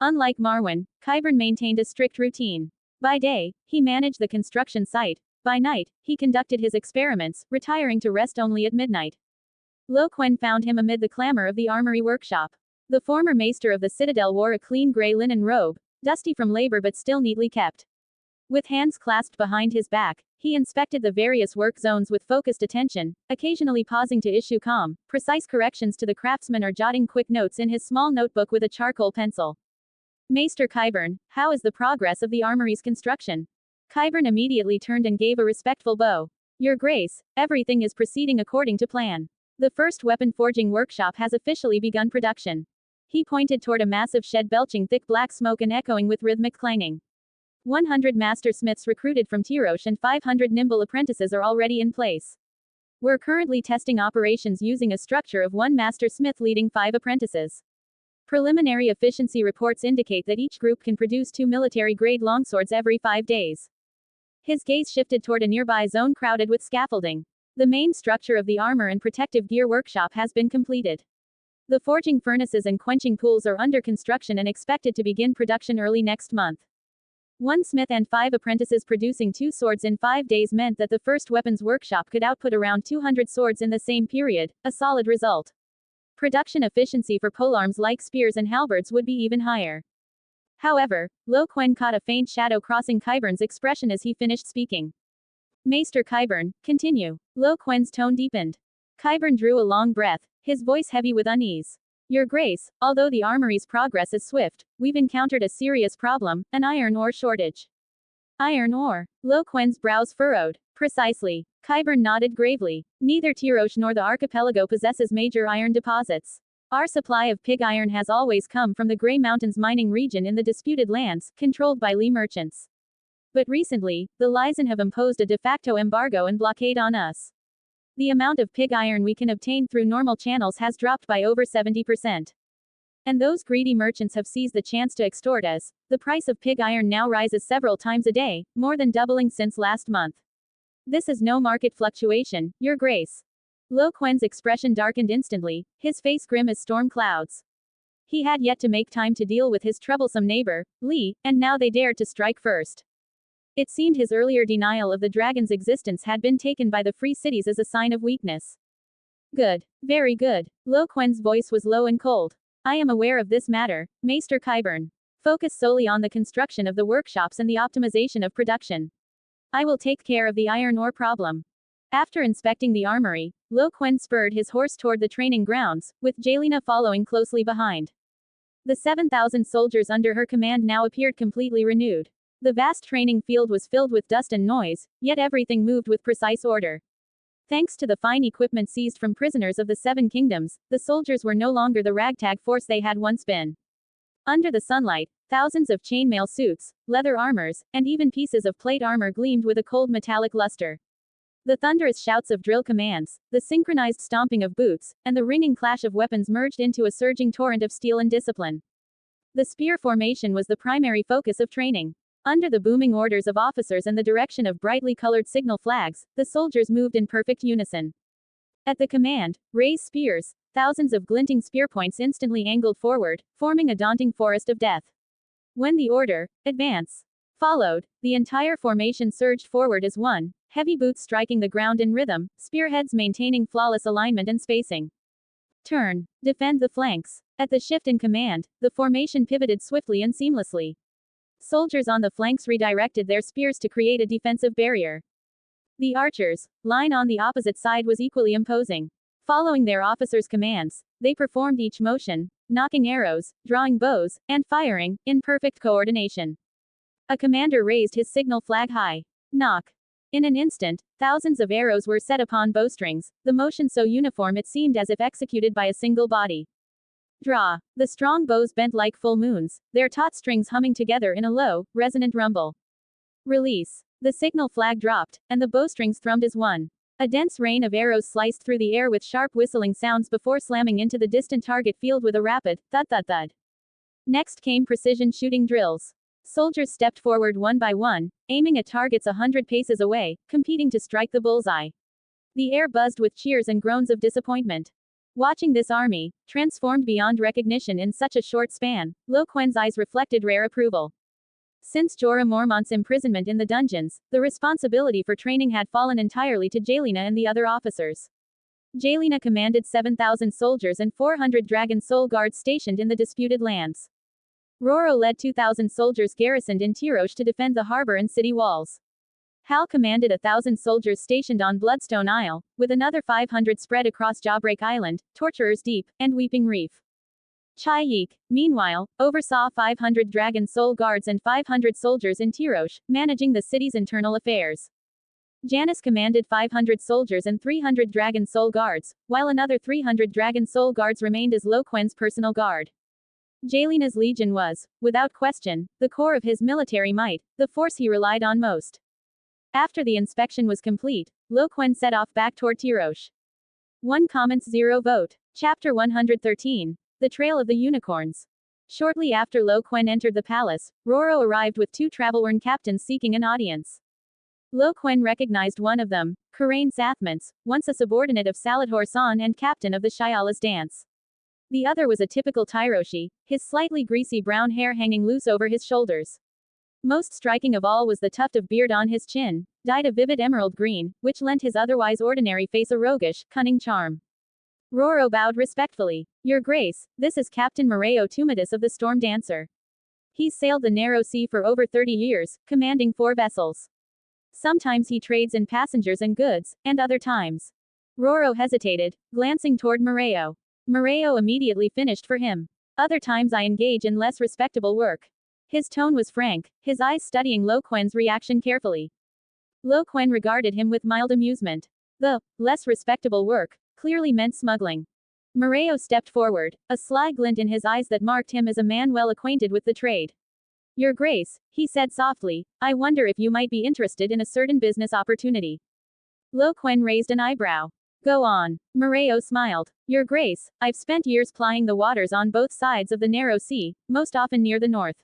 A: Unlike Marwyn, Qyburn maintained a strict routine. By day, he managed the construction site. By night, he conducted his experiments, retiring to rest only at midnight. Quen found him amid the clamor of the armory workshop. The former maester of the citadel wore a clean gray linen robe, dusty from labor but still neatly kept. With hands clasped behind his back, he inspected the various work zones with focused attention, occasionally pausing to issue calm, precise corrections to the craftsman or jotting quick notes in his small notebook with a charcoal pencil. Maester Qyburn, how is the progress of the armory's construction? Qyburn immediately turned and gave a respectful bow. Your Grace, everything is proceeding according to plan. The first weapon forging workshop has officially begun production. He pointed toward a massive shed belching thick black smoke and echoing with rhythmic clanging. 100 master smiths recruited from Tyrosh and 500 nimble apprentices are already in place. We're currently testing operations using a structure of 1 master smith leading 5 apprentices. Preliminary efficiency reports indicate that each group can produce 2 military-grade longswords every 5 days. His gaze shifted toward a nearby zone crowded with scaffolding. The main structure of the armor and protective gear workshop has been completed. The forging furnaces and quenching pools are under construction and expected to begin production early next month. 1 smith and 5 apprentices producing 2 swords in 5 days meant that the first weapons workshop could output around 200 swords in the same period, a solid result. Production efficiency for polearms like spears and halberds would be even higher. However, Quen caught a faint shadow crossing Qyburn's expression as he finished speaking. Maester Qyburn, continue. Quen's tone deepened. Qyburn drew a long breath, his voice heavy with unease. Your Grace, although the armory's progress is swift, we've encountered a serious problem, an iron ore shortage. Iron ore? Quen's brows furrowed. Precisely. Qyburn nodded gravely. Neither Tyrosh nor the archipelago possesses major iron deposits. Our supply of pig iron has always come from the Grey Mountains mining region in the disputed lands, controlled by Lee merchants. But recently, the Lysan have imposed a de facto embargo and blockade on us. The amount of pig iron we can obtain through normal channels has dropped by over 70%. And those greedy merchants have seized the chance to extort us. The price of pig iron now rises several times a day, more than doubling since last month. This is no market fluctuation, Your Grace. Quen's expression darkened instantly, his face grim as storm clouds. He had yet to make time to deal with his troublesome neighbor, Lee, and now they dared to strike first. It seemed his earlier denial of the dragon's existence had been taken by the free cities as a sign of weakness. Good. Very good. Quen's voice was low and cold. I am aware of this matter, Maester Qyburn. Focus solely on the construction of the workshops and the optimization of production. I will take care of the iron ore problem. After inspecting the armory, Quen spurred his horse toward the training grounds, with Jelena following closely behind. The 7,000 soldiers under her command now appeared completely renewed. The vast training field was filled with dust and noise, yet everything moved with precise order. Thanks to the fine equipment seized from prisoners of the 7 kingdoms, the soldiers were no longer the ragtag force they had once been. Under the sunlight, thousands of chainmail suits, leather armors, and even pieces of plate armor gleamed with a cold metallic luster. The thunderous shouts of drill commands, the synchronized stomping of boots, and the ringing clash of weapons merged into a surging torrent of steel and discipline. The spear formation was the primary focus of training. Under the booming orders of officers and the direction of brightly colored signal flags, the soldiers moved in perfect unison. At the command, raise spears, thousands of glinting spear points instantly angled forward, forming a daunting forest of death. When the order, advance, followed, the entire formation surged forward as one, heavy boots striking the ground in rhythm, spearheads maintaining flawless alignment and spacing. Turn, defend the flanks. At the shift in command, the formation pivoted swiftly and seamlessly. Soldiers on the flanks redirected their spears to create a defensive barrier. The archers' line on the opposite side was equally imposing. Following their officers' commands, they performed each motion, knocking arrows, drawing bows, and firing, in perfect coordination. A commander raised his signal flag high. Knock. In an instant, thousands of arrows were set upon bowstrings, the motion so uniform it seemed as if executed by a single body. Draw. The strong bows bent like full moons, their taut strings humming together in a low, resonant rumble. Release. The signal flag dropped, and the bowstrings thrummed as one. A dense rain of arrows sliced through the air with sharp whistling sounds before slamming into the distant target field with a rapid thud-thud-thud. Next came precision shooting drills. Soldiers stepped forward one by one, aiming at targets 100 paces away, competing to strike the bullseye. The air buzzed with cheers and groans of disappointment. Watching this army, transformed beyond recognition in such a short span, Quen's eyes reflected rare approval. Since Jorah Mormont's imprisonment in the dungeons, the responsibility for training had fallen entirely to Jelena and the other officers. Jelena commanded 7,000 soldiers and 400 dragon soul guards stationed in the disputed lands. Roro led 2,000 soldiers garrisoned in Tyrosh to defend the harbor and city walls. Hal commanded 1,000 soldiers stationed on Bloodstone Isle, with another 500 spread across Jawbreak Island, Torturer's Deep, and Weeping Reef. Chayik, meanwhile, oversaw 500 Dragon Soul Guards and 500 soldiers in Tyrosh, managing the city's internal affairs. Janis commanded 500 soldiers and 300 Dragon Soul Guards, while another 300 Dragon Soul Guards remained as Quen's personal guard. Jalena's legion was, without question, the core of his military might, the force he relied on most. After the inspection was complete, Quen set off back toward Tyrosh. 1 comments 0 vote. Chapter 113. The Trail of the Unicorns. Shortly after Quen entered the palace, Roro arrived with 2 travel-worn captains seeking an audience. Quen recognized one of them, Quen Sathments, once a subordinate of Saladhor San and captain of the Shyala's dance. The other was a typical Tyroshi, his slightly greasy brown hair hanging loose over his shoulders. Most striking of all was the tuft of beard on his chin, dyed a vivid emerald green, which lent his otherwise ordinary face a roguish, cunning charm. Roro bowed respectfully. Your Grace, this is Captain Moreo Tumidus of the Storm Dancer. He's sailed the narrow sea for over 30 years, commanding 4 vessels. Sometimes he trades in passengers and goods, and other times. Roro hesitated, glancing toward Moreo. Moreo immediately finished for him. Other times I engage in less respectable work. His tone was frank, his eyes studying Quen's reaction carefully. Quen regarded him with mild amusement. The less respectable work clearly meant smuggling. Moreo stepped forward, a sly glint in his eyes that marked him as a man well acquainted with the trade. Your Grace, he said softly, I wonder if you might be interested in a certain business opportunity. Quen raised an eyebrow. Go on. Moreo smiled. Your Grace, I've spent years plying the waters on both sides of the narrow sea, most often near the north.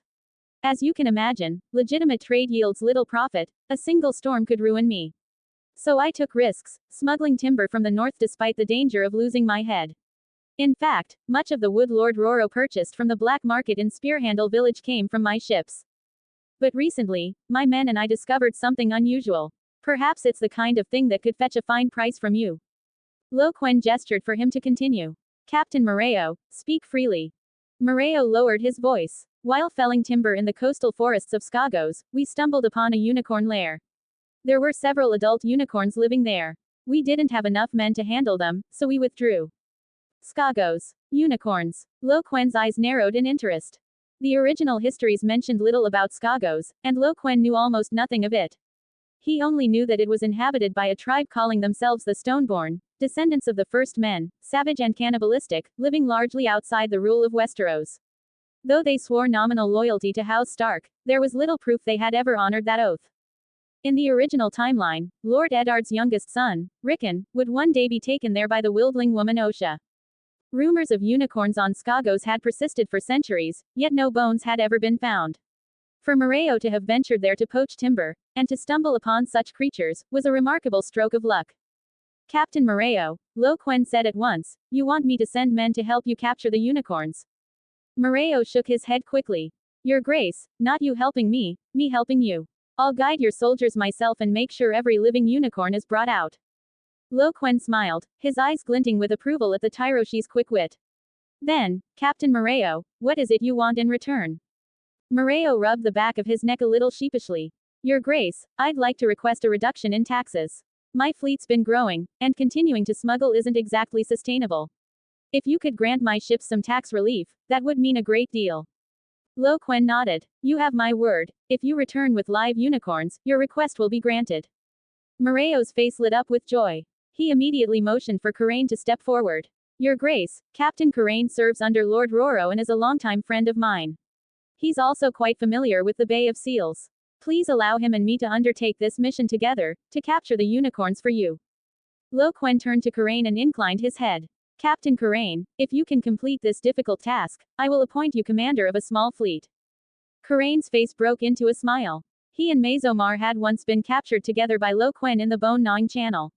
A: As you can imagine, legitimate trade yields little profit, a single storm could ruin me. So I took risks, smuggling timber from the north despite the danger of losing my head. In fact, much of the wood Lord Roro purchased from the black market in Spearhandle village came from my ships. But recently, my men and I discovered something unusual. Perhaps it's the kind of thing that could fetch a fine price from you. Quen gestured for him to continue. Captain Moreo, speak freely. Moreo lowered his voice. While felling timber in the coastal forests of Skagos, we stumbled upon a unicorn lair. There were several adult unicorns living there. We didn't have enough men to handle them, so we withdrew. Skagos. Unicorns. Quen's eyes narrowed in interest. The original histories mentioned little about Skagos, and Quen knew almost nothing of it. He only knew that it was inhabited by a tribe calling themselves the Stoneborn, descendants of the first men, savage and cannibalistic, living largely outside the rule of Westeros. Though they swore nominal loyalty to House Stark, there was little proof they had ever honored that oath. In the original timeline, Lord Eddard's youngest son, Rickon, would one day be taken there by the wildling woman Osha. Rumors of unicorns on Skagos had persisted for centuries, yet no bones had ever been found. For Moreo to have ventured there to poach timber, and to stumble upon such creatures, was a remarkable stroke of luck. Captain Moreo, Quen said at once, you want me to send men to help you capture the unicorns? Moreo shook his head quickly. Your Grace, not you helping me helping you. I'll guide your soldiers myself and make sure every living unicorn is brought out. Quen smiled, his eyes glinting with approval at the Tyroshi's quick wit. Then, Captain Moreo, what is it you want in return? Moreo rubbed the back of his neck a little sheepishly. Your Grace, I'd like to request a reduction in taxes. My fleet's been growing, and continuing to smuggle isn't exactly sustainable. If you could grant my ships some tax relief, that would mean a great deal. Quen nodded. You have my word, if you return with live unicorns, your request will be granted. Moreo's face lit up with joy. He immediately motioned for Quen to step forward. Your Grace, Captain Quen serves under Lord Roro and is a longtime friend of mine. He's also quite familiar with the Bay of Seals. Please allow him and me to undertake this mission together, to capture the unicorns for you. Quen turned to Quen and inclined his head. Captain Quen, if you can complete this difficult task, I will appoint you commander of a small fleet. Quen's face broke into a smile. He and Mazomar had once been captured together by Quen in the bone-gnawing channel.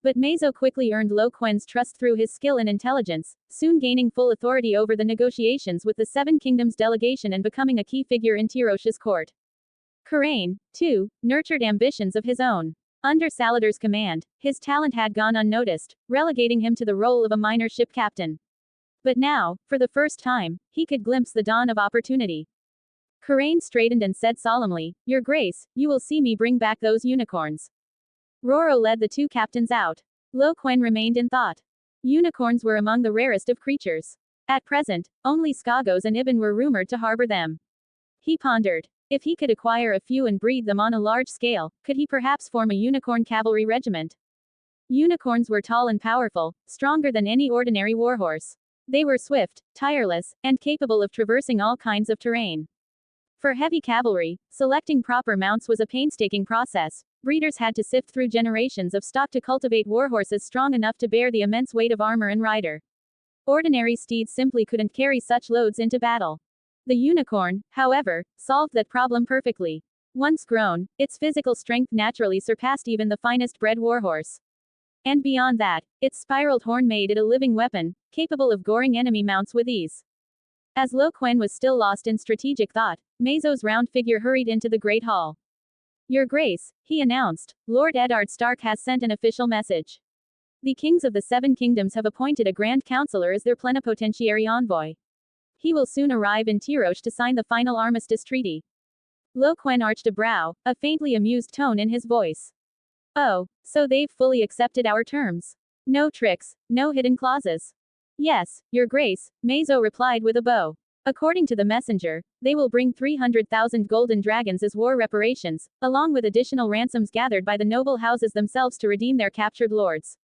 A: But Mazo quickly earned Quen's trust through his skill and intelligence, soon gaining full authority over the negotiations with the Seven Kingdoms delegation and becoming a key figure in Tyrosh's court. Quen, too, nurtured ambitions of his own. Under Salador's command, his talent had gone unnoticed, relegating him to the role of a minor ship captain. But now, for the first time, he could glimpse the dawn of opportunity. Quen straightened and said solemnly, "Your Grace, you will see me bring back those unicorns." Roro led the two captains out. Quen remained in thought. Unicorns were among the rarest of creatures. At present, only Skagos and Ibn were rumored to harbor them. He pondered. If he could acquire a few and breed them on a large scale, could he perhaps form a unicorn cavalry regiment? Unicorns were tall and powerful, stronger than any ordinary warhorse. They were swift, tireless, and capable of traversing all kinds of terrain. For heavy cavalry, selecting proper mounts was a painstaking process. Breeders had to sift through generations of stock to cultivate warhorses strong enough to bear the immense weight of armor and rider. Ordinary steeds simply couldn't carry such loads into battle. The unicorn, however, solved that problem perfectly. Once grown, its physical strength naturally surpassed even the finest bred warhorse. And beyond that, its spiraled horn made it a living weapon, capable of goring enemy mounts with ease. As Quen was still lost in strategic thought, Mazo's round figure hurried into the Great Hall. "Your Grace," he announced, "Lord Eddard Stark has sent an official message. The kings of the Seven Kingdoms have appointed a Grand Counselor as their plenipotentiary envoy. He will soon arrive in Tyrosh to sign the final armistice treaty." Quen arched a brow, a faintly amused tone in his voice. "Oh, so they've fully accepted our terms. No tricks, no hidden clauses." "Yes, Your Grace," Mazo replied with a bow. "According to the messenger, they will bring 300,000 golden dragons as war reparations, along with additional ransoms gathered by the noble houses themselves to redeem their captured lords."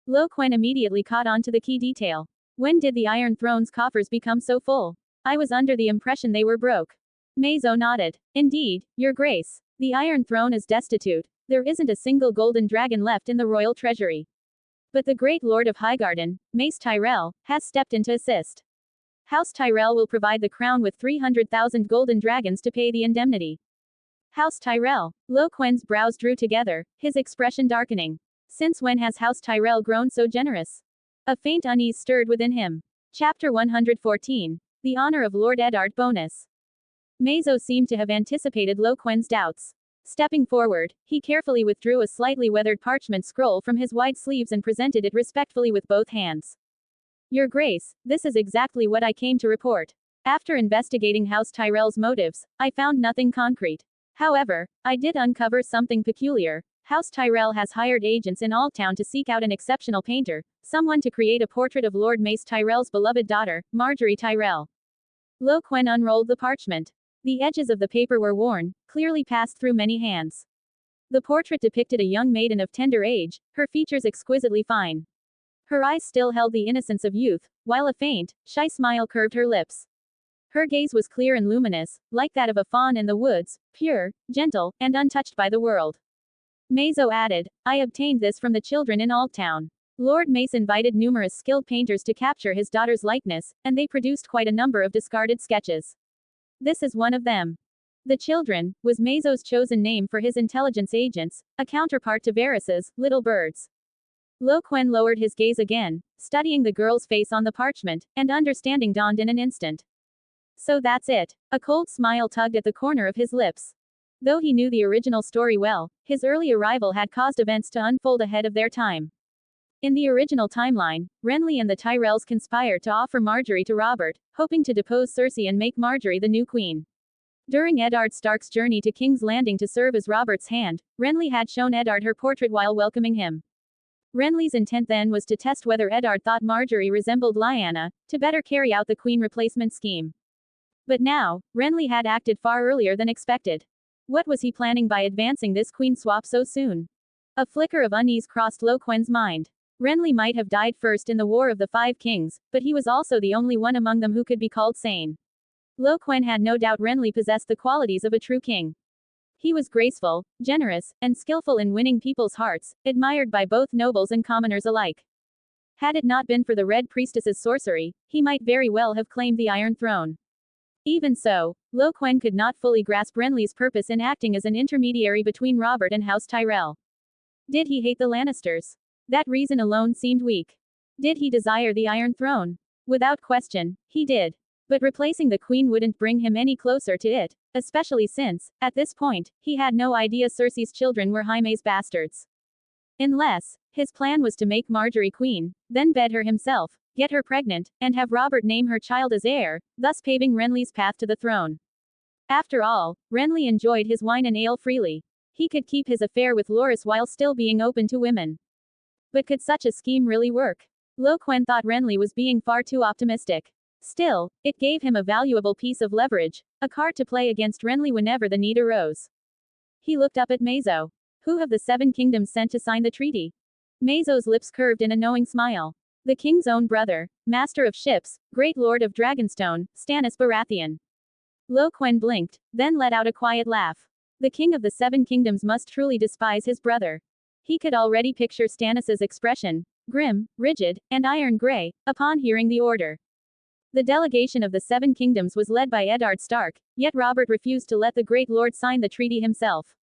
A: Quen immediately caught on to the key detail. "When did the Iron Throne's coffers become so full? I was under the impression they were broke." Mazo nodded. "Indeed, Your Grace. The Iron Throne is destitute. There isn't a single golden dragon left in the royal treasury. But the great Lord of Highgarden, Mace Tyrell, has stepped in to assist. House Tyrell will provide the crown with 300,000 golden dragons to pay the indemnity." House Tyrell. Quen's brows drew together, his expression darkening. Since when has House Tyrell grown so generous? A faint unease stirred within him. Chapter 114. The Honor of Lord Eddard bonus. Mazo seemed to have anticipated Quen's doubts. Stepping forward, he carefully withdrew a slightly weathered parchment scroll from his wide sleeves and presented it respectfully with both hands. "Your Grace, this is exactly what I came to report. After investigating House Tyrell's motives, I found nothing concrete. However, I did uncover something peculiar. House Tyrell has hired agents in Alltown to seek out an exceptional painter, someone to create a portrait of Lord Mace Tyrell's beloved daughter, Marjorie Tyrell." Quen unrolled the parchment. The edges of the paper were worn, clearly passed through many hands. The portrait depicted a young maiden of tender age, her features exquisitely fine. Her eyes still held the innocence of youth, while a faint, shy smile curved her lips. Her gaze was clear and luminous, like that of a fawn in the woods, pure, gentle, and untouched by the world. Mazo added, "I obtained this from the children in Alltown. Lord Mace invited numerous skilled painters to capture his daughter's likeness, and they produced quite a number of discarded sketches. This is one of them." The children was Mazo's chosen name for his intelligence agents, a counterpart to Varys's little birds. Quen lowered his gaze again, studying the girl's face on the parchment, and understanding dawned in an instant. "So that's it." A cold smile tugged at the corner of his lips. Though he knew the original story well, his early arrival had caused events to unfold ahead of their time. In the original timeline, Renly and the Tyrells conspired to offer Marjorie to Robert, hoping to depose Cersei and make Marjorie the new queen. During Eddard Stark's journey to King's Landing to serve as Robert's hand, Renly had shown Eddard her portrait while welcoming him. Renly's intent then was to test whether Eddard thought Marjorie resembled Lyanna, to better carry out the queen replacement scheme. But now, Renly had acted far earlier than expected. What was he planning by advancing this queen swap so soon? A flicker of unease crossed Quen's mind. Renly might have died first in the War of the Five Kings, but he was also the only one among them who could be called sane. Quen had no doubt Renly possessed the qualities of a true king. He was graceful, generous, and skillful in winning people's hearts, admired by both nobles and commoners alike. Had it not been for the Red Priestess's sorcery, he might very well have claimed the Iron Throne. Even so, Quen could not fully grasp Renly's purpose in acting as an intermediary between Robert and House Tyrell. Did he hate the Lannisters? That reason alone seemed weak. Did he desire the Iron Throne? Without question, he did. But replacing the queen wouldn't bring him any closer to it, especially since, at this point, he had no idea Cersei's children were Jaime's bastards. Unless, his plan was to make Marjorie queen, then bed her himself, get her pregnant, and have Robert name her child as heir, thus paving Renly's path to the throne. After all, Renly enjoyed his wine and ale freely. He could keep his affair with Loras while still being open to women. But could such a scheme really work? Quen thought Renly was being far too optimistic. Still, it gave him a valuable piece of leverage, a card to play against Renly whenever the need arose. He looked up at Mazo. Who have the Seven Kingdoms sent to sign the treaty? Mazo's lips curved in a knowing smile. The king's own brother, master of ships, great lord of Dragonstone, Stannis Baratheon. Quen blinked, then let out a quiet laugh. The king of the Seven Kingdoms must truly despise his brother. He could already picture Stannis's expression, grim, rigid, and iron gray, upon hearing the order. The delegation of the Seven Kingdoms was led by Eddard Stark, yet Robert refused to let the Great Lord sign the treaty himself.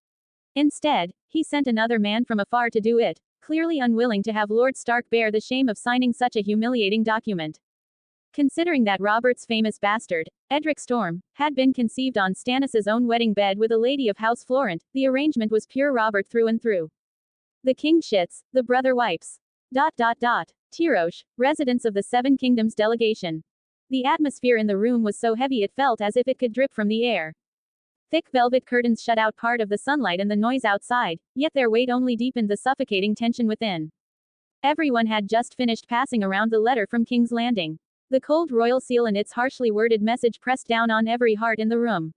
A: Instead, he sent another man from afar to do it, clearly unwilling to have Lord Stark bear the shame of signing such a humiliating document. Considering that Robert's famous bastard, Edric Storm, had been conceived on Stannis's own wedding bed with a lady of House Florent, the arrangement was pure Robert through and through. The king shits, the brother wipes. Tyrosh, residence of the Seven Kingdoms delegation. The atmosphere in the room was so heavy it felt as if it could drip from the air. Thick velvet curtains shut out part of the sunlight and the noise outside, yet their weight only deepened the suffocating tension within. Everyone had just finished passing around the letter from King's Landing. The cold royal seal and its harshly worded message pressed down on every heart in the room.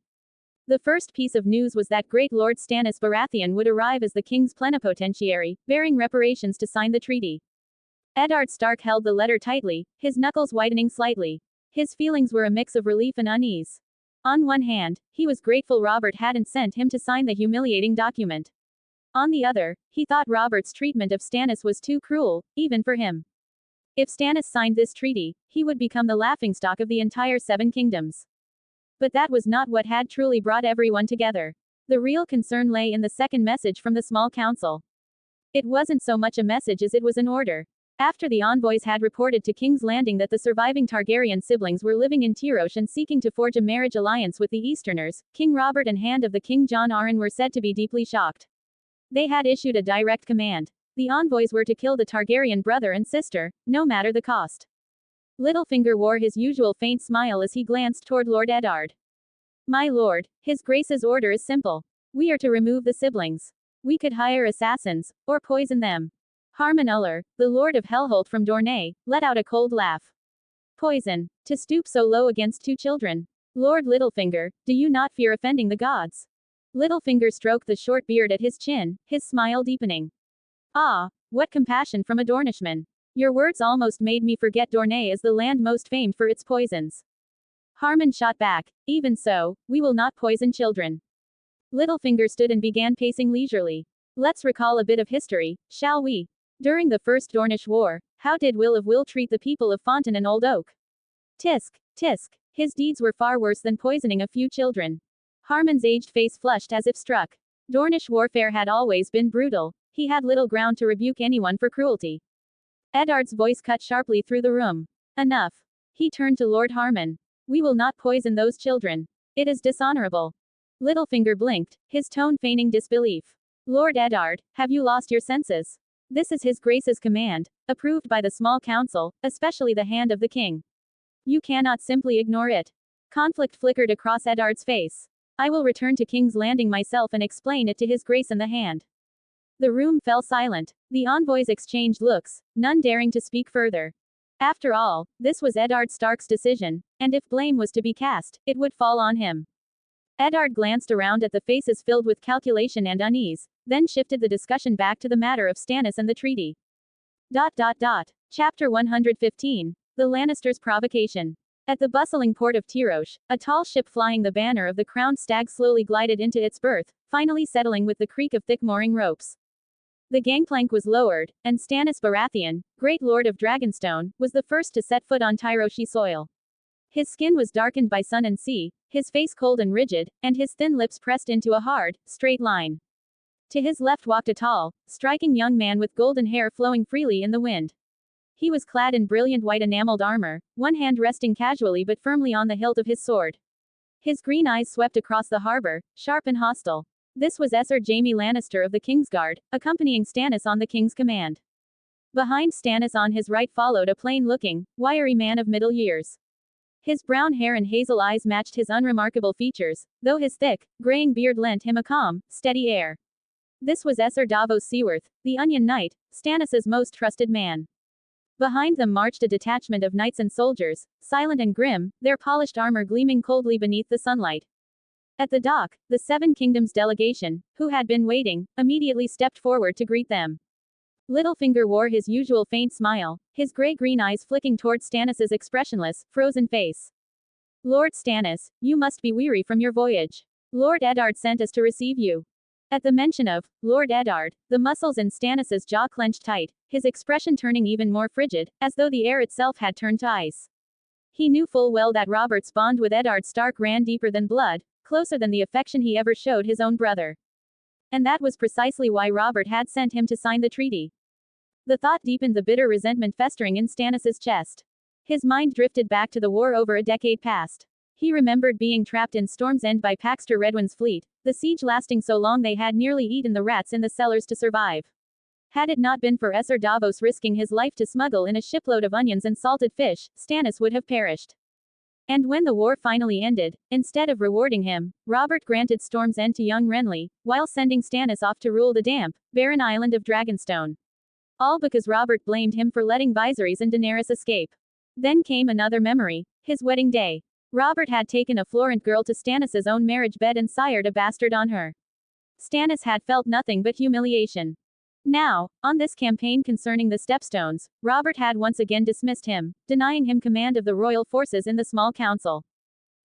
A: The first piece of news was that Great Lord Stannis Baratheon would arrive as the king's plenipotentiary, bearing reparations to sign the treaty. Eddard Stark held the letter tightly, his knuckles whitening slightly. His feelings were a mix of relief and unease. On one hand, he was grateful Robert hadn't sent him to sign the humiliating document. On the other, he thought Robert's treatment of Stannis was too cruel, even for him. If Stannis signed this treaty, he would become the laughingstock of the entire Seven Kingdoms. But that was not what had truly brought everyone together. The real concern lay in the second message from the small council. It wasn't so much a message as it was an order. After the envoys had reported to King's Landing that the surviving Targaryen siblings were living in Tyrosh and seeking to forge a marriage alliance with the Easterners, King Robert and Hand of the King Jon Arryn were said to be deeply shocked. They had issued a direct command. The envoys were to kill the Targaryen brother and sister, no matter the cost. Littlefinger wore his usual faint smile as he glanced toward Lord Eddard. My lord, his grace's order is simple. We are to remove the siblings. We could hire assassins, or poison them. Harmon Uller, the Lord of Hellholt from Dorne, let out a cold laugh. Poison. To stoop so low against two children. Lord Littlefinger, do you not fear offending the gods? Littlefinger stroked the short beard at his chin, his smile deepening. Ah, what compassion from a Dornishman. Your words almost made me forget Dorne as the land most famed for its poisons. Harmon shot back, even so, we will not poison children. Littlefinger stood and began pacing leisurely. Let's recall a bit of history, shall we? During the First Dornish War, how did Will of Will treat the people of Fontaine and Old Oak? Tisk, tisk. His deeds were far worse than poisoning a few children. Harmon's aged face flushed as if struck. Dornish warfare had always been brutal. He had little ground to rebuke anyone for cruelty. Eddard's voice cut sharply through the room. Enough. He turned to Lord Harmon. We will not poison those children. It is dishonorable. Littlefinger blinked, his tone feigning disbelief. Lord Eddard, have you lost your senses? This is His Grace's command, approved by the small council, especially the Hand of the King. You cannot simply ignore it. Conflict flickered across Eddard's face. I will return to King's Landing myself and explain it to His Grace and the Hand. The room fell silent. The envoys exchanged looks, none daring to speak further. After all, this was Eddard Stark's decision, and if blame was to be cast, it would fall on him. Eddard glanced around at the faces filled with calculation and unease, then shifted the discussion back to the matter of Stannis and the treaty. Chapter 115. The Lannisters' Provocation. At the bustling port of Tyrosh, a tall ship flying the banner of the crowned stag slowly glided into its berth, finally settling with the creak of thick mooring ropes. The gangplank was lowered, and Stannis Baratheon, Great Lord of Dragonstone, was the first to set foot on Tyroshi soil. His skin was darkened by sun and sea, his face cold and rigid, and his thin lips pressed into a hard, straight line. To his left walked a tall, striking young man with golden hair flowing freely in the wind. He was clad in brilliant white enameled armor, one hand resting casually but firmly on the hilt of his sword. His green eyes swept across the harbor, sharp and hostile. This was Sir Jaime Lannister of the Kingsguard, accompanying Stannis on the king's command. Behind Stannis on his right followed a plain-looking, wiry man of middle years. His brown hair and hazel eyes matched his unremarkable features, though his thick, graying beard lent him a calm, steady air. This was Essos Davos Seaworth, the Onion Knight, Stannis's most trusted man. Behind them marched a detachment of knights and soldiers, silent and grim, their polished armor gleaming coldly beneath the sunlight. At the dock, the Seven Kingdoms delegation, who had been waiting, immediately stepped forward to greet them. Littlefinger wore his usual faint smile, his gray-green eyes flicking towards Stannis's expressionless, frozen face. "Lord Stannis, you must be weary from your voyage. Lord Eddard sent us to receive you." At the mention of Lord Eddard, the muscles in Stannis's jaw clenched tight, his expression turning even more frigid, as though the air itself had turned to ice. He knew full well that Robert's bond with Eddard Stark ran deeper than blood, closer than the affection he ever showed his own brother. And that was precisely why Robert had sent him to sign the treaty. The thought deepened the bitter resentment festering in Stannis's chest. His mind drifted back to the war over a decade past. He remembered being trapped in Storm's End by Paxter Redwyn's fleet, the siege lasting so long they had nearly eaten the rats in the cellars to survive. Had it not been for Essos Davos risking his life to smuggle in a shipload of onions and salted fish, Stannis would have perished. And when the war finally ended, instead of rewarding him, Robert granted Storm's End to young Renly, while sending Stannis off to rule the damp, barren island of Dragonstone. All because Robert blamed him for letting Viserys and Daenerys escape. Then came another memory, his wedding day. Robert had taken a Florent girl to Stannis's own marriage bed and sired a bastard on her. Stannis had felt nothing but humiliation. Now, on this campaign concerning the Stepstones, Robert had once again dismissed him, denying him command of the royal forces in the small council.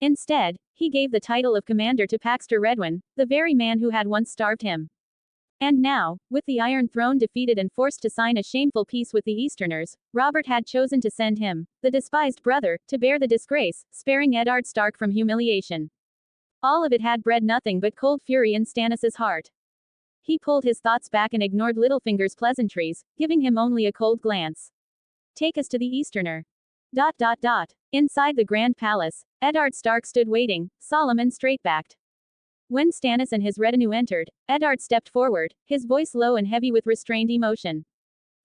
A: Instead, he gave the title of commander to Paxter Redwyn, the very man who had once starved him. And now, with the Iron Throne defeated and forced to sign a shameful peace with the Easterners, Robert had chosen to send him, the despised brother, to bear the disgrace, sparing Eddard Stark from humiliation. All of it had bred nothing but cold fury in Stannis's heart. He pulled his thoughts back and ignored Littlefinger's pleasantries, giving him only a cold glance. "Take us to the Easterner." Inside the Grand Palace, Eddard Stark stood waiting, solemn and straight-backed. When Stannis and his retinue entered, Eddard stepped forward, his voice low and heavy with restrained emotion.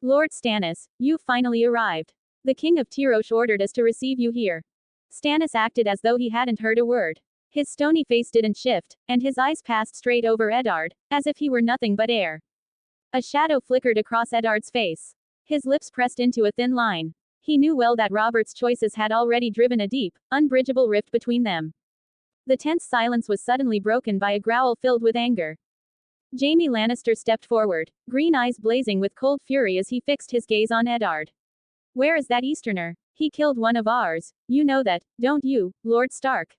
A: "Lord Stannis, you've finally arrived. The King of Tyrosh ordered us to receive you here." Stannis acted as though he hadn't heard a word. His stony face didn't shift, and his eyes passed straight over Eddard, as if he were nothing but air. A shadow flickered across Eddard's face. His lips pressed into a thin line. He knew well that Robert's choices had already driven a deep, unbridgeable rift between them. The tense silence was suddenly broken by a growl filled with anger. Jaime Lannister stepped forward, green eyes blazing with cold fury as he fixed his gaze on Eddard. "Where is that Easterner? He killed one of ours. You know that, don't you, Lord Stark?"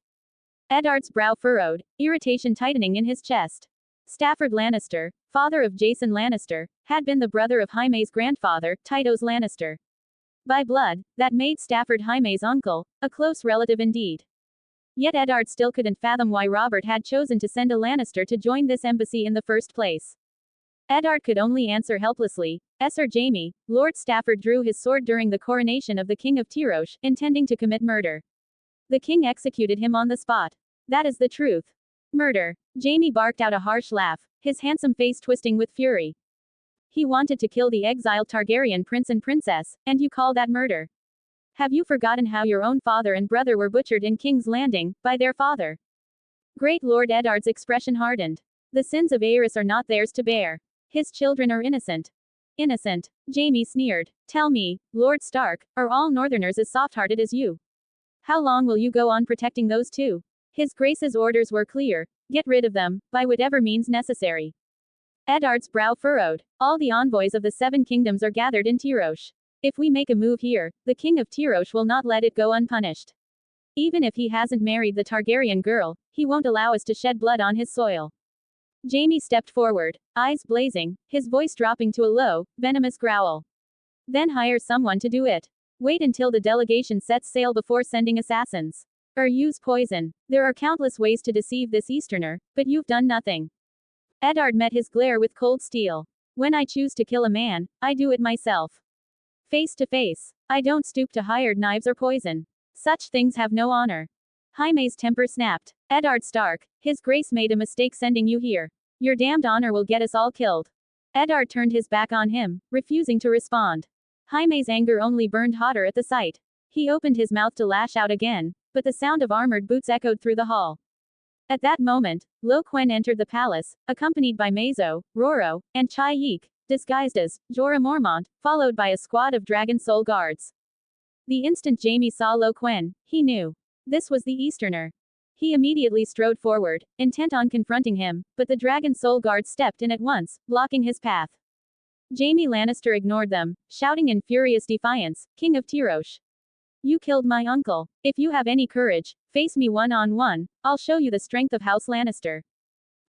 A: Eddard's brow furrowed, irritation tightening in his chest. Stafford Lannister, father of Jason Lannister, had been the brother of Jaime's grandfather, Tytos Lannister. By blood, that made Stafford Jaime's uncle, a close relative indeed. Yet Eddard still couldn't fathom why Robert had chosen to send a Lannister to join this embassy in the first place. Eddard could only answer helplessly, "Sir Jaime, Lord Stafford drew his sword during the coronation of the King of Tyrosh, intending to commit murder. The king executed him on the spot. That is the truth." "Murder." Jaime barked out a harsh laugh, his handsome face twisting with fury. "He wanted to kill the exiled Targaryen prince and princess, and you call that murder? Have you forgotten how your own father and brother were butchered in King's Landing, by their father?" Great Lord Eddard's expression hardened. "The sins of Aerys are not theirs to bear. His children are innocent." "Innocent?" Jaime sneered. "Tell me, Lord Stark, are all Northerners as soft-hearted as you? How long will you go on protecting those two?" His Grace's orders were clear: get rid of them, by whatever means necessary. Eddard's brow furrowed. "All the envoys of the Seven Kingdoms are gathered in Tyrosh. If we make a move here, the King of Tyrosh will not let it go unpunished. Even if he hasn't married the Targaryen girl, he won't allow us to shed blood on his soil." Jaime stepped forward, eyes blazing, his voice dropping to a low, venomous growl. "Then hire someone to do it. Wait until the delegation sets sail before sending assassins. Or use poison. There are countless ways to deceive this Easterner, but you've done nothing." Eddard met his glare with cold steel. "When I choose to kill a man, I do it myself. Face to face. I don't stoop to hired knives or poison. Such things have no honor." Jaime's temper snapped. "Eddard Stark, His Grace made a mistake sending you here. Your damned honor will get us all killed." Eddard turned his back on him, refusing to respond. Jaime's anger only burned hotter at the sight. He opened his mouth to lash out again, but the sound of armored boots echoed through the hall. At that moment, Quen entered the palace, accompanied by Mazo, Roro, and Chai Yik, disguised as Jorah Mormont, followed by a squad of Dragon Soul guards. The instant Jaime saw Quen, he knew. This was the Easterner. He immediately strode forward, intent on confronting him, but the Dragon Soul guard stepped in at once, blocking his path. Jaime Lannister ignored them, shouting in furious defiance, "King of Tyrosh! You killed my uncle. If you have any courage, face me one-on-one, I'll show you the strength of House Lannister."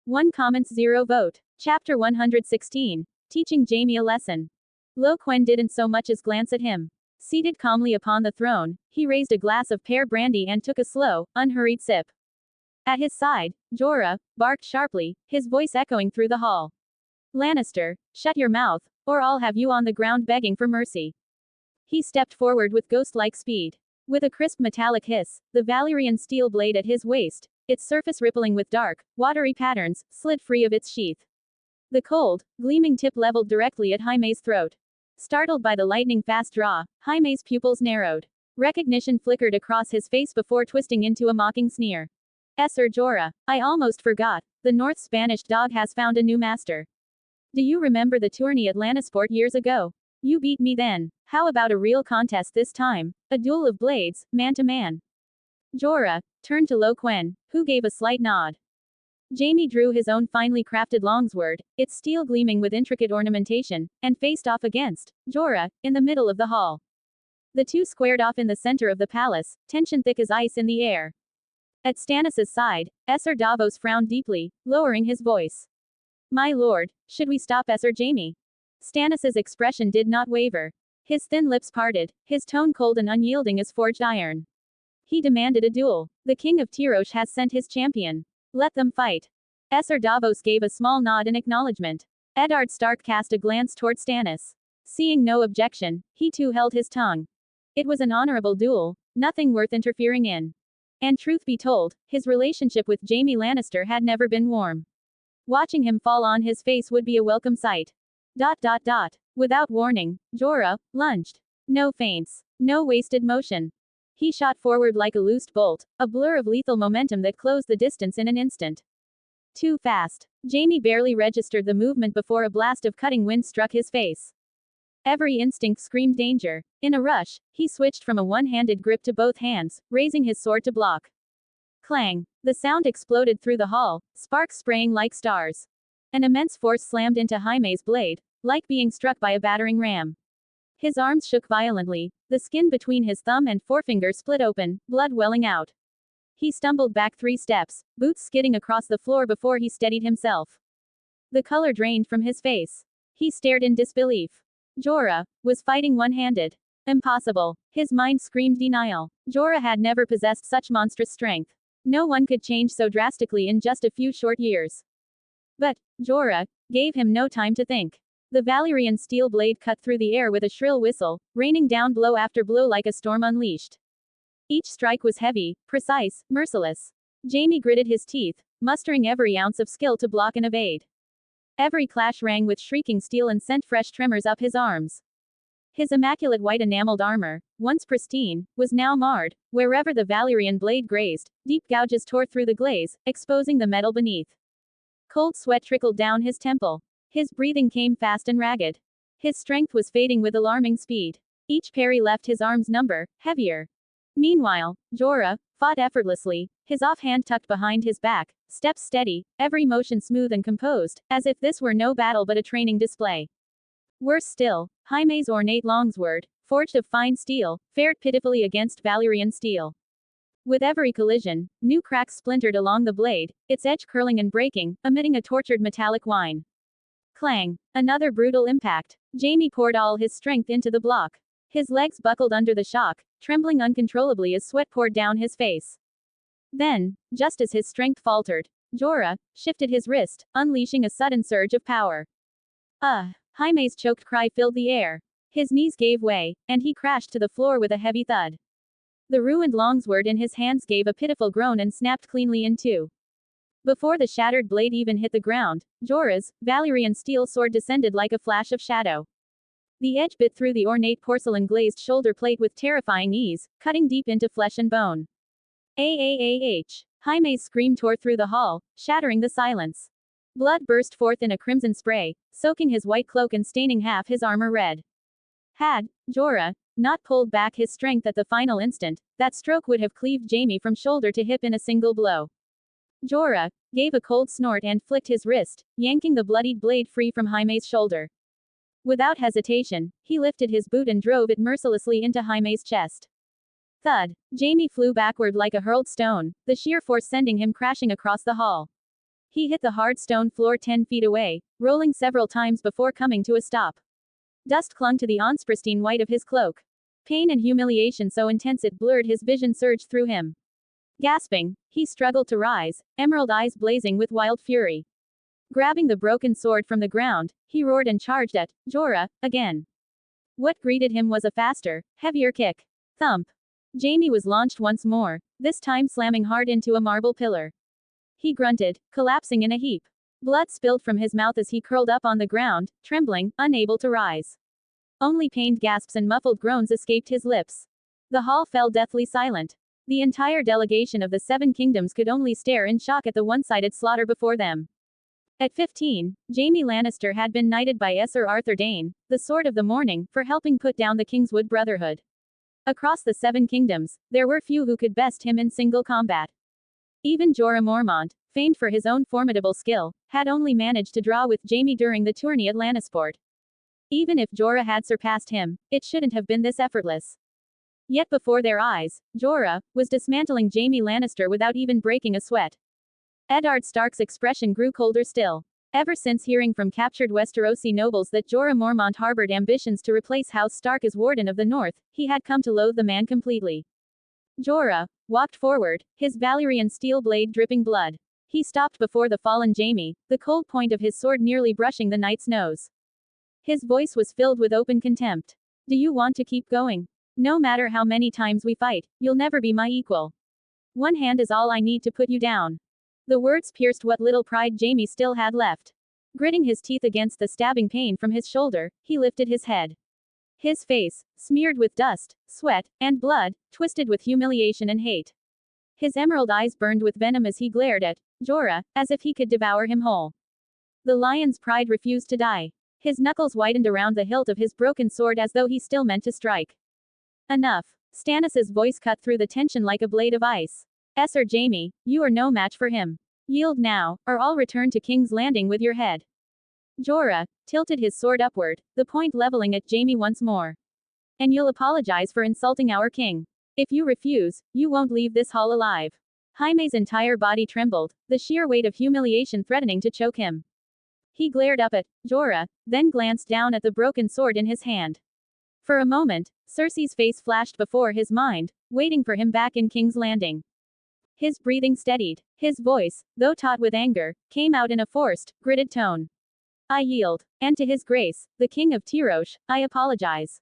A: 1 comments 0 vote. Chapter 116. Teaching Jaime a lesson. Quen didn't so much as glance at him. Seated calmly upon the throne, he raised a glass of pear brandy and took a slow, unhurried sip. At his side, Jorah barked sharply, his voice echoing through the hall. "Lannister, shut your mouth, or I'll have you on the ground begging for mercy." He stepped forward with ghost-like speed. With a crisp metallic hiss, the Valyrian steel blade at his waist, its surface rippling with dark, watery patterns, slid free of its sheath. The cold, gleaming tip leveled directly at Jaime's throat. Startled by the lightning-fast draw, Jaime's pupils narrowed. Recognition flickered across his face before twisting into a mocking sneer. "Sir Jorah, I almost forgot, the North's banished dog has found a new master. Do you remember the tourney at Lannisport years ago? You beat me then. How about a real contest this time? A duel of blades, man to man?" Jorah turned to Quen, who gave a slight nod. Jaime drew his own finely crafted longsword, its steel gleaming with intricate ornamentation, and faced off against Jorah in the middle of the hall. The two squared off in the center of the palace, tension thick as ice in the air. At Stannis' side, Ser Davos frowned deeply, lowering his voice. "My lord, should we stop Ser Jaime?" Stannis' expression did not waver. His thin lips parted, his tone cold and unyielding as forged iron. He demanded a duel. The King of Tyrosh has sent his champion. Let them fight. Ser Davos gave a small nod in acknowledgement. Eddard Stark cast a glance toward Stannis. Seeing no objection, he too held his tongue. It was an honorable duel, nothing worth interfering in. And truth be told, his relationship with Jaime Lannister had never been warm. Watching him fall on his face would be a welcome sight. ... Without warning, Jorah lunged. No feints. No wasted motion. He shot forward like a loosed bolt, a blur of lethal momentum that closed the distance in an instant. Too fast. Jaime barely registered the movement before a blast of cutting wind struck his face. Every instinct screamed danger. In a rush, he switched from a one-handed grip to both hands, raising his sword to block. Clang. The sound exploded through the hall, sparks spraying like stars. An immense force slammed into Jaime's blade, like being struck by a battering ram. His arms shook violently, the skin between his thumb and forefinger split open, blood welling out. He stumbled back 3 steps, boots skidding across the floor before he steadied himself. The color drained from his face. He stared in disbelief. Jorah was fighting one-handed. Impossible. His mind screamed denial. Jorah had never possessed such monstrous strength. No one could change so drastically in just a few short years. But Jorah gave him no time to think. The Valyrian steel blade cut through the air with a shrill whistle, raining down blow after blow like a storm unleashed. Each strike was heavy, precise, merciless. Jaime gritted his teeth, mustering every ounce of skill to block and evade. Every clash rang with shrieking steel and sent fresh tremors up his arms. His immaculate white enameled armor, once pristine, was now marred. Wherever the Valyrian blade grazed, deep gouges tore through the glaze, exposing the metal beneath. Cold sweat trickled down his temple. His breathing came fast and ragged. His strength was fading with alarming speed. Each parry left his arms number, heavier. Meanwhile, Jorah fought effortlessly, his offhand tucked behind his back, steps steady, every motion smooth and composed, as if this were no battle but a training display. Worse still, Jaime's ornate longsword, forged of fine steel, fared pitifully against Valyrian steel. With every collision, new cracks splintered along the blade, its edge curling and breaking, emitting a tortured metallic whine. Clang. Another brutal impact. Jaime poured all his strength into the block. His legs buckled under the shock, trembling uncontrollably as sweat poured down his face. Then, just as his strength faltered, Jorah shifted his wrist, unleashing a sudden surge of power. Jaime's choked cry filled the air. His knees gave way, and he crashed to the floor with a heavy thud. The ruined longsword in his hands gave a pitiful groan and snapped cleanly in two. Before the shattered blade even hit the ground, Jorah's Valyrian steel sword descended like a flash of shadow. The edge bit through the ornate porcelain-glazed shoulder plate with terrifying ease, cutting deep into flesh and bone. "Aaaah!" Jaime's scream tore through the hall, shattering the silence. Blood burst forth in a crimson spray, soaking his white cloak and staining half his armor red. Had Jorah not pulled back his strength at the final instant, that stroke would have cleaved Jaime from shoulder to hip in a single blow. Jorah gave a cold snort and flicked his wrist, yanking the bloodied blade free from Jaime's shoulder. Without hesitation, he lifted his boot and drove it mercilessly into Jaime's chest. Thud. Jaime flew backward like a hurled stone, the sheer force sending him crashing across the hall. He hit the hard stone floor 10 feet away, rolling several times before coming to a stop. Dust clung to the once pristine white of his cloak. Pain and humiliation so intense it blurred his vision surged through him. Gasping, he struggled to rise, emerald eyes blazing with wild fury. Grabbing the broken sword from the ground, he roared and charged at Jorah again. What greeted him was a faster, heavier kick. Thump. Jaime was launched once more, this time slamming hard into a marble pillar. He grunted, collapsing in a heap. Blood spilled from his mouth as he curled up on the ground, trembling, unable to rise. Only pained gasps and muffled groans escaped his lips. The hall fell deathly silent. The entire delegation of the Seven Kingdoms could only stare in shock at the one-sided slaughter before them. At 15, Jaime Lannister had been knighted by Sir Arthur Dayne, the Sword of the Morning, for helping put down the Kingswood Brotherhood. Across the Seven Kingdoms, there were few who could best him in single combat. Even Jorah Mormont, famed for his own formidable skill, had only managed to draw with Jaime during the tourney at Lannisport. Even if Jorah had surpassed him, it shouldn't have been this effortless. Yet before their eyes, Jorah was dismantling Jaime Lannister without even breaking a sweat. Eddard Stark's expression grew colder still. Ever since hearing from captured Westerosi nobles that Jorah Mormont harbored ambitions to replace House Stark as Warden of the North, he had come to loathe the man completely. Jorah walked forward, his Valyrian steel blade dripping blood. He stopped before the fallen Jaime, the cold point of his sword nearly brushing the knight's nose. His voice was filled with open contempt. Do you want to keep going? No matter how many times we fight, you'll never be my equal. One hand is all I need to put you down. The words pierced what little pride Jaime still had left. Gritting his teeth against the stabbing pain from his shoulder, he lifted his head. His face, smeared with dust, sweat, and blood, twisted with humiliation and hate. His emerald eyes burned with venom as he glared at Jorah, as if he could devour him whole. The lion's pride refused to die. His knuckles widened around the hilt of his broken sword as though he still meant to strike. Enough. Stannis's voice cut through the tension like a blade of ice. Sir Jaime, you are no match for him. Yield now, or I'll return to King's Landing with your head. Jorah tilted his sword upward, the point leveling at Jaime once more. And you'll apologize for insulting our king. If you refuse, you won't leave this hall alive. Jaime's entire body trembled, the sheer weight of humiliation threatening to choke him. He glared up at Jorah, then glanced down at the broken sword in his hand. For a moment, Cersei's face flashed before his mind, waiting for him back in King's Landing. His breathing steadied. His voice, though taut with anger, came out in a forced, gritted tone. I yield. And to his grace, the King of Tyrosh, I apologize.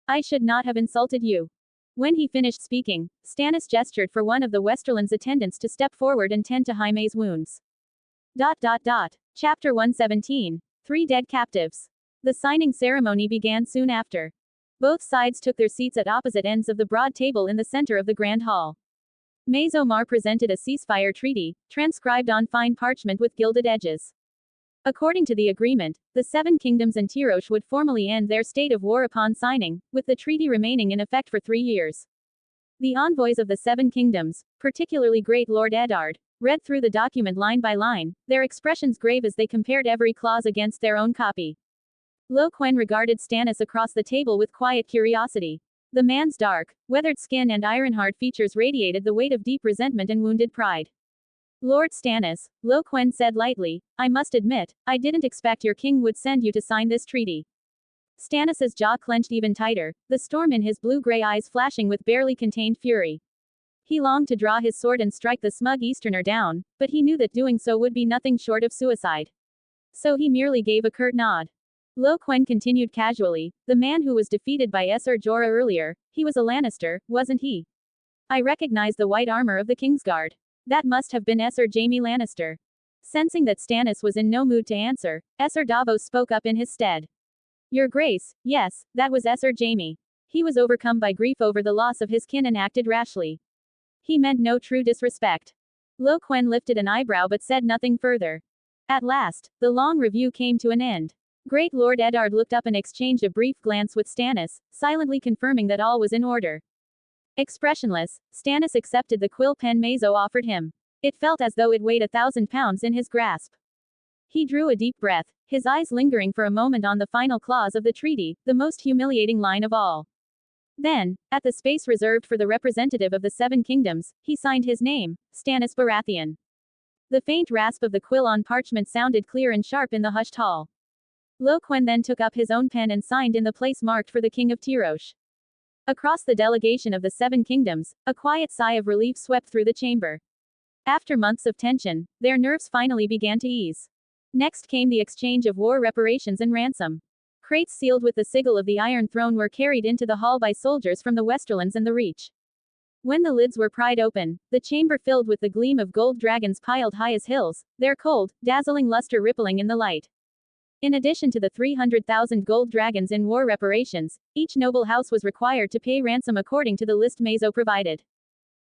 A: I should not have insulted you. When he finished speaking, Stannis gestured for one of the Westerland's attendants to step forward and tend to Jaime's wounds. Chapter 117. 3 Dead Captives. The signing ceremony began soon after. Both sides took their seats at opposite ends of the broad table in the center of the Grand Hall. Maze Omar presented a ceasefire treaty, transcribed on fine parchment with gilded edges. According to the agreement, the Seven Kingdoms and Tyrosh would formally end their state of war upon signing, with the treaty remaining in effect for 3 years. The envoys of the Seven Kingdoms, particularly Great Lord Eddard, read through the document line by line, their expressions grave as they compared every clause against their own copy. Quen regarded Stannis across the table with quiet curiosity. The man's dark, weathered skin and iron-hard features radiated the weight of deep resentment and wounded pride. Lord Stannis, Quen said lightly, I must admit, I didn't expect your king would send you to sign this treaty. Stannis's jaw clenched even tighter, the storm in his blue-gray eyes flashing with barely contained fury. He longed to draw his sword and strike the smug Easterner down, but he knew that doing so would be nothing short of suicide. So he merely gave a curt nod. Quen continued casually, the man who was defeated by Sir Jorah earlier, he was a Lannister, wasn't he? I recognize the white armor of the Kingsguard. That must have been Sir Jaime Lannister. Sensing that Stannis was in no mood to answer, Sir Davos spoke up in his stead. Your Grace, yes, that was Sir Jaime. He was overcome by grief over the loss of his kin and acted rashly. He meant no true disrespect. Quen lifted an eyebrow but said nothing further. At last, the long review came to an end. Great Lord Eddard looked up and exchanged a brief glance with Stannis, silently confirming that all was in order. Expressionless, Stannis accepted the quill pen Mazo offered him. It felt as though it weighed 1,000 pounds in his grasp. He drew a deep breath, his eyes lingering for a moment on the final clause of the treaty, the most humiliating line of all. Then, at the space reserved for the representative of the Seven Kingdoms, he signed his name, Stannis Baratheon. The faint rasp of the quill on parchment sounded clear and sharp in the hushed hall. Quen then took up his own pen and signed in the place marked for the King of Tyrosh. Across the delegation of the Seven Kingdoms, a quiet sigh of relief swept through the chamber. After months of tension, their nerves finally began to ease. Next came the exchange of war reparations and ransom. Crates sealed with the sigil of the Iron Throne were carried into the hall by soldiers from the Westerlands and the Reach. When the lids were pried open, the chamber filled with the gleam of gold dragons piled high as hills, their cold, dazzling luster rippling in the light. In addition to the 300,000 gold dragons in war reparations, each noble house was required to pay ransom according to the list Mazo provided.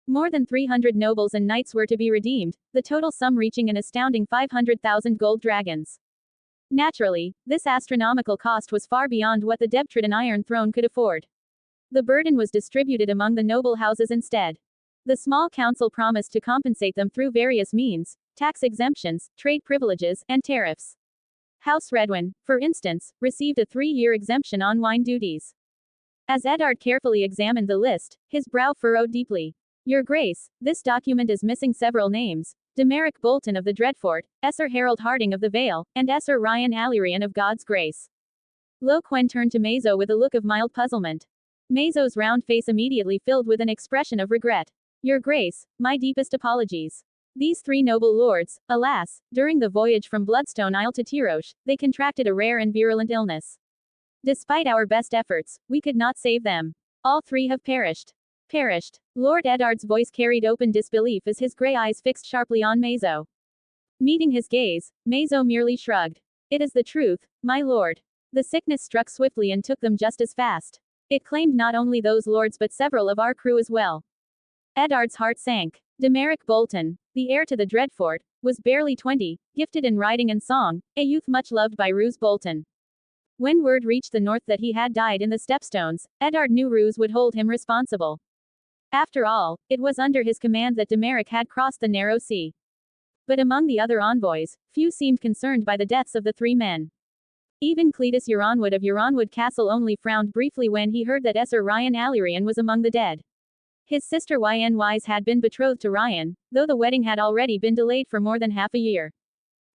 A: More than 300 nobles and knights were to be redeemed, the total sum reaching an astounding 500,000 gold dragons. Naturally, this astronomical cost was far beyond what the debtridden Iron Throne could afford. The burden was distributed among the noble houses instead. The small council promised to compensate them through various means, tax exemptions, trade privileges, and tariffs. House Redwyn, for instance, received a 3-year exemption on wine duties. As Eddard carefully examined the list, his brow furrowed deeply. Your Grace, this document is missing several names. Demeric Bolton of the Dreadfort, Esser Harold Harding of the Vale, and Esser Ryan Valyrian of God's Grace. Quen turned to Mazo with a look of mild puzzlement. Mazo's round face immediately filled with an expression of regret. Your Grace, my deepest apologies. These 3 noble lords, alas, during the voyage from Bloodstone Isle to Tyrosh, they contracted a rare and virulent illness. Despite our best efforts, we could not save them. All 3 have perished. Perished. Lord Eddard's voice carried open disbelief as his grey eyes fixed sharply on Mazo. Meeting his gaze, Mazo merely shrugged. It is the truth, my lord. The sickness struck swiftly and took them just as fast. It claimed not only those lords but several of our crew as well. Eddard's heart sank. Demeric Bolton, the heir to the Dreadfort, was barely 20, gifted in riding and song, a youth much loved by Roose Bolton. When word reached the north that he had died in the Stepstones, Eddard knew Roose would hold him responsible. After all, it was under his command that Demeric had crossed the narrow sea. But among the other envoys, few seemed concerned by the deaths of the 3 men. Even Cletus Euronwood of Euronwood Castle only frowned briefly when he heard that Esser Ryan Valyrian was among the dead. His sister Yn Wise had been betrothed to Ryan, though the wedding had already been delayed for more than half a year.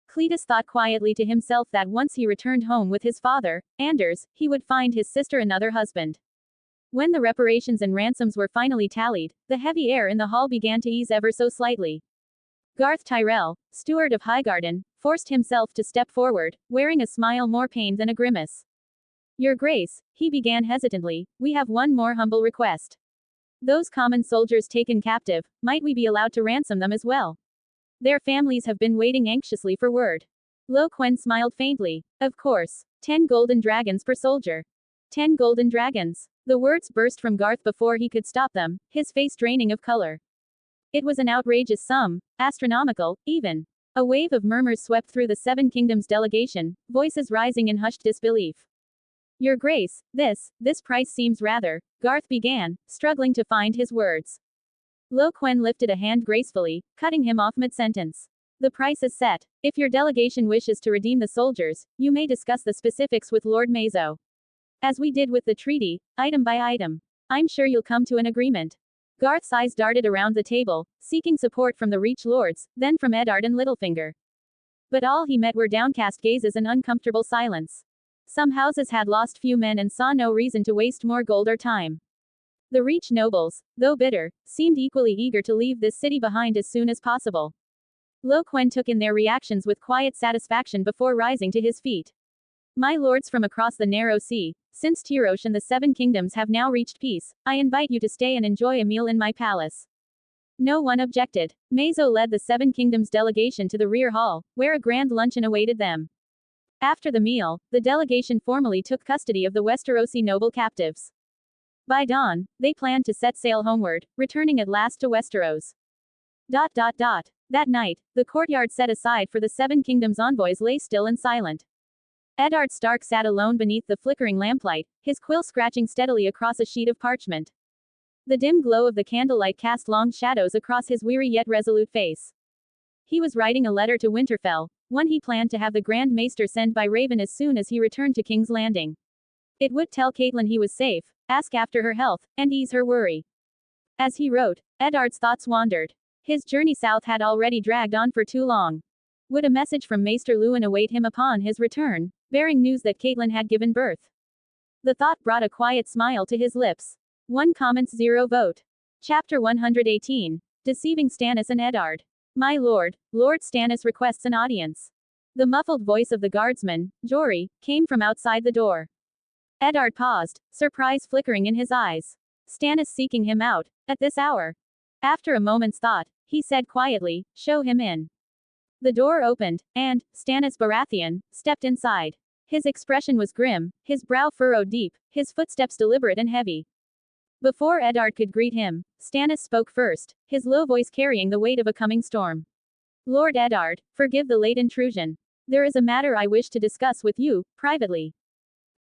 A: Cletus thought quietly to himself that once he returned home with his father, Anders, he would find his sister another husband. When the reparations and ransoms were finally tallied, the heavy air in the hall began to ease ever so slightly. Garth Tyrell, steward of Highgarden, forced himself to step forward, wearing a smile more pained than a grimace. Your Grace, he began hesitantly, we have one more humble request. Those common soldiers taken captive, might we be allowed to ransom them as well? Their families have been waiting anxiously for word. Quen smiled faintly. Of course. 10 golden dragons per soldier. 10 golden dragons. The words burst from Garth before he could stop them, his face draining of color. It was an outrageous sum, astronomical, even. A wave of murmurs swept through the Seven Kingdoms delegation, voices rising in hushed disbelief. Your Grace, this price seems rather, Garth began, struggling to find his words. Quen lifted a hand gracefully, cutting him off mid-sentence. The price is set. If your delegation wishes to redeem the soldiers, you may discuss the specifics with Lord Mazo. As we did with the treaty, item by item. I'm sure you'll come to an agreement. Garth's eyes darted around the table, seeking support from the Reach Lords, then from Eddard and Littlefinger. But all he met were downcast gazes and uncomfortable silence. Some houses had lost few men and saw no reason to waste more gold or time. The Reach nobles, though bitter, seemed equally eager to leave this city behind as soon as possible. Quen took in their reactions with quiet satisfaction before rising to his feet. My lords from across the narrow sea, since Tyrosh and the Seven Kingdoms have now reached peace, I invite you to stay and enjoy a meal in my palace. No one objected. Mazo led the Seven Kingdoms delegation to the rear hall, where a grand luncheon awaited them. After the meal, the delegation formally took custody of the Westerosi noble captives. By dawn, they planned to set sail homeward, returning at last to Westeros. That night, the courtyard set aside for the Seven Kingdoms envoys lay still and silent. Eddard Stark sat alone beneath the flickering lamplight, his quill scratching steadily across a sheet of parchment. The dim glow of the candlelight cast long shadows across his weary yet resolute face. He was writing a letter to Winterfell, one he planned to have the Grand Maester send by Raven as soon as he returned to King's Landing. It would tell Catelyn he was safe, ask after her health, and ease her worry. As he wrote, Eddard's thoughts wandered. His journey south had already dragged on for too long. Would a message from Maester Luwin await him upon his return, bearing news that Catelyn had given birth? The thought brought a quiet smile to his lips. 1 comments 0 vote. Chapter 118. Deceiving Stannis and Eddard. My lord, Lord Stannis requests an audience. The muffled voice of the guardsman, Jory, came from outside the door. Eddard paused, surprise flickering in his eyes. Stannis seeking him out, at this hour. After a moment's thought, he said quietly, show him in. The door opened, and Stannis Baratheon stepped inside. His expression was grim, his brow furrowed deep, his footsteps deliberate and heavy. Before Eddard could greet him, Stannis spoke first, his low voice carrying the weight of a coming storm. Lord Eddard, forgive the late intrusion. There is a matter I wish to discuss with you, privately.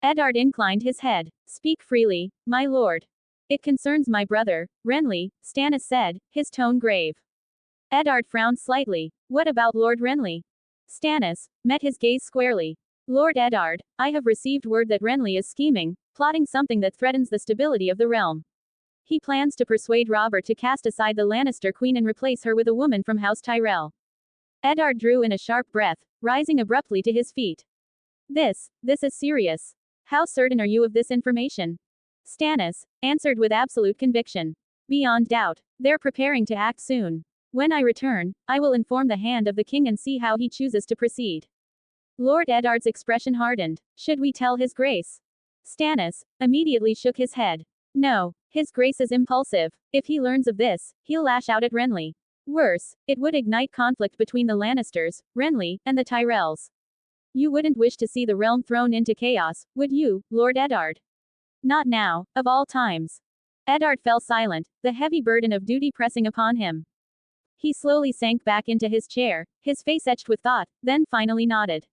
A: Eddard inclined his head. Speak freely, my lord. It concerns my brother, Renly, Stannis said, his tone grave. Eddard frowned slightly. What about Lord Renly? Stannis met his gaze squarely. Lord Eddard, I have received word that Renly is scheming, plotting something that threatens the stability of the realm. He plans to persuade Robert to cast aside the Lannister queen and replace her with a woman from House Tyrell. Eddard drew in a sharp breath, rising abruptly to his feet. This is serious. How certain are you of this information? Stannis answered with absolute conviction. Beyond doubt. They're preparing to act soon. When I return, I will inform the hand of the king and see how he chooses to proceed. Lord Eddard's expression hardened. Should we tell his grace? Stannis immediately shook his head. No, his grace is impulsive. If he learns of this, he'll lash out at Renly. Worse, it would ignite conflict between the Lannisters, Renly, and the Tyrells. You wouldn't wish to see the realm thrown into chaos, would you, Lord Eddard? Not now, of all times. Eddard fell silent, the heavy burden of duty pressing upon him. He slowly sank back into his chair, his face etched with thought, then finally nodded.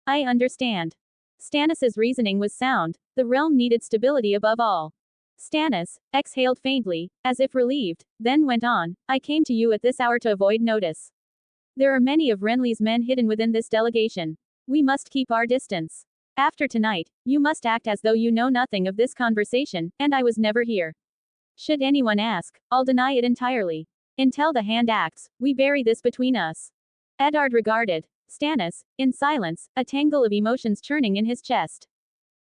A: I understand. Stannis's reasoning was sound. The realm needed stability above all. Stannis exhaled faintly, as if relieved, then went on, I came to you at this hour to avoid notice. There are many of Renly's men hidden within this delegation. We must keep our distance. After tonight, you must act as though you know nothing of this conversation, and I was never here. Should anyone ask, I'll deny it entirely. Until the hand acts, we bury this between us. Eddard regarded Stannis in silence, a tangle of emotions churning in his chest.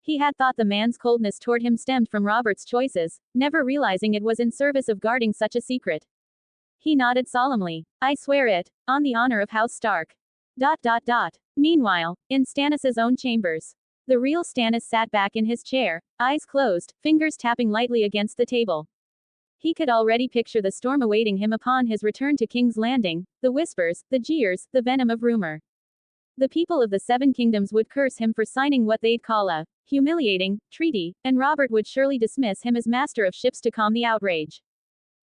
A: He had thought the man's coldness toward him stemmed from Robert's choices, never realizing it was in service of guarding such a secret. He nodded solemnly. I swear it, on the honor of House Stark. Meanwhile, in Stannis's own chambers, the real Stannis sat back in his chair, eyes closed, fingers tapping lightly against the table. He could already picture the storm awaiting him upon his return to King's Landing, the whispers, the jeers, the venom of rumor. The people of the Seven Kingdoms would curse him for signing what they'd call a humiliating treaty, and Robert would surely dismiss him as master of ships to calm the outrage.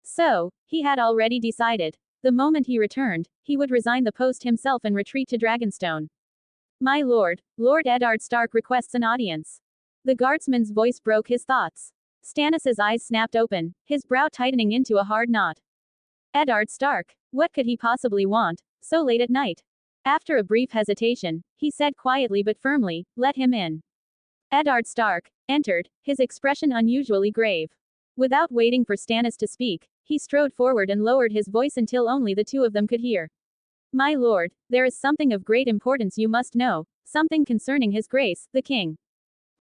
A: So, he had already decided. The moment he returned, he would resign the post himself and retreat to Dragonstone. My lord, Lord Eddard Stark requests an audience. The guardsman's voice broke his thoughts. Stannis's eyes snapped open, his brow tightening into a hard knot. Eddard Stark, what could he possibly want, so late at night? After a brief hesitation, he said quietly but firmly, let him in. Eddard Stark entered, his expression unusually grave. Without waiting for Stannis to speak, he strode forward and lowered his voice until only the two of them could hear. My lord, there is something of great importance you must know, something concerning his grace, the king.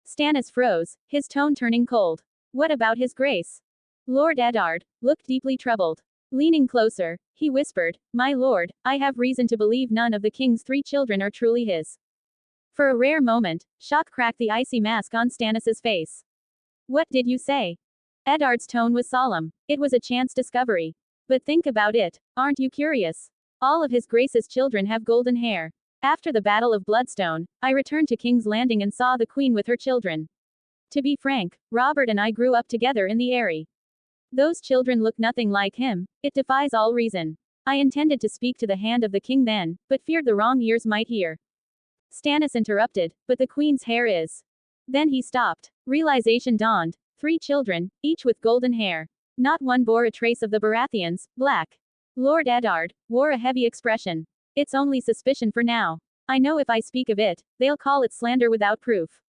A: Stannis froze, his tone turning cold. What about his grace? Lord Eddard looked deeply troubled. Leaning closer, he whispered, my lord, I have reason to believe none of the king's 3 children are truly his. For a rare moment, shock cracked the icy mask on Stannis's face. What did you say? Eddard's tone was solemn. It was a chance discovery. But think about it, aren't you curious? All of his grace's children have golden hair. After the Battle of Bloodstone, I returned to King's Landing and saw the Queen with her children. To be frank, Robert and I grew up together in the Eyrie. Those children look nothing like him, it defies all reason. I intended to speak to the hand of the king then, but feared the wrong ears might hear. Stannis interrupted, but the Queen's hair is. Then he stopped. Realization dawned. 3 children, each with golden hair. Not one bore a trace of the Baratheons, black. Lord Eddard wore a heavy expression. It's only suspicion for now. I know if I speak of it, they'll call it slander without proof.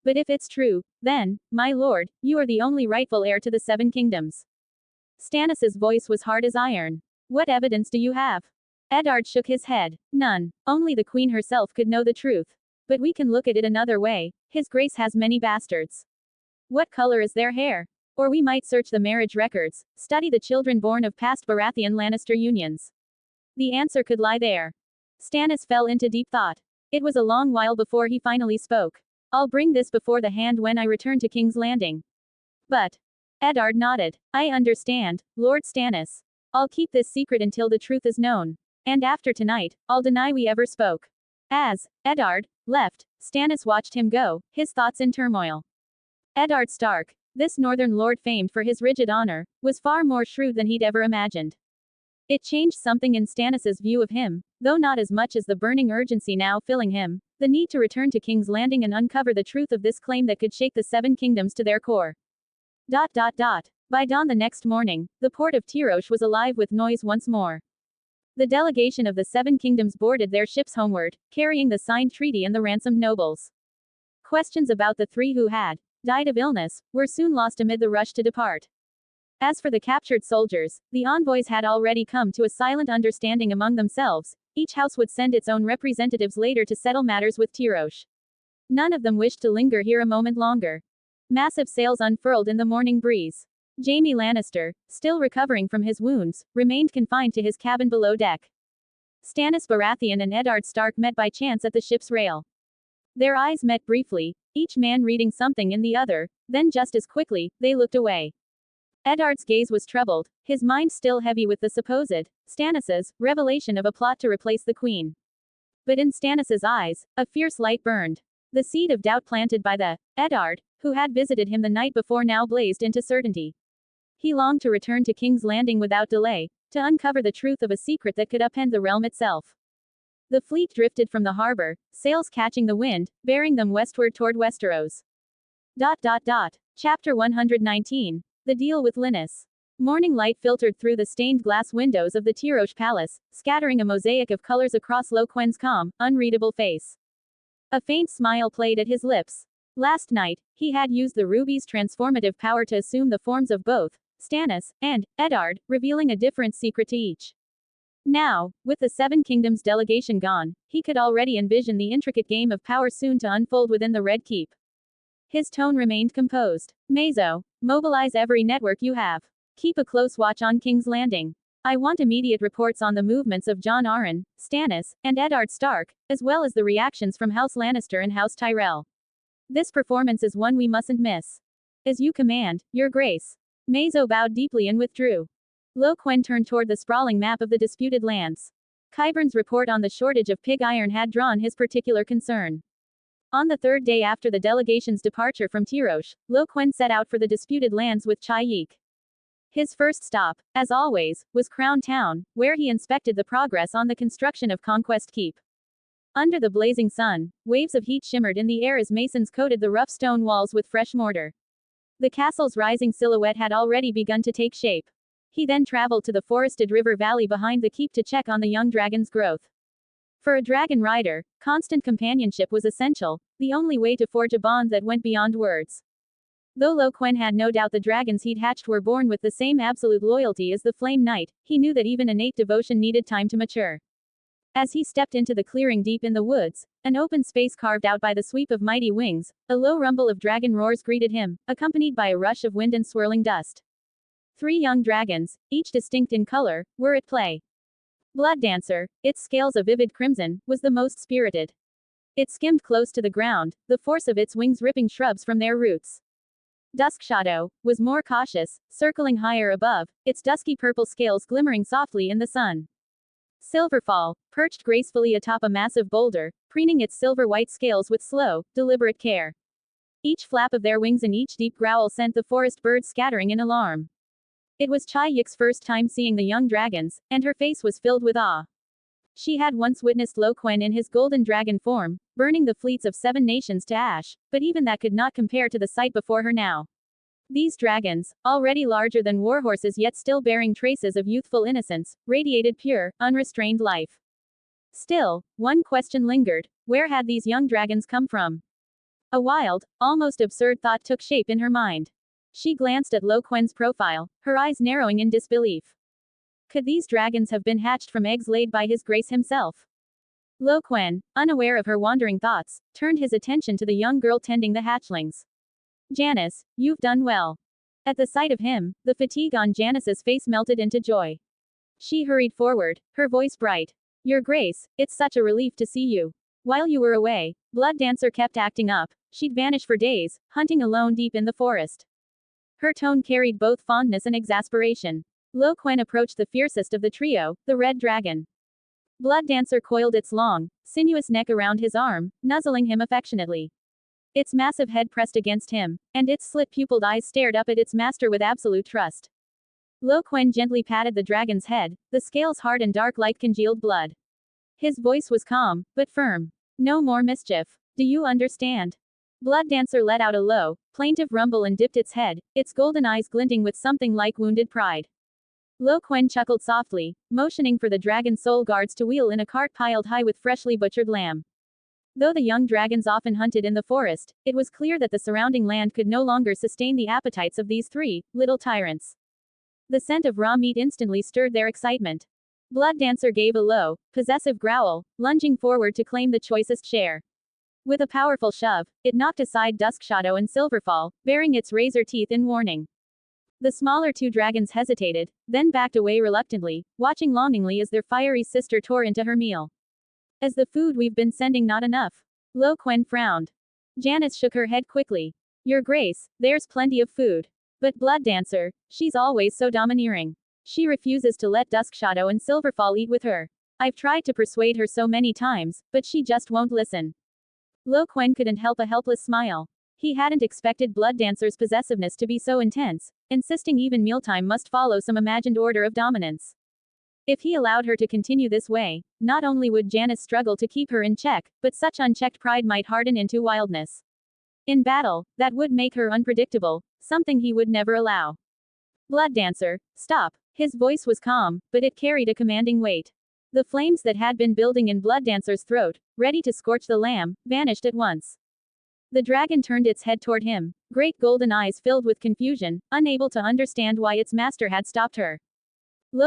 A: But if it's true, then, my lord, you are the only rightful heir to the 7 kingdoms. Stannis's voice was hard as iron. What evidence do you have? Eddard shook his head. None. Only the Queen herself could know the truth. But we can look at it another way. His Grace has many bastards. What color is their hair? Or we might search the marriage records, study the children born of past Baratheon Lannister unions. The answer could lie there. Stannis fell into deep thought. It was a long while before he finally spoke. I'll bring this before the hand when I return to King's Landing. But. Eddard nodded. I understand, Lord Stannis. I'll keep this secret until the truth is known. And after tonight, I'll deny we ever spoke. As Eddard left, Stannis watched him go, his thoughts in turmoil. Eddard Stark, this northern lord famed for his rigid honor, was far more shrewd than he'd ever imagined. It changed something in Stannis's view of him, though not as much as the burning urgency now filling him, the need to return to King's Landing and uncover the truth of this claim that could shake the 7 kingdoms to their core. By dawn the next morning, the port of Tyrosh was alive with noise once more. The delegation of the 7 kingdoms boarded their ships homeward, carrying the signed treaty and the ransomed nobles. Questions about the 3 who had died of illness were soon lost amid the rush to depart. As for the captured soldiers, the envoys had already come to a silent understanding among themselves. Each house would send its own representatives later to settle matters with Tyrosh. None of them wished to linger here a moment longer. Massive sails unfurled in the morning breeze. Jaime Lannister, still recovering from his wounds, remained confined to his cabin below deck. Stannis Baratheon and Eddard Stark met by chance at the ship's rail. Their eyes met briefly, each man reading something in the other, then just as quickly, they looked away. Eddard's gaze was troubled, his mind still heavy with the supposed, Stannis's, revelation of a plot to replace the Queen. But in Stannis's eyes, a fierce light burned. The seed of doubt planted by the Eddard, who had visited him the night before now blazed into certainty. He longed to return to King's Landing without delay, to uncover the truth of a secret that could upend the realm itself. The fleet drifted from the harbor, sails catching the wind, bearing them westward toward Westeros. Chapter 119. The Deal with Linus. Morning light filtered through the stained glass windows of the Tyrosh Palace, scattering a mosaic of colors across Quen's calm, unreadable face. A faint smile played at his lips. Last night, he had used the ruby's transformative power to assume the forms of both Stannis and Eddard, revealing a different secret to each. Now, with the 7 kingdoms delegation gone, he could already envision the intricate game of power soon to unfold within the Red Keep. His tone remained composed. Mazo, mobilize every network you have. Keep a close watch on King's Landing. I want immediate reports on the movements of Jon Arryn, Stannis, and Eddard Stark, as well as the reactions from House Lannister and House Tyrell. This performance is one we mustn't miss. As you command, Your Grace. Mazo bowed deeply and withdrew. Quen turned toward the sprawling map of the disputed lands. Qyburn's report on the shortage of pig iron had drawn his particular concern. On the 3rd day after the delegation's departure from Tyrosh, Quen set out for the disputed lands with Chayik. His first stop, as always, was Crown Town, where he inspected the progress on the construction of Conquest Keep. Under the blazing sun, waves of heat shimmered in the air as masons coated the rough stone walls with fresh mortar. The castle's rising silhouette had already begun to take shape. He then traveled to the forested river valley behind the keep to check on the young dragon's growth. For a dragon rider, constant companionship was essential, the only way to forge a bond that went beyond words. Though Quen had no doubt the dragons he'd hatched were born with the same absolute loyalty as the Flame Knight, he knew that even innate devotion needed time to mature. As he stepped into the clearing deep in the woods, an open space carved out by the sweep of mighty wings, a low rumble of dragon roars greeted him, accompanied by a rush of wind and swirling dust. 3 young dragons, each distinct in color, were at play. Blood Dancer, its scales a vivid crimson, was the most spirited. It skimmed close to the ground, the force of its wings ripping shrubs from their roots. Duskshadow was more cautious, circling higher above, its dusky purple scales glimmering softly in the sun. Silverfall, perched gracefully atop a massive boulder, preening its silver-white scales with slow, deliberate care. Each flap of their wings and each deep growl sent the forest birds scattering in alarm. It was Chayik's first time seeing the young dragons, and her face was filled with awe. She had once witnessed Quen in his golden dragon form, burning the fleets of 7 nations to ash, but even that could not compare to the sight before her now. These dragons, already larger than warhorses yet still bearing traces of youthful innocence, radiated pure, unrestrained life. Still, one question lingered: where had these young dragons come from? A wild, almost absurd thought took shape in her mind. She glanced at Quen's profile, her eyes narrowing in disbelief. Could these dragons have been hatched from eggs laid by his grace himself? Quen, unaware of her wandering thoughts, turned his attention to the young girl tending the hatchlings. Janice, you've done well. At the sight of him, the fatigue on Janice's face melted into joy. She hurried forward, her voice bright. Your Grace, it's such a relief to see you. While you were away, Blood Dancer kept acting up. She'd vanish for days, hunting alone deep in the forest. Her tone carried both fondness and exasperation. Quen approached the fiercest of the trio, the red dragon. Blood Dancer coiled its long, sinuous neck around his arm, nuzzling him affectionately. Its massive head pressed against him, and its slit-pupiled eyes stared up at its master with absolute trust. Quen gently patted the dragon's head, the scales hard and dark like congealed blood. His voice was calm, but firm. No more mischief. Do you understand? Blood Dancer let out a low, plaintive rumble and dipped its head, its golden eyes glinting with something like wounded pride. Quen chuckled softly, motioning for the dragon soul guards to wheel in a cart piled high with freshly butchered lamb. Though the young dragons often hunted in the forest, it was clear that the surrounding land could no longer sustain the appetites of these 3 little tyrants. The scent of raw meat instantly stirred their excitement. Blood Dancer gave a low, possessive growl, lunging forward to claim the choicest share. With a powerful shove, it knocked aside Duskshadow and Silverfall, baring its razor teeth in warning. The smaller 2 dragons hesitated, then backed away reluctantly, watching longingly as their fiery sister tore into her meal. Is the food we've been sending not enough? Quen frowned. Janice shook her head quickly. Your Grace, there's plenty of food. But Blood Dancer, she's always so domineering. She refuses to let Duskshadow and Silverfall eat with her. I've tried to persuade her so many times, but she just won't listen. Quen couldn't help a helpless smile. He hadn't expected Blood Dancer's possessiveness to be so intense, insisting even mealtime must follow some imagined order of dominance. If he allowed her to continue this way, not only would Janice struggle to keep her in check, but such unchecked pride might harden into wildness. In battle, that would make her unpredictable, something he would never allow. Blood Dancer, stop. His voice was calm, but it carried a commanding weight. The flames that had been building in Blood Dancer's throat, ready to scorch the lamb, vanished at once. The dragon turned its head toward him, great golden eyes filled with confusion, unable to understand why its master had stopped her.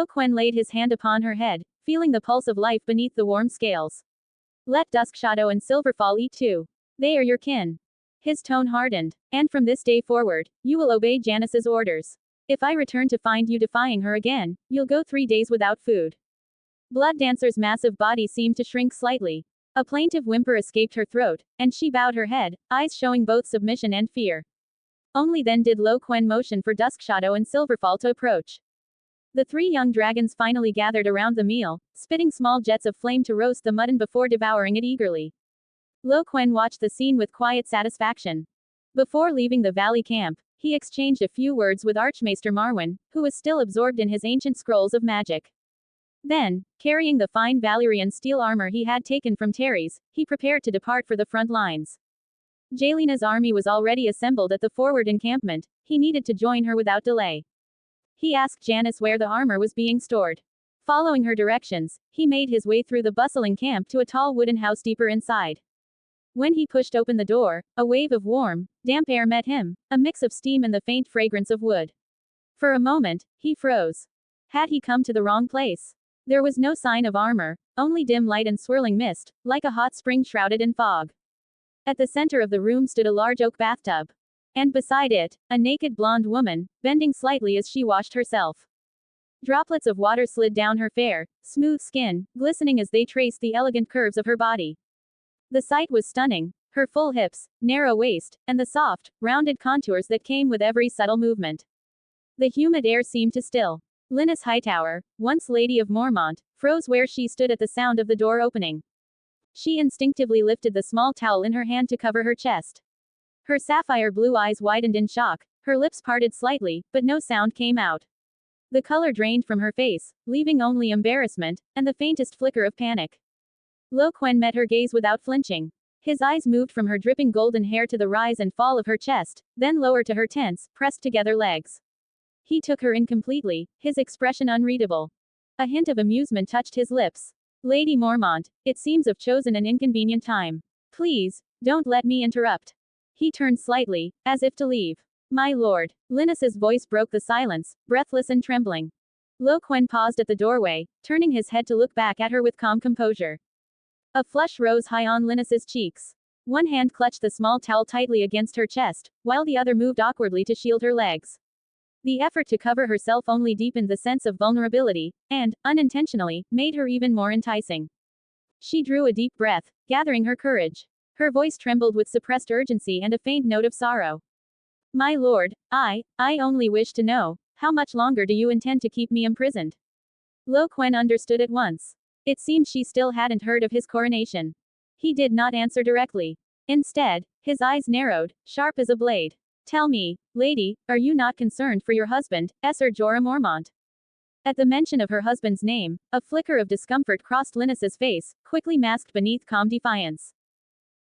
A: Quen laid his hand upon her head, feeling the pulse of life beneath the warm scales. Let Duskshadow and Silverfall eat too. They are your kin. His tone hardened. And from this day forward, you will obey Janice's orders. If I return to find you defying her again, you'll go 3 days without food. Blood Dancer's massive body seemed to shrink slightly. A plaintive whimper escaped her throat, and she bowed her head, eyes showing both submission and fear. Only then did Quen motion for Duskshadow and Silverfall to approach. The 3 young dragons finally gathered around the meal, spitting small jets of flame to roast the mutton before devouring it eagerly. Quen watched the scene with quiet satisfaction. Before leaving the valley camp, he exchanged a few words with Archmaester Marwyn, who was still absorbed in his ancient scrolls of magic. Then, carrying the fine Valyrian steel armor he had taken from Terry's, he prepared to depart for the front lines. Jalena's army was already assembled at the forward encampment. He needed to join her without delay. He asked Janice where the armor was being stored. Following her directions, he made his way through the bustling camp to a tall wooden house deeper inside. When he pushed open the door, a wave of warm, damp air met him, a mix of steam and the faint fragrance of wood. For a moment, he froze. Had he come to the wrong place? There was no sign of armor, only dim light and swirling mist, like a hot spring shrouded in fog. At the center of the room stood a large oak bathtub. And beside it, a naked blonde woman, bending slightly as she washed herself. Droplets of water slid down her fair, smooth skin, glistening as they traced the elegant curves of her body. The sight was stunning, her full hips, narrow waist, and the soft, rounded contours that came with every subtle movement. The humid air seemed to still. Linus Hightower, once Lady of Mormont, froze where she stood at the sound of the door opening. She instinctively lifted the small towel in her hand to cover her chest. Her sapphire blue eyes widened in shock, her lips parted slightly, but no sound came out. The color drained from her face, leaving only embarrassment, and the faintest flicker of panic. Quen met her gaze without flinching. His eyes moved from her dripping golden hair to the rise and fall of her chest, then lower to her tense, pressed together legs. He took her in completely, his expression unreadable. A hint of amusement touched his lips. Lady Mormont, it seems I've chosen an inconvenient time. Please, don't let me interrupt. He turned slightly, as if to leave. My lord. Linus's voice broke the silence, breathless and trembling. Quen paused at the doorway, turning his head to look back at her with calm composure. A flush rose high on Linus's cheeks. One hand clutched the small towel tightly against her chest, while the other moved awkwardly to shield her legs. The effort to cover herself only deepened the sense of vulnerability, and, unintentionally, made her even more enticing. She drew a deep breath, gathering her courage. Her voice trembled with suppressed urgency and a faint note of sorrow. My lord, I only wish to know, how much longer do you intend to keep me imprisoned? Quen understood at once. It seemed she still hadn't heard of his coronation. He did not answer directly. Instead, his eyes narrowed, sharp as a blade. Tell me, lady, are you not concerned for your husband, Esser Jorah Mormont? At the mention of her husband's name, a flicker of discomfort crossed Linus's face, quickly masked beneath calm defiance.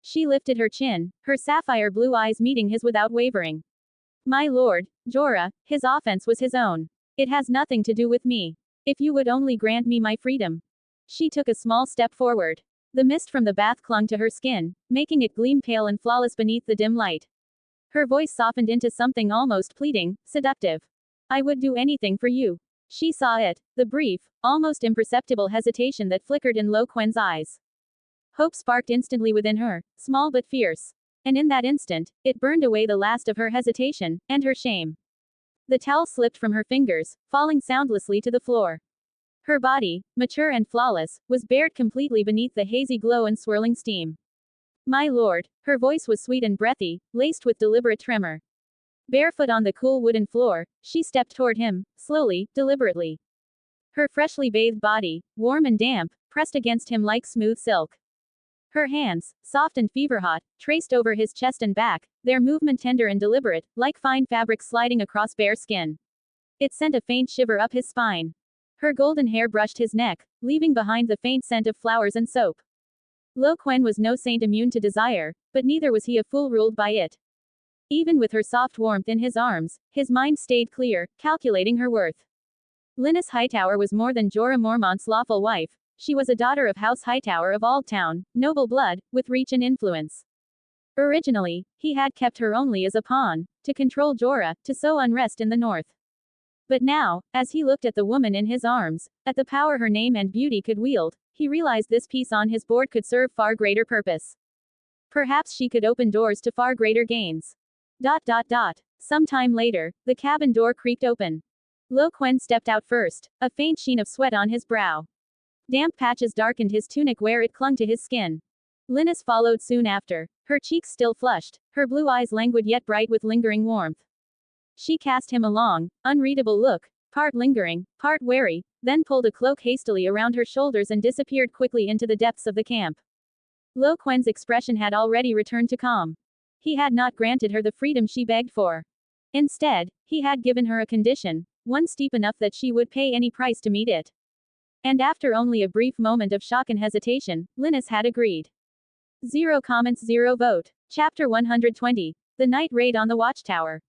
A: She lifted her chin, her sapphire blue eyes meeting his without wavering. My lord, Jorah, his offense was his own. It has nothing to do with me. If you would only grant me my freedom. She took a small step forward. The mist from the bath clung to her skin, making it gleam pale and flawless beneath the dim light. Her voice softened into something almost pleading, seductive. I would do anything for you. She saw it, the brief, almost imperceptible hesitation that flickered in Quen's eyes. Hope sparked instantly within her, small but fierce. And in that instant, it burned away the last of her hesitation, and her shame. The towel slipped from her fingers, falling soundlessly to the floor. Her body, mature and flawless, was bared completely beneath the hazy glow and swirling steam. My lord, her voice was sweet and breathy, laced with deliberate tremor. Barefoot on the cool wooden floor, she stepped toward him, slowly, deliberately. Her freshly bathed body, warm and damp, pressed against him like smooth silk. Her hands, soft and fever-hot, traced over his chest and back, their movement tender and deliberate, like fine fabric sliding across bare skin. It sent a faint shiver up his spine. Her golden hair brushed his neck, leaving behind the faint scent of flowers and soap. Quen was no saint immune to desire, but neither was he a fool ruled by it. Even with her soft warmth in his arms, his mind stayed clear, calculating her worth. Linus Hightower was more than Jorah Mormont's lawful wife. She was a daughter of House Hightower of Aldtown, noble blood, with reach and influence. Originally, he had kept her only as a pawn, to control Jorah, to sow unrest in the north. But now, as he looked at the woman in his arms, at the power her name and beauty could wield, he realized this piece on his board could serve far greater purpose. Perhaps she could open doors to far greater gains. Some time later, the cabin door creaked open. Quen stepped out first, a faint sheen of sweat on his brow. Damp patches darkened his tunic where it clung to his skin. Linus followed soon after, her cheeks still flushed, her blue eyes languid yet bright with lingering warmth. She cast him a long, unreadable look, part lingering, part wary, then pulled a cloak hastily around her shoulders and disappeared quickly into the depths of the camp. Quen's expression had already returned to calm. He had not granted her the freedom she begged for. Instead, he had given her a condition, one steep enough that she would pay any price to meet it. And after only a brief moment of shock and hesitation, Linus had agreed. 0 comments 0 vote. Chapter 120. The night raid on the watchtower.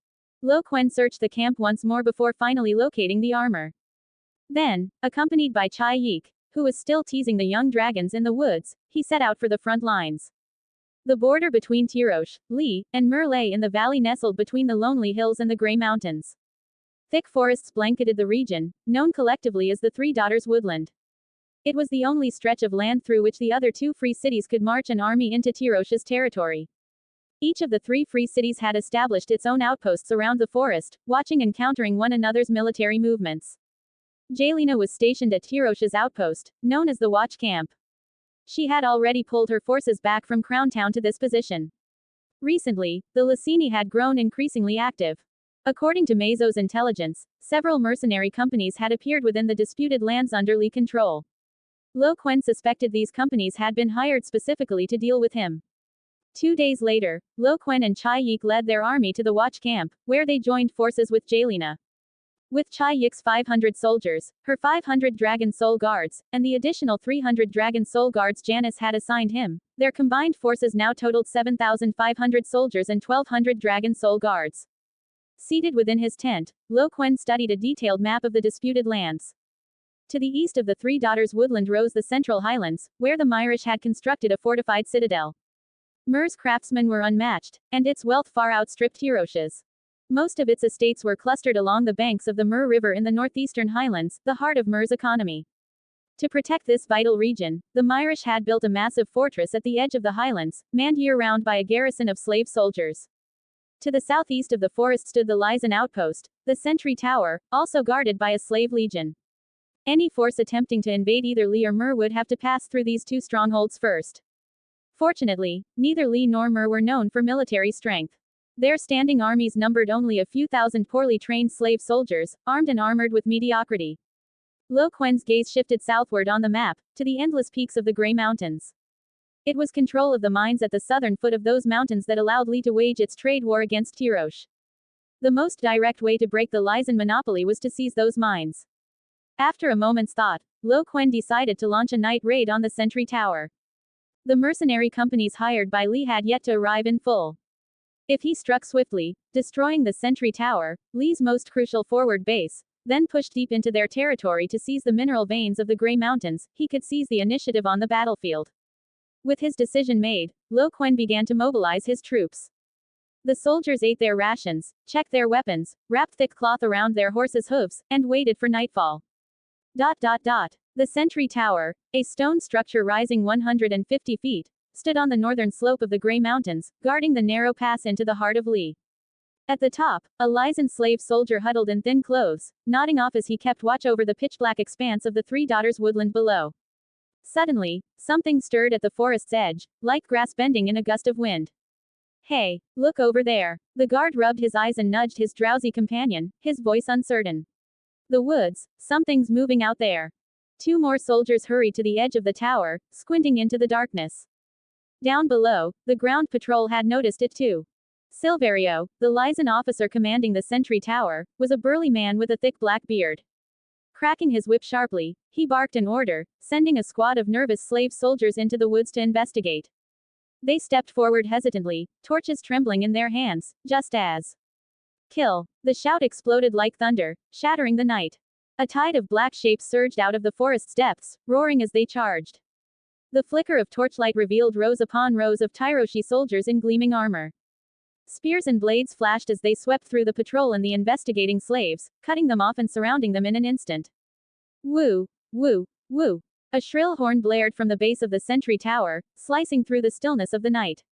A: Quen searched the camp once more before finally locating the armor. Then, accompanied by Chai Yik, who was still teasing the young dragons in the woods, he set out for the front lines. The border between Tyrosh, Lee, and Mer lay in the valley nestled between the lonely hills and the Grey Mountains. Thick forests blanketed the region, known collectively as the Three Daughters Woodland. It was the only stretch of land through which the other two free cities could march an army into Tyrosh's territory. Each of the three free cities had established its own outposts around the forest, watching and countering one another's military movements. Jelena was stationed at Tyrosh's outpost, known as the Watch Camp. She had already pulled her forces back from Crown Town to this position. Recently, the Lyseni had grown increasingly active. According to Mazo's intelligence, several mercenary companies had appeared within the disputed lands under Lee control. Quen suspected these companies had been hired specifically to deal with him. 2 days later, Quen and Yik led their army to the watch camp, where they joined forces with Jelena. With Yik's 500 soldiers, her 500 Dragon Soul Guards, and the additional 300 Dragon Soul Guards Janice had assigned him, their combined forces now totaled 7,500 soldiers and 1,200 Dragon Soul Guards. Seated within his tent, Quen studied a detailed map of the disputed lands. To the east of the Three Daughters woodland rose the central highlands, where the Myrish had constructed a fortified citadel. Myr's craftsmen were unmatched, and its wealth far outstripped Hirosh's. Most of its estates were clustered along the banks of the Myr River in the northeastern highlands, the heart of Myr's economy. To protect this vital region, the Myrish had built a massive fortress at the edge of the highlands, manned year-round by a garrison of slave soldiers. To the southeast of the forest stood the Lysan outpost, the sentry tower, also guarded by a slave legion. Any force attempting to invade either Lee or Myr would have to pass through these two strongholds first. Fortunately, neither Lee nor Myr were known for military strength. Their standing armies numbered only a few thousand poorly trained slave soldiers, armed and armored with mediocrity. Quen's gaze shifted southward on the map, to the endless peaks of the Grey Mountains. It was control of the mines at the southern foot of those mountains that allowed Lee to wage its trade war against Hirosh. The most direct way to break the Lysan monopoly was to seize those mines. After a moment's thought, Quen decided to launch a night raid on the sentry tower. The mercenary companies hired by Lee had yet to arrive in full. If he struck swiftly, destroying the sentry tower, Lee's most crucial forward base, then pushed deep into their territory to seize the mineral veins of the Grey Mountains, he could seize the initiative on the battlefield. With his decision made, Quen began to mobilize his troops. The soldiers ate their rations, checked their weapons, wrapped thick cloth around their horses' hooves, and waited for nightfall. The sentry tower, a stone structure rising 150 feet, stood on the northern slope of the Grey Mountains, guarding the narrow pass into the heart of Lee. At the top, a Lysan slave soldier huddled in thin clothes, nodding off as he kept watch over the pitch-black expanse of the Three Daughters woodland below. Suddenly, something stirred at the forest's edge, like grass bending in a gust of wind. "Hey, look over there." The guard rubbed his eyes and nudged his drowsy companion, his voice uncertain. "The woods, something's moving out there." 2 more soldiers hurried to the edge of the tower, squinting into the darkness. Down below, the ground patrol had noticed it too. Silverio, the Lysan officer commanding the sentry tower, was a burly man with a thick black beard. Cracking his whip sharply, he barked an order, sending a squad of nervous slave soldiers into the woods to investigate. They stepped forward hesitantly, torches trembling in their hands, just as "Kill!" The shout exploded like thunder, shattering the night. A tide of black shapes surged out of the forest's depths, roaring as they charged. The flicker of torchlight revealed rows upon rows of Tyroshi soldiers in gleaming armor. Spears and blades flashed as they swept through the patrol and the investigating slaves, cutting them off and surrounding them in an instant. Woo! Woo! Woo! A shrill horn blared from the base of the sentry tower, slicing through the stillness of the night.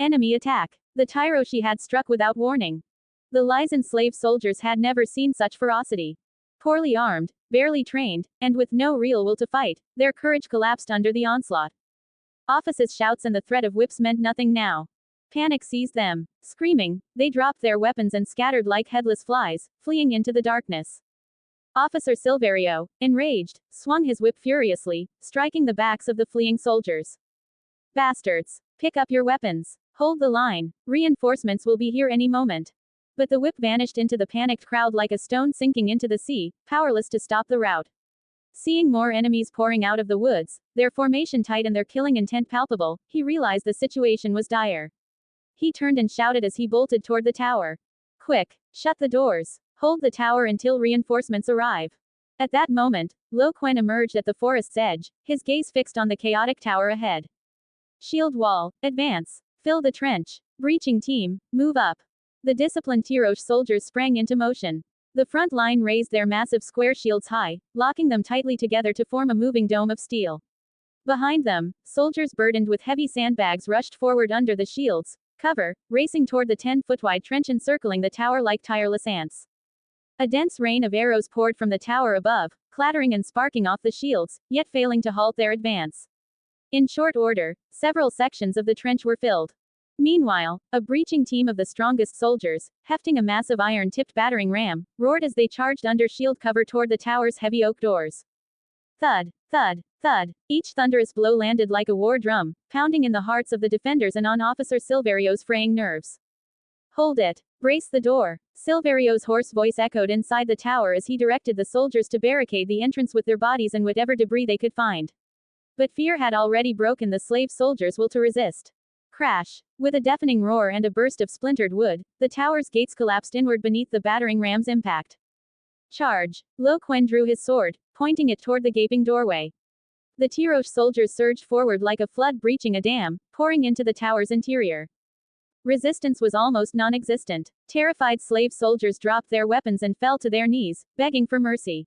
A: Enemy attack! The Tyroshi had struck without warning. The Lysan slave soldiers had never seen such ferocity. Poorly armed, barely trained, and with no real will to fight, their courage collapsed under the onslaught. Officers' shouts and the threat of whips meant nothing now. Panic seized them. Screaming, they dropped their weapons and scattered like headless flies, fleeing into the darkness. Officer Silverio, enraged, swung his whip furiously, striking the backs of the fleeing soldiers. "Bastards! Pick up your weapons! Hold the line! Reinforcements will be here any moment!" But the whip vanished into the panicked crowd like a stone sinking into the sea, powerless to stop the rout. Seeing more enemies pouring out of the woods, their formation tight and their killing intent palpable, he realized the situation was dire. He turned and shouted as he bolted toward the tower. "Quick! Shut the doors! Hold the tower until reinforcements arrive!" At that moment, Quen emerged at the forest's edge, his gaze fixed on the chaotic tower ahead. "Shield wall, advance! Fill the trench! Breaching team, move up!" The disciplined Tirosh soldiers sprang into motion. The front line raised their massive square shields high, locking them tightly together to form a moving dome of steel. Behind them, soldiers burdened with heavy sandbags rushed forward under the shields, cover, racing toward the 10-foot-wide trench encircling the tower like tireless ants. A dense rain of arrows poured from the tower above, clattering and sparking off the shields, yet failing to halt their advance. In short order, several sections of the trench were filled. Meanwhile, a breaching team of the strongest soldiers, hefting a massive iron-tipped battering ram, roared as they charged under shield cover toward the tower's heavy oak doors. Thud, thud, thud. Each thunderous blow landed like a war drum, pounding in the hearts of the defenders and on Officer Silverio's fraying nerves. Hold it. Brace the door. Silverio's hoarse voice echoed inside the tower as he directed the soldiers to barricade the entrance with their bodies and whatever debris they could find. But fear had already broken the slave soldiers' will to resist. Crash. With a deafening roar and a burst of splintered wood, the tower's gates collapsed inward beneath the battering ram's impact. Charge. Quen drew his sword, pointing it toward the gaping doorway. The Tirosh soldiers surged forward like a flood breaching a dam, pouring into the tower's interior. Resistance was almost non-existent. Terrified slave soldiers dropped their weapons and fell to their knees, begging for mercy.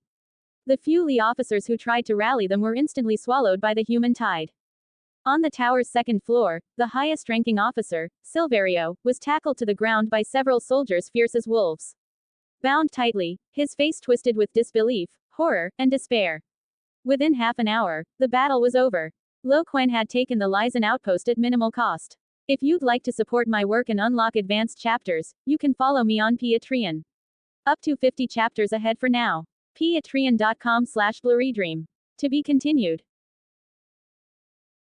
A: The few Lee officers who tried to rally them were instantly swallowed by the human tide. On the tower's second floor, the highest-ranking officer, Silverio, was tackled to the ground by several soldiers fierce as wolves. Bound tightly, his face twisted with disbelief, horror, and despair. Within half an hour, the battle was over. Quen had taken the Lysan outpost at minimal cost. If you'd like to support my work and unlock advanced chapters, you can follow me on Patreon. Up to 50 chapters ahead for now. Patreon.com/BlurryDream. To be continued.